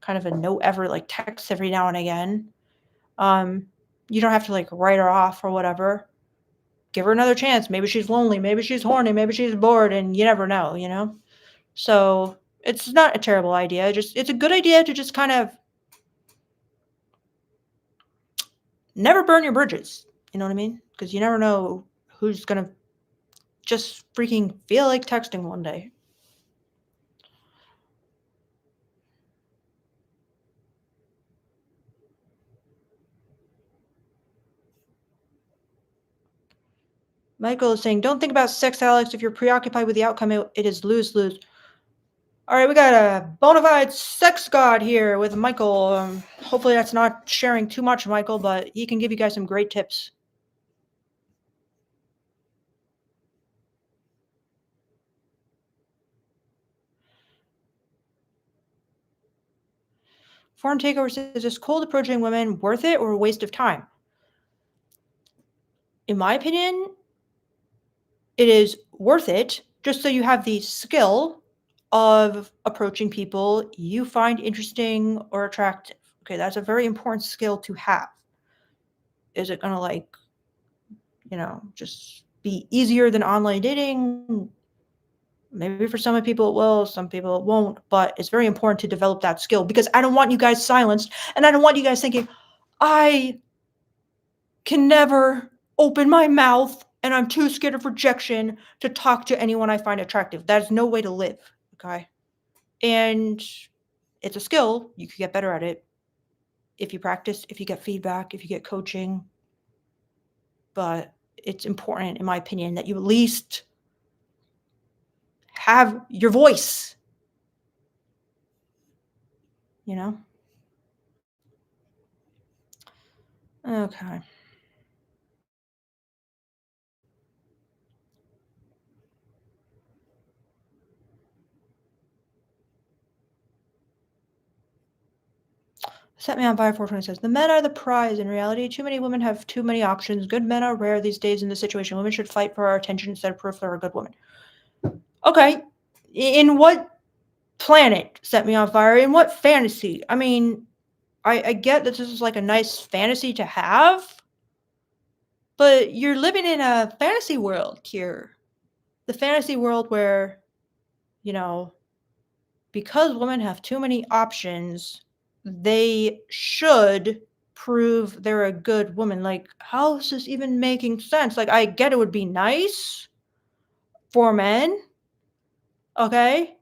kind of a no ever like text every now and again, um, you don't have to like write her off or whatever. Give her another chance. Maybe she's lonely. Maybe she's horny. Maybe she's bored, and you never know, you know? So it's not a terrible idea. Just it's a good idea to just kind of never burn your bridges. You know what I mean? Because you never know who's gonna just freaking feel like texting one day. Michael is saying, "Don't think about sex, Alex. If you're preoccupied with the outcome, it is lose lose." All right, we got a bona fide sex god here with Michael. Hopefully, that's not sharing too much, Michael, but he can give you guys some great tips. Foreign Takeover says, "Is cold approaching women worth it or a waste of time?" In my opinion, it is worth it just so you have the skill of approaching people you find interesting or attractive. Okay, that's a very important skill to have. Is it going to like, just be easier than online dating? Maybe for some people it will, some people it won't, but it's very important to develop that skill because I don't want you guys silenced and I don't want you guys thinking, I can never open my mouth and I'm too scared of rejection to talk to anyone I find attractive. That is no way to live. Okay. And it's a skill. You could get better at it if you practice, if you get feedback, if you get coaching. But it's important, in my opinion, that you at least have your voice, you know? Okay. Set Me on Fire 420 says, the men are the prize. In reality, too many women have too many options. Good men are rare these days in this situation. Women should fight for our attention instead of proof they're a good woman. Okay. In what planet Set Me on Fire? In what fantasy? I mean, I get that this is like a nice fantasy to have, but you're living in a fantasy world here. The fantasy world where, you know, because women have too many options, they should prove they're a good woman. Like, how is this even making sense? Like, I get it would be nice for men, okay?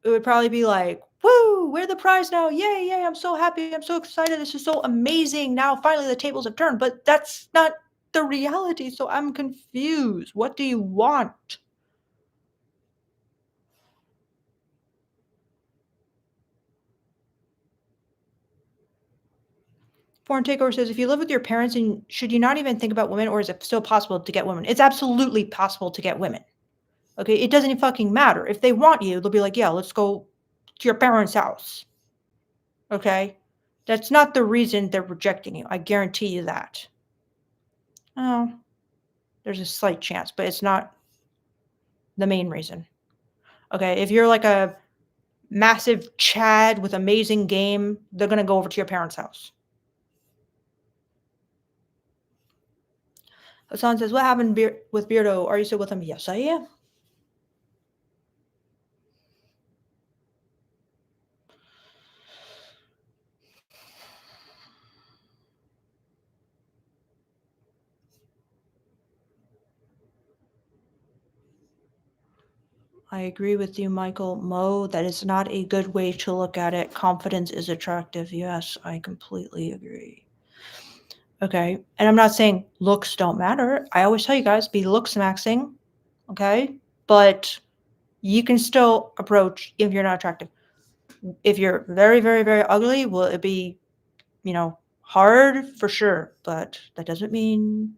It would probably be like, woo, we're the prize now. Yay, yay, I'm so happy. I'm so excited. This is so amazing. Now, finally, the tables have turned. But that's not the reality. So I'm confused. What do you want? Foreign Takeover says, if you live with your parents, and should you not even think about women, or is it still possible to get women? It's absolutely possible to get women. Okay, it doesn't fucking matter. If they want you, they'll be like, yeah, let's go to your parents' house. Okay, that's not the reason they're rejecting you. I guarantee you that. Oh, there's a slight chance, but it's not the main reason. Okay, if you're like a massive Chad with amazing game, they're gonna go over to your parents' house. Hassan says, "What happened with Beardo? Are you still with him?" Yes, I am. I agree with you, Michael. Mo, that is not a good way to look at it. Confidence is attractive. Yes, I completely agree. Okay. And I'm not saying looks don't matter. I always tell you guys, be looks maxing. Okay. But you can still approach if you're not attractive. If you're very, very, very ugly, will it be, hard for sure. But that doesn't mean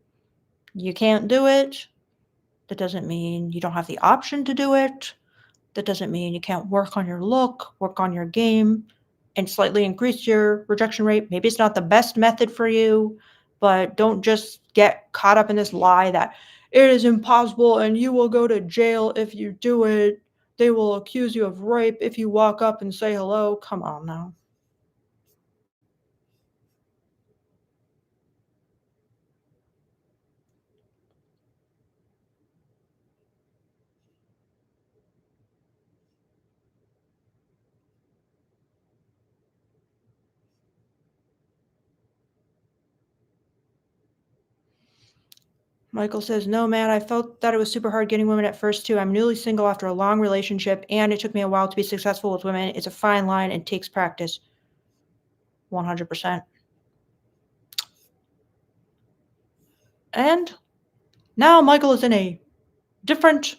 you can't do it. That doesn't mean you don't have the option to do it. That doesn't mean you can't work on your look, work on your game, and slightly increase your rejection rate. Maybe it's not the best method for you, but don't just get caught up in this lie that it is impossible and you will go to jail if you do it. They will accuse you of rape if you walk up and say hello. Come on now. Michael says, no, man, I felt that it was super hard getting women at first, too. I'm newly single after a long relationship, and it took me a while to be successful with women. It's a fine line and takes practice. 100%. And now Michael is in a different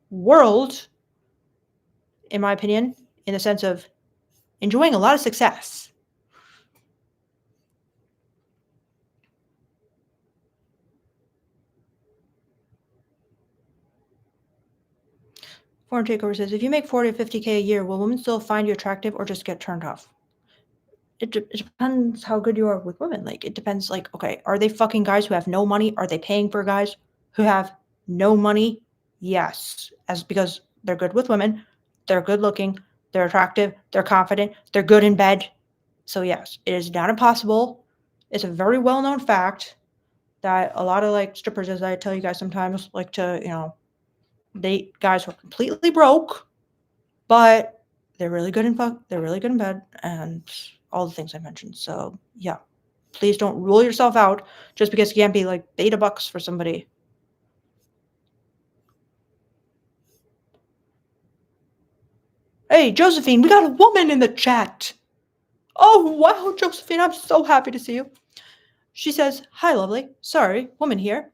world, in my opinion, in the sense of enjoying a lot of success. Foreign Takeover says, if you make 40 or 50K a year, will women still find you attractive or just get turned off? It depends how good you are with women. Like, it depends, like, okay, are they fucking guys who have no money? Are they paying for guys who have no money? Yes. Because they're good with women, they're good looking, they're attractive, they're confident, they're good in bed. So yes, it is not impossible. It's a very well-known fact that a lot of like strippers, as I tell you guys sometimes, like to, date guys who are completely broke, but they're really good they're really good in bed and all the things I mentioned. So yeah, please don't rule yourself out just because you can't be like beta bucks for somebody. Hey, Josephine, we got a woman in the chat. Oh, wow, Josephine, I'm so happy to see you. She says, hi, lovely. Sorry, woman here.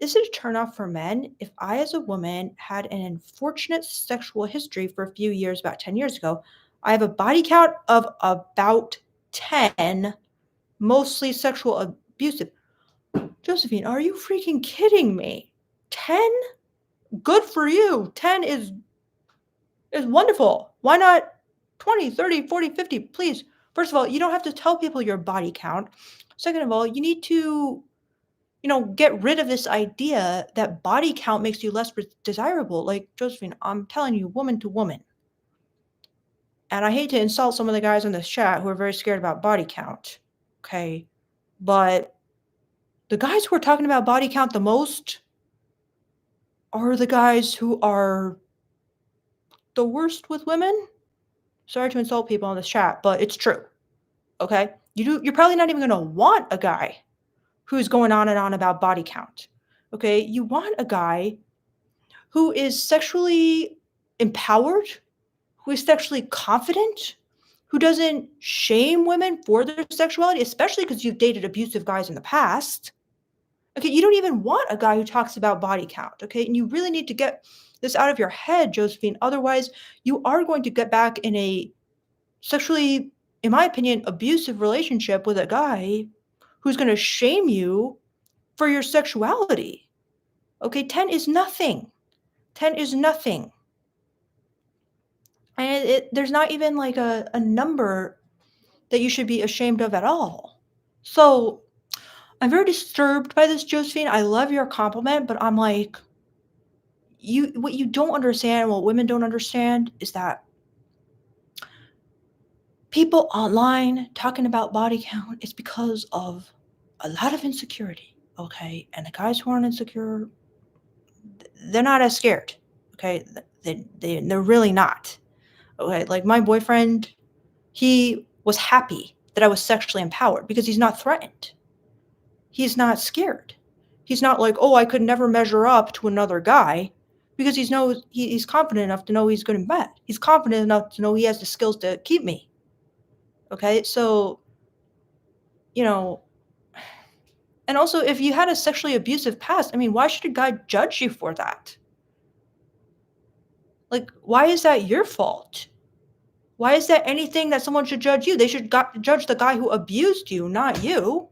Is it a turnoff for men if I, as a woman, had an unfortunate sexual history for a few years, about 10 years ago? I have a body count of about 10, mostly sexual abusive. Josephine, are you freaking kidding me? 10? Good for you. 10 is wonderful. Why not 20, 30, 40, 50? Please. First of all, you don't have to tell people your body count. Second of all, you need to get rid of this idea that body count makes you less desirable. Like, Josephine, I'm telling you, woman to woman. And I hate to insult some of the guys in this chat who are very scared about body count. Okay. But the guys who are talking about body count the most are the guys who are the worst with women. Sorry to insult people in this chat, but it's true. Okay. You're probably not even going to want a guy who's going on and on about body count. Okay. You want a guy who is sexually empowered, who is sexually confident, who doesn't shame women for their sexuality, especially because you've dated abusive guys in the past. Okay, you don't even want a guy who talks about body count. Okay, and you really need to get this out of your head, Josephine. Otherwise, you are going to get back in a sexually, in my opinion, abusive relationship with a guy who's going to shame you for your sexuality. Okay, 10 is nothing. 10 is nothing. And there's not even like a number that you should be ashamed of at all. So I'm very disturbed by this, Josephine. I love your compliment, but I'm like, what you don't understand, what women don't understand is that people online talking about body count is because of a lot of insecurity. Okay. And the guys who aren't insecure, they're not as scared. Okay. They're really not. Okay. Like my boyfriend, he was happy that I was sexually empowered because he's not threatened. He's not scared. He's not like, oh, I could never measure up to another guy. because he's confident enough to know he's good and bad. He's confident enough to know he has the skills to keep me. Okay, so you know, and also if you had a sexually abusive past, I mean, why should a guy judge you for that? Like, why is that your fault? Why is that anything that someone should judge you? They should judge the guy who abused you, not you.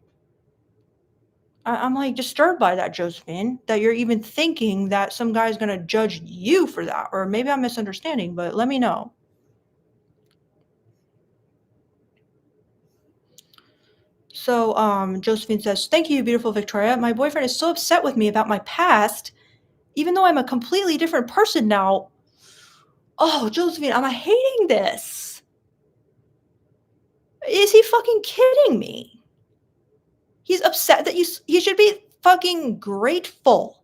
I'm like disturbed by that, Josephine, that you're even thinking that some guy's gonna judge you for that. Or maybe I'm misunderstanding, but let me know. So, Josephine says, "Thank you, beautiful Victoria. My boyfriend is so upset with me about my past, even though I'm a completely different person now." Oh, Josephine, I'm hating this. Is he fucking kidding me? He's upset that he should be fucking grateful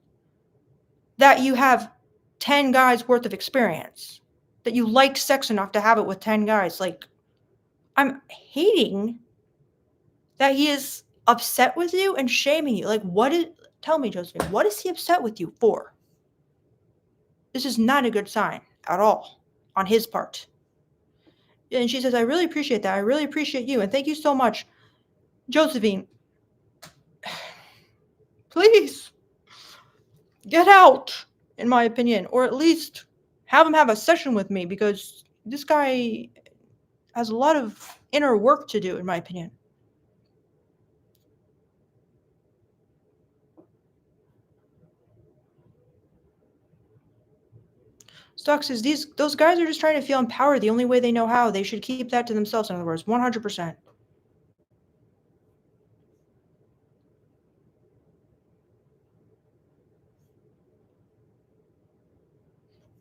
that you have 10 guys worth of experience, that you liked sex enough to have it with 10 guys. Like, I'm hating that he is upset with you and shaming you. Like, tell me, Josephine, what is he upset with you for? This is not a good sign at all on his part. And she says, I really appreciate that. I really appreciate you. And thank you so much. Josephine, please get out, in my opinion, or at least have him have a session with me because this guy has a lot of inner work to do, in my opinion. Stock says those guys are just trying to feel empowered the only way they know how. They should keep that to themselves, in other words, 100%.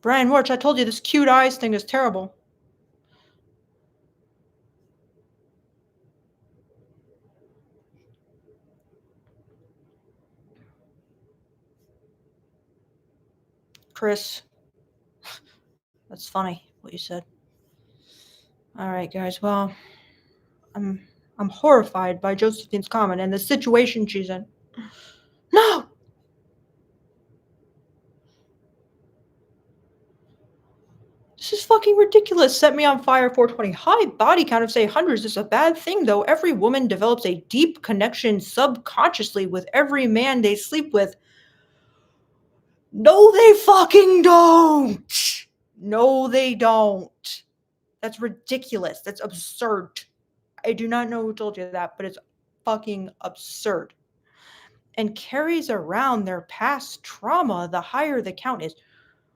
Brian Warch, I told you this cute eyes thing is terrible. Chris, that's funny what you said. All right, guys. Well, I'm horrified by Josephine's comment and the situation she's in. No! This is fucking ridiculous. Set me on fire 420. High body count of say hundreds is a bad thing though. Every woman develops a deep connection subconsciously with every man they sleep with. No, they fucking don't. No, they don't. That's ridiculous. That's absurd. I do not know who told you that, but it's fucking absurd. And carries around their past trauma the higher the count is.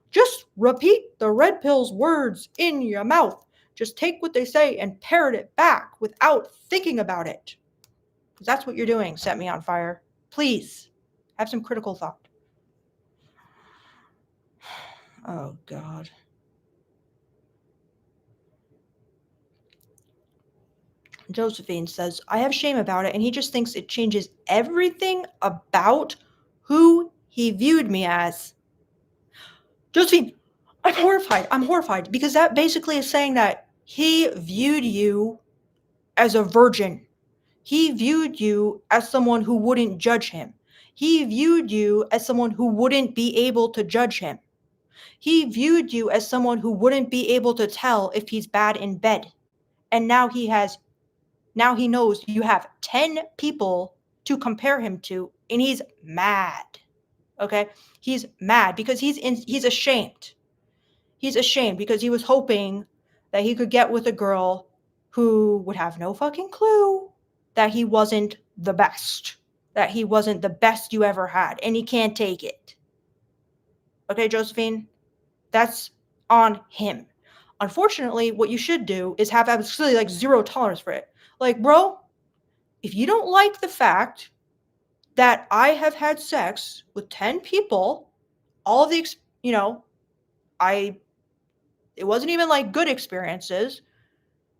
Just repeat the red pill's words in your mouth. Just take what they say and parrot it back without thinking about it. Because that's what you're doing, Set Me on Fire. Please, have some critical thought. Oh, God. Josephine says, I have shame about it, and he just thinks it changes everything about who he viewed me as. Josephine, I'm horrified. I'm horrified because that basically is saying that he viewed you as a virgin. He viewed you as someone who wouldn't judge him. He viewed you as someone who wouldn't be able to judge him. He viewed you as someone who wouldn't be able to tell if he's bad in bed. And now he knows you have 10 people to compare him to, and he's mad. Okay? He's mad because he's ashamed. He's ashamed because he was hoping that he could get with a girl who would have no fucking clue that he wasn't the best, that he wasn't the best you ever had, and he can't take it. Okay, Josephine? That's on him. Unfortunately, what you should do is have absolutely like zero tolerance for it. Like, bro, if you don't like the fact that I have had sex with 10 people, all of the, it wasn't even like good experiences,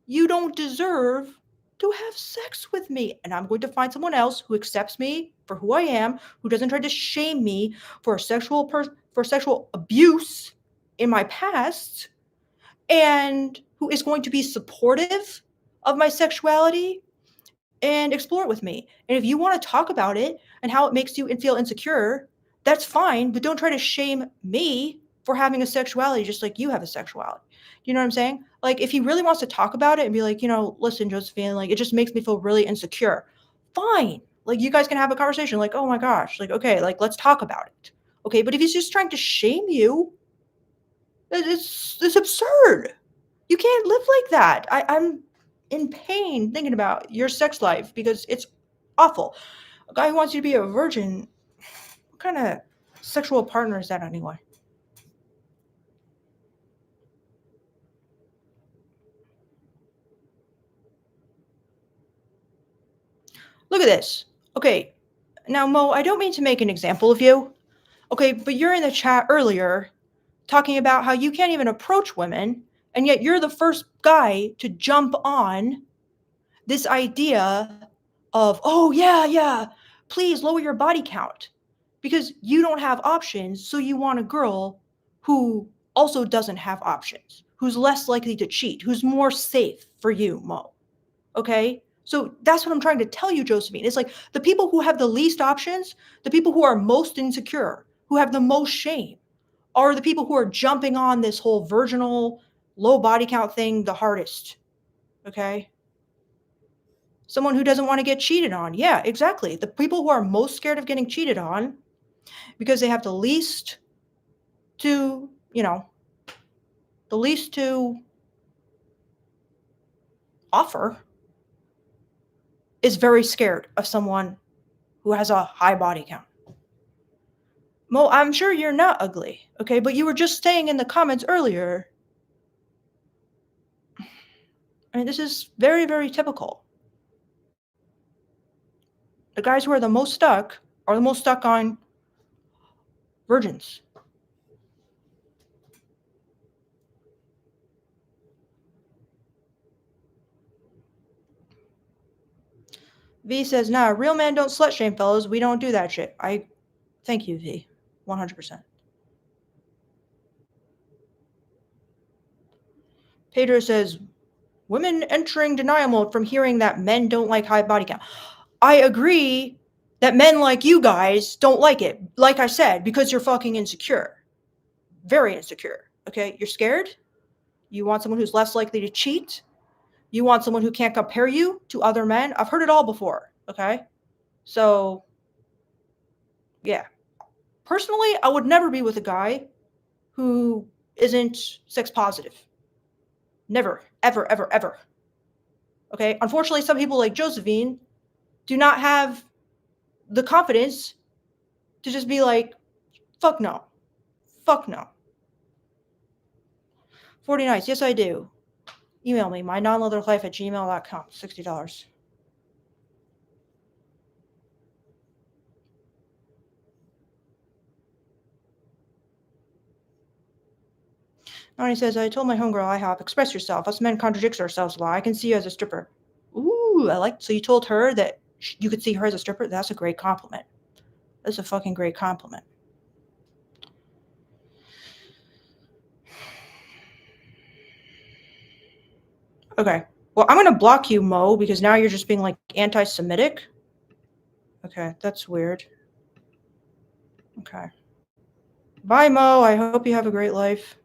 you don't deserve to have sex with me. And I'm going to find someone else who accepts me for who I am, who doesn't try to shame me for sexual abuse in my past, and who is going to be supportive of my sexuality and explore it with me. And if you want to talk about it and how it makes you feel insecure, that's fine, but don't try to shame me for having a sexuality just like you have a sexuality. You know what I'm saying? Like, if he really wants to talk about it and be like, "Listen, Josephine, like, it just makes me feel really insecure." Fine. Like, you guys can have a conversation like, "Oh my gosh, like, okay, like, let's talk about it." Okay, but if he's just trying to shame you, it's absurd. You can't live like that. I'm in pain thinking about your sex life because it's awful. A guy who wants you to be a virgin, what kind of sexual partner is that anyway? Look at this. Okay, now, Mo, I don't mean to make an example of you. Okay, but you're in the chat earlier talking about how you can't even approach women, and yet you're the first guy to jump on this idea of, "Oh, yeah, yeah, please lower your body count," because you don't have options, so you want a girl who also doesn't have options, who's less likely to cheat, who's more safe for you, Mo. Okay? So that's what I'm trying to tell you, Josephine. It's like the people who have the least options, the people who are most insecure, who have the most shame, are the people who are jumping on this whole virginal low body count thing the hardest. Okay? Someone who doesn't want to get cheated on. Yeah, exactly. The people who are most scared of getting cheated on because they have to, the least to offer is very scared of someone who has a high body count. Mo, I'm sure you're not ugly, okay? But you were just saying in the comments earlier, I mean, this is very, very typical. The guys who are the most stuck are the most stuck on virgins. V says, nah, real men don't slut shame, fellas. We don't do that shit. I thank you, V. 100%. Pedro says, women entering denial mode from hearing that men don't like high body count. I agree that men like you guys don't like it. Like I said, because you're fucking insecure. Very insecure. Okay? You're scared. You want someone who's less likely to cheat. You want someone who can't compare you to other men. I've heard it all before. Okay? So, yeah. Personally, I would never be with a guy who isn't sex positive. Never. Ever, ever, ever. Okay? Unfortunately, some people like Josephine do not have the confidence to just be like, fuck no. Fuck no. 40 nights. Yes, I do. Email me, MyNonLeatherLife@gmail.com. $60. Nani says, I told my homegirl IHOP, express yourself. Us men contradicts ourselves a lot. I can see you as a stripper. Ooh, so you told her that you could see her as a stripper? That's a great compliment. That's a fucking great compliment. Okay. Well, I'm going to block you, Mo, because now you're just being like anti-Semitic. Okay, that's weird. Okay. Bye, Mo. I hope you have a great life.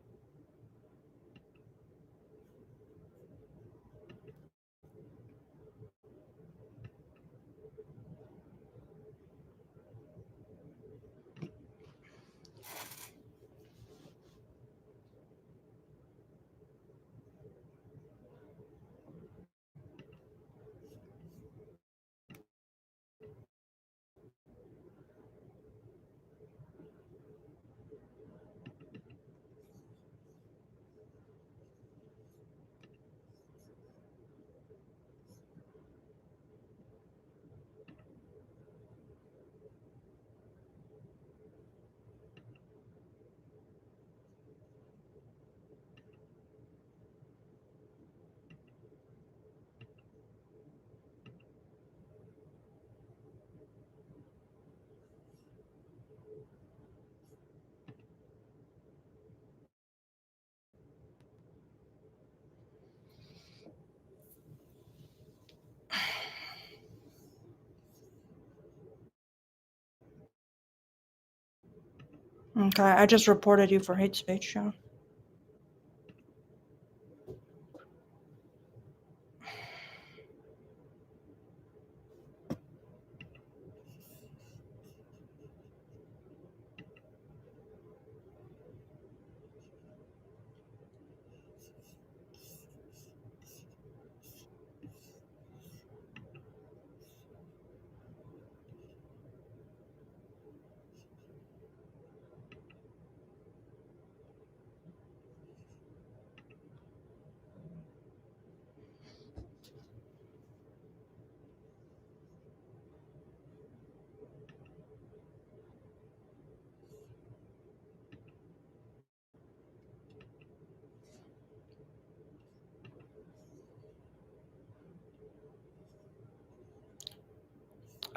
Okay, I just reported you for hate speech. Yeah.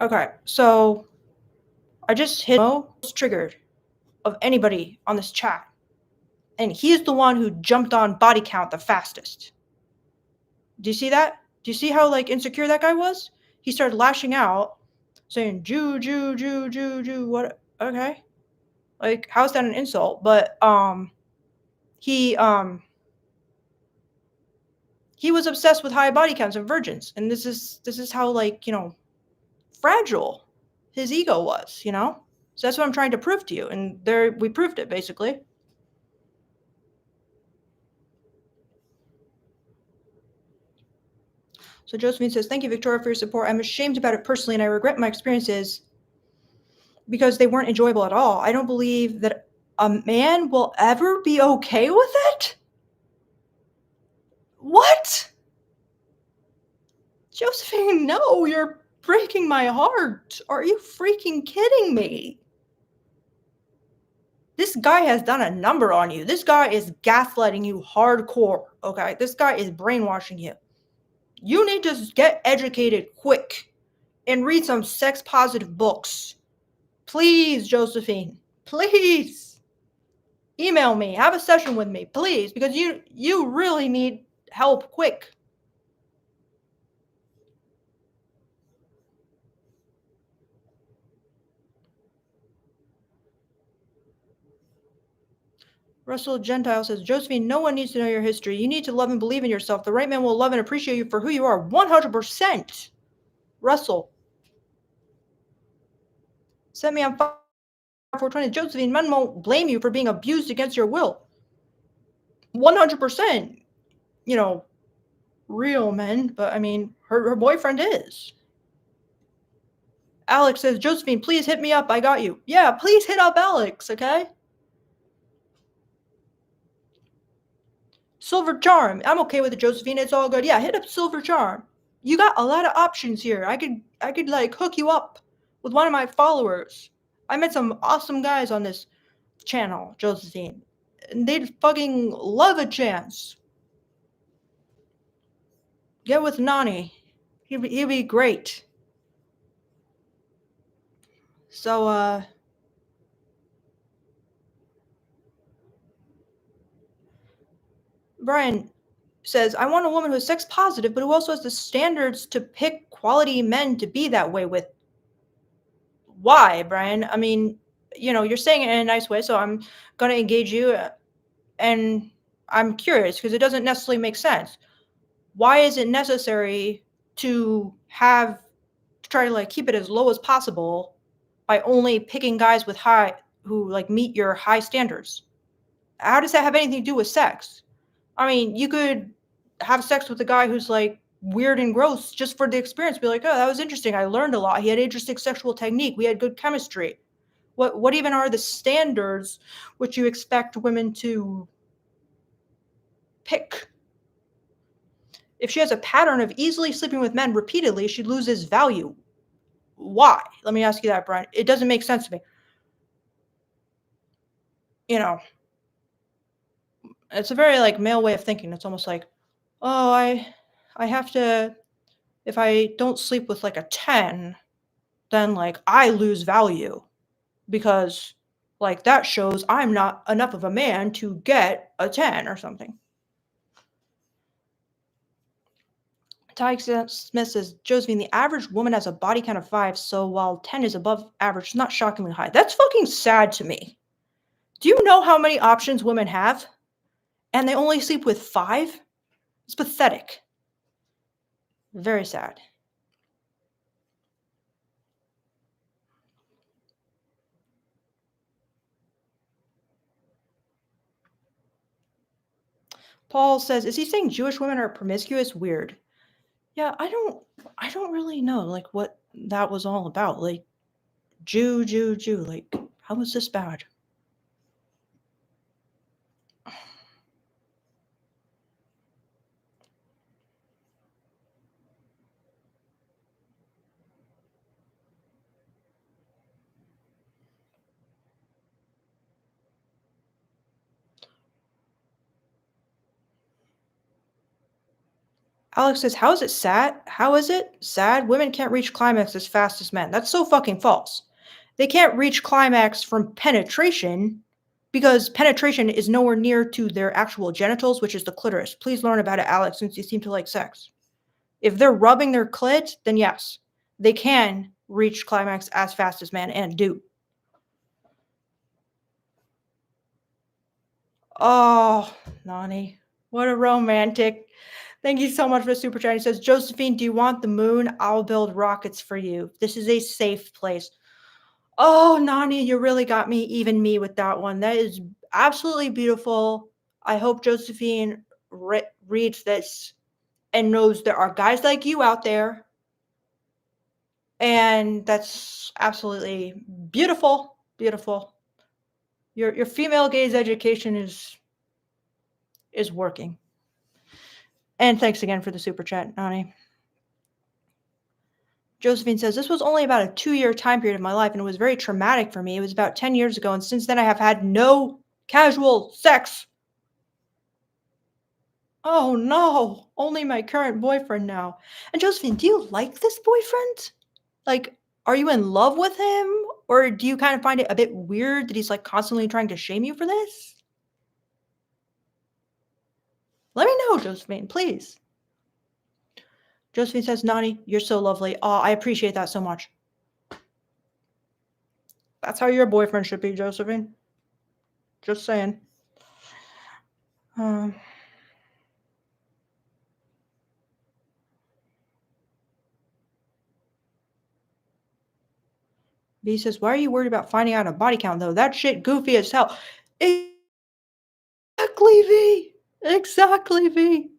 Okay, so I just hit most triggered of anybody on this chat, and he's the one who jumped on body count the fastest. Do you see that? Do you see how like insecure that guy was? He started lashing out, saying Jew, Jew, Jew, Jew, Jew. What? Okay, like how's that an insult? But he um he was obsessed with high body counts and virgins, and this is how like fragile his ego was. So that's what I'm trying to prove to you, and there we proved it basically. So Josephine says, "Thank you, Victoria, for your support. I'm ashamed about it personally, and I regret my experiences because they weren't enjoyable at all. I don't believe that a man will ever be okay with it." What? Josephine, no, you're breaking my heart. Are you freaking kidding me? This guy has done a number on you. This guy is gaslighting you hardcore, okay? This guy is brainwashing you. You need to get educated quick and read some sex positive books. Please, Josephine. Please. Email me. Have a session with me, please, because you really need help quick. Russell Gentile says, Josephine, no one needs to know your history. You need to love and believe in yourself. The right man will love and appreciate you for who you are. 100%. Russell. Send me on 420. Josephine, men won't blame you for being abused against your will. 100%. Real men, but I mean, her boyfriend is. Alex says, Josephine, please hit me up. I got you. Yeah, please hit up Alex, okay? Silver Charm. I'm okay with it, Josephine. It's all good. Yeah, hit up Silver Charm. You got a lot of options here. I could like hook you up with one of my followers. I met some awesome guys on this channel, Josephine. And they'd fucking love a chance. Get with Nani. He'd be great. So, Brian says, I want a woman who's sex positive, but who also has the standards to pick quality men to be that way with. Why, Brian? I mean, you're saying it in a nice way, so I'm going to engage you. And I'm curious because it doesn't necessarily make sense. Why is it necessary to try to like keep it as low as possible by only picking guys with who like meet your high standards? How does that have anything to do with sex? I mean, you could have sex with a guy who's like weird and gross just for the experience. Be like, oh, that was interesting. I learned a lot. He had interesting sexual technique. We had good chemistry. What even are the standards which you expect women to pick? If she has a pattern of easily sleeping with men repeatedly, she loses value. Why? Let me ask you that, Brian. It doesn't make sense to me. It's a very like male way of thinking. It's almost like, oh, I have to, if I don't sleep with like a 10, then like I lose value because like that shows I'm not enough of a man to get a 10 or something. Ty Smith says, Josephine, the average woman has a body count of 5, so while 10 is above average, it's not shockingly high. That's fucking sad to me. Do you know how many options women have? And they only sleep with 5? It's pathetic. Very sad. Paul says, "Is he saying Jewish women are promiscuous? Weird." Yeah, I don't really know, like, what that was all about, like, Jew, Jew, Jew, like, how was this bad? Alex says, "How is it sad? How is it sad? Women can't reach climax as fast as men." That's so fucking false. They can't reach climax from penetration because penetration is nowhere near to their actual genitals, which is the clitoris. Please learn about it, Alex, since you seem to like sex. If they're rubbing their clit, then yes, they can reach climax as fast as men and do. Oh, Nani, what a romantic. Thank you so much for the super chat. He says, "Josephine, do you want the moon? I'll build rockets for you. This is a safe place." Oh, Nani, you really got me, even me with that one. That is absolutely beautiful. I hope Josephine reads this and knows there are guys like you out there. And that's absolutely beautiful. Beautiful. Your female gaze education is working. And thanks again for the super chat, Nani. Josephine says, "This was only about a 2-year time period of my life, and it was very traumatic for me. It was about 10 years ago, and since then I have had no casual sex." Oh no, only my current boyfriend now. And Josephine, do you like this boyfriend? Like, are you in love with him? Or do you kind of find it a bit weird that he's like constantly trying to shame you for this? Let me know, Josephine, please. Josephine says, "Nani, you're so lovely. Oh, I appreciate that so much." That's how your boyfriend should be, Josephine. Just saying. Um, V says, "Why are you worried about finding out a body count, though? That shit goofy as hell." Exactly, V. Exactly, V.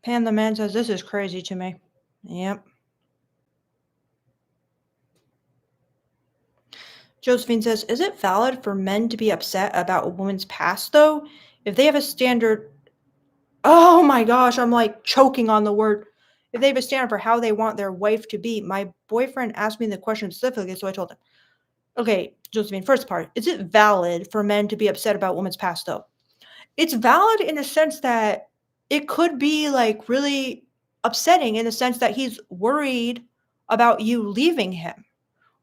Pam the man says, "This is crazy to me." Yep. Josephine says, "Is it valid for men to be upset about a woman's past, though? If they have a standard." Oh my gosh, I'm like choking on the word. If they have a standard for how they want their wife to be. My boyfriend asked me the question specifically, so I told him. Okay, Josephine, first part. Is it valid for men to be upset about women's past, though? It's valid in the sense that it could be like really upsetting in the sense that he's worried about you leaving him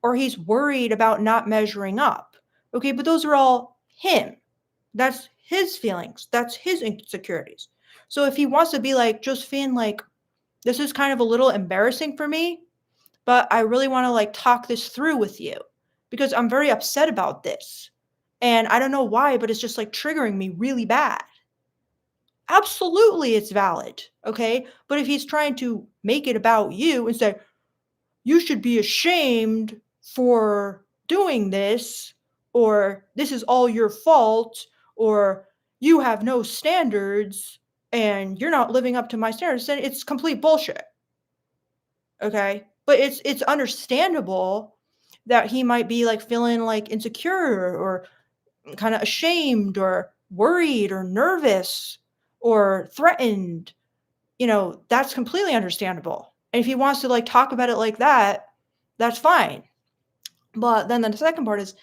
or he's worried about not measuring up. Okay, but those are all him. That's his feelings. That's his insecurities. So if he wants to be like, "Josephine, like, this is kind of a little embarrassing for me, but I really want to like talk this through with you because I'm very upset about this. And I don't know why, but it's just like triggering me really bad." Absolutely, it's valid. Okay. But if he's trying to make it about you and say, "You should be ashamed for doing this," or "This is all your fault," or "You have no standards and you're not living up to my standards," then it's complete bullshit. Okay? But it's understandable that he might be like feeling like insecure or kind of ashamed or worried or nervous or threatened. That's completely understandable. And if he wants to like talk about it like that, that's fine. But then the second part is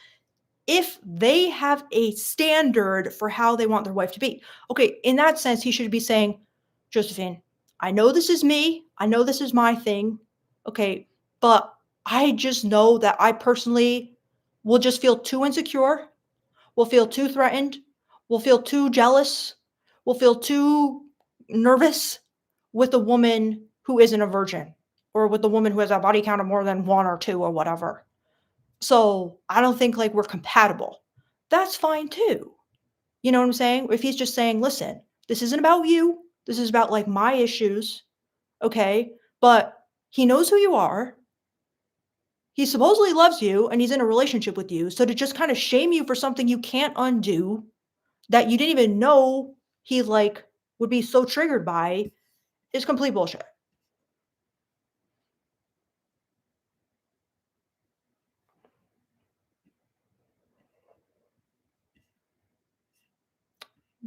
if they have a standard for how they want their wife to be. Okay, in that sense, he should be saying, Josephine, I know this is me. I know this is my thing. Okay, but I just know that I personally will just feel too insecure, will feel too threatened, will feel too jealous, will feel too nervous with a woman who isn't a virgin or with a woman who has a body count of more than one or two or whatever. So I don't think like we're compatible. That's fine too. You know what I'm saying? If he's just saying, listen, this isn't about you. This is about like my issues. Okay. But he knows who you are. He supposedly loves you and he's in a relationship with you. So to just kind of shame you for something you can't undo that you didn't even know he like would be so triggered by is complete bullshit.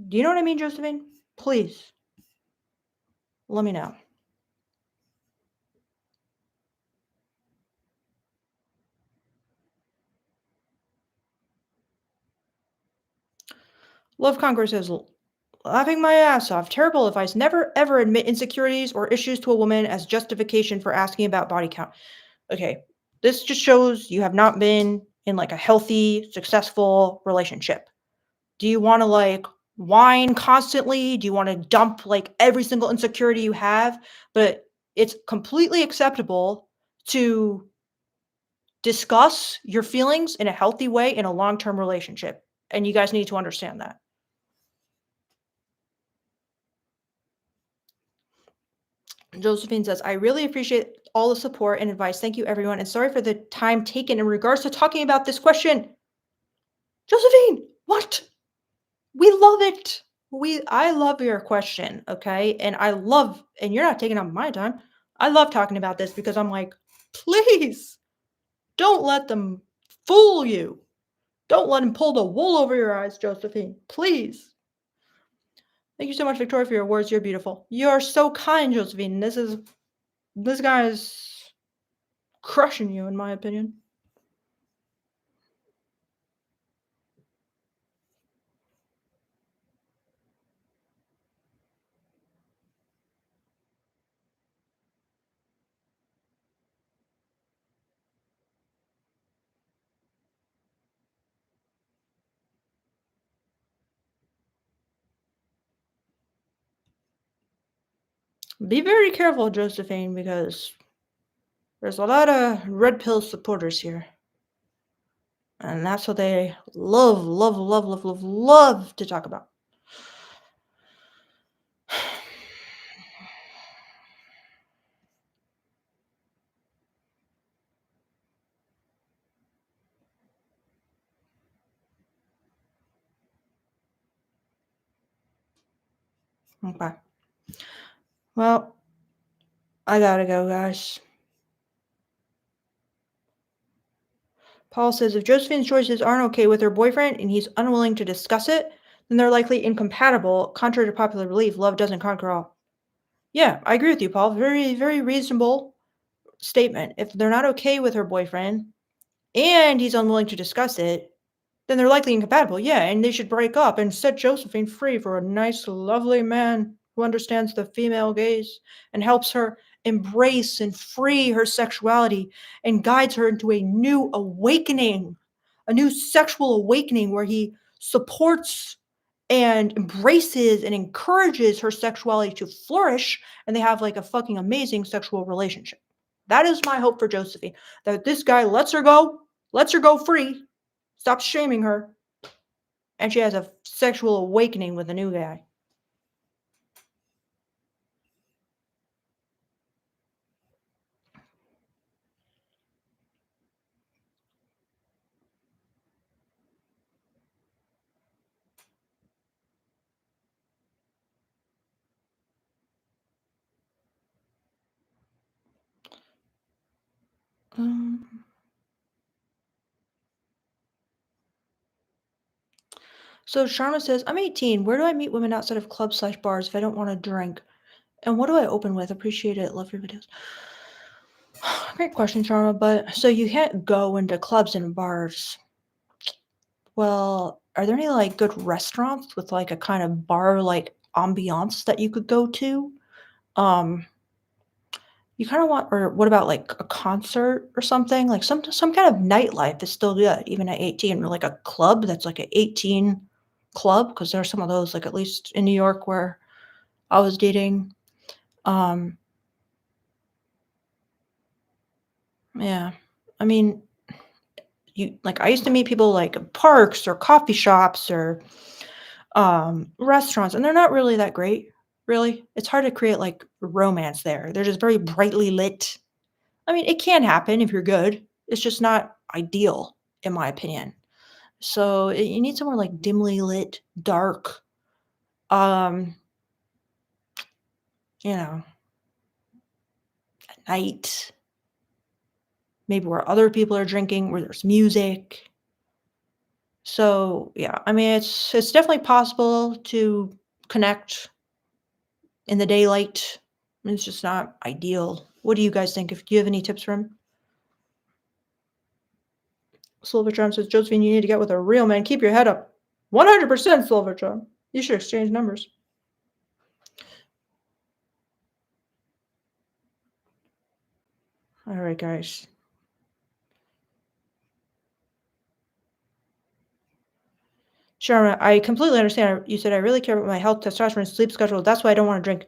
Do you know what I mean, Josephine? Please let me know. Love Conquer says, laughing my ass off. Terrible advice. Never ever admit insecurities or issues to a woman as justification for asking about body count. Okay, this just shows you have not been in like a healthy, successful relationship. Do you want to like whine constantly? Do you want to dump like every single insecurity you have? But it's completely acceptable to discuss your feelings in a healthy way in a long term relationship. And you guys need to understand that. Josephine says, I really appreciate all the support and advice. Thank you, everyone. And sorry for the time taken in regards to talking about this question. Josephine, what? We love it. I love your question, okay? And you're not taking up my time. I love talking about this because I'm like, please don't let them fool you. Don't let them pull the wool over your eyes, Josephine. Please. Thank you so much, Victoria, for your words. You're beautiful. You're so kind, Josephine. This guy is crushing you, in my opinion. Be very careful, Josephine, because there's a lot of red pill supporters here. And that's what they love, love, love, love, love, love to talk about. Okay. Well, I gotta go, guys. Paul says if Josephine's choices aren't okay with her boyfriend and he's unwilling to discuss it, then they're likely incompatible. Contrary to popular belief, love doesn't conquer all. Yeah, I agree with you, Paul. Very, very reasonable statement. If they're not okay with her boyfriend and he's unwilling to discuss it, then they're likely incompatible. Yeah, and they should break up and set Josephine free for a nice, lovely man who understands the female gaze and helps her embrace and free her sexuality and guides her into a new awakening, a new sexual awakening where he supports and embraces and encourages her sexuality to flourish and they have like a fucking amazing sexual relationship. That is my hope for Josephine. That this guy lets her go free, stops shaming her, and she has a sexual awakening with a new guy. Um, so Sharma says, I'm 18. Where do I meet women outside of clubs/bars if I don't want to drink? And what do I open with? Appreciate it. Love your videos. Great question, Sharma. But so you can't go into clubs and bars. Well, are there any, like, good restaurants with, like, a kind of bar-like ambiance that you could go to? Um, you kinda want or what about, like, a concert or something? Like, some kind of nightlife is still good, even at 18, or, like, a club that's, like, a 18 club, because there are some of those, like, at least in New York where I was dating. Um, yeah. I mean, I used to meet people, like, at parks or coffee shops or restaurants, and they're not really that great, really. It's hard to create, like, romance there. They're just very brightly lit. I mean, it can happen if you're good. It's just not ideal, in my opinion. So, you need somewhere, like, dimly lit, dark, um, you know, at night, maybe where other people are drinking, where there's music. So, yeah, I mean, it's definitely possible to connect in the daylight. It's just not ideal. What do you guys think? If do you have any tips for him? Silvertron says, Josephine, you need to get with a real man. Keep your head up. 100% Silvertron. You should exchange numbers. All right, guys. Sharon, I completely understand. You said I really care about my health, testosterone, and sleep schedule. That's why I don't want to drink.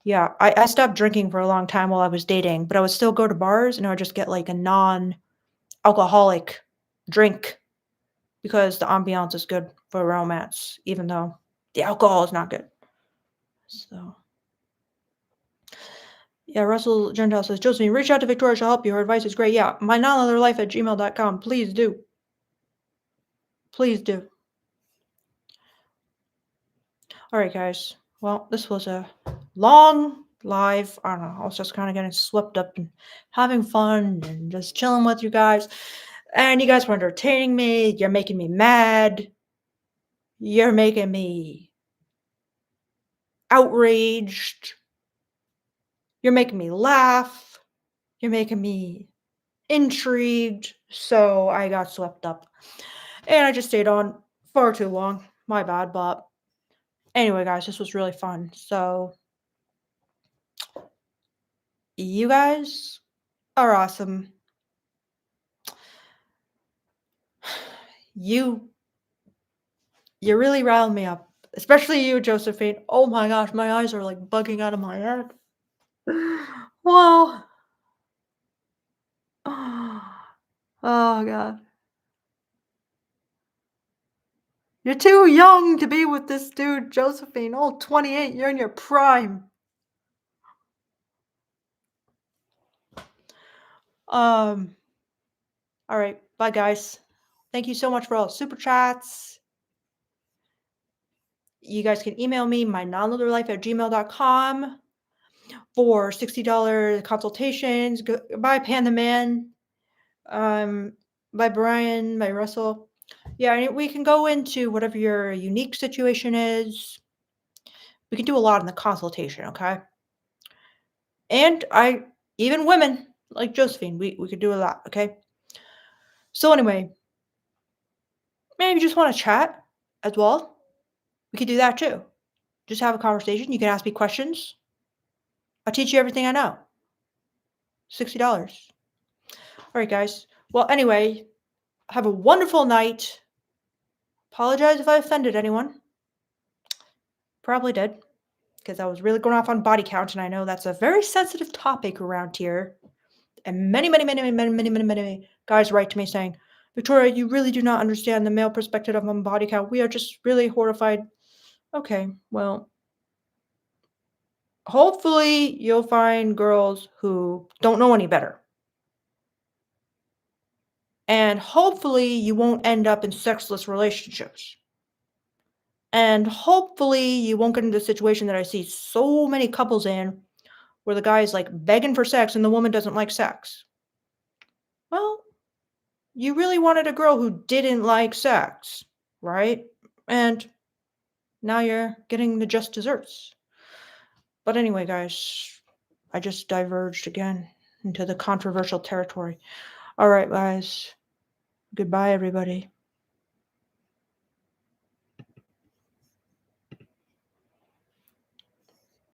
Yeah, I stopped drinking for a long time while I was dating, but I would still go to bars and I would just get like a non-alcoholic drink because the ambiance is good for romance, even though the alcohol is not good. So, yeah, Russell Gentile says, Josephine, reach out to Victoria. She'll help you. Her advice is great. Yeah, MyNonLeatherLife at gmail.com. Please do. Please do. All right, guys. Well, this was a long live. I don't know. I was just kind of getting swept up and having fun and just chilling with you guys. And you guys were entertaining me. You're making me mad. You're making me outraged. You're making me laugh. You're making me intrigued. So I got swept up. And I just stayed on far too long. My bad. But anyway, guys, this was really fun. So you guys are awesome. You you really riled me up, especially you, Josephine. Oh my gosh, my eyes are like bugging out of my head. Well, oh god. You're too young to be with this dude, Josephine. Oh, 28, you're in your prime. Um, all right, bye guys. Thank you so much for all the super chats. You guys can email me, my nonleatherlife at gmail.com for $60 consultations. Bye, Panda Man. Um, by Brian, by Russell. Yeah, and we can go into whatever your unique situation is. We can do a lot in the consultation, okay? And even women like Josephine, we could do a lot, okay? So anyway, maybe you just want to chat as well. We could do that too. Just have a conversation. You can ask me questions. I'll teach you everything I know. $60. All right, guys. Well, anyway, have a wonderful night. Apologize if I offended anyone. Probably did, because I was really going off on body count, and I know that's a very sensitive topic around here. And many guys write to me saying, Victoria, you really do not understand the male perspective on body count. We are just really horrified. Okay, well, hopefully you'll find girls who don't know any better. And hopefully you won't end up in sexless relationships. And hopefully you won't get into the situation that I see so many couples in where the guy is like begging for sex and the woman doesn't like sex. Well, you really wanted a girl who didn't like sex, right? And now you're getting the just desserts. But anyway, guys, I just diverged again into the controversial territory. All right, guys. Goodbye, everybody.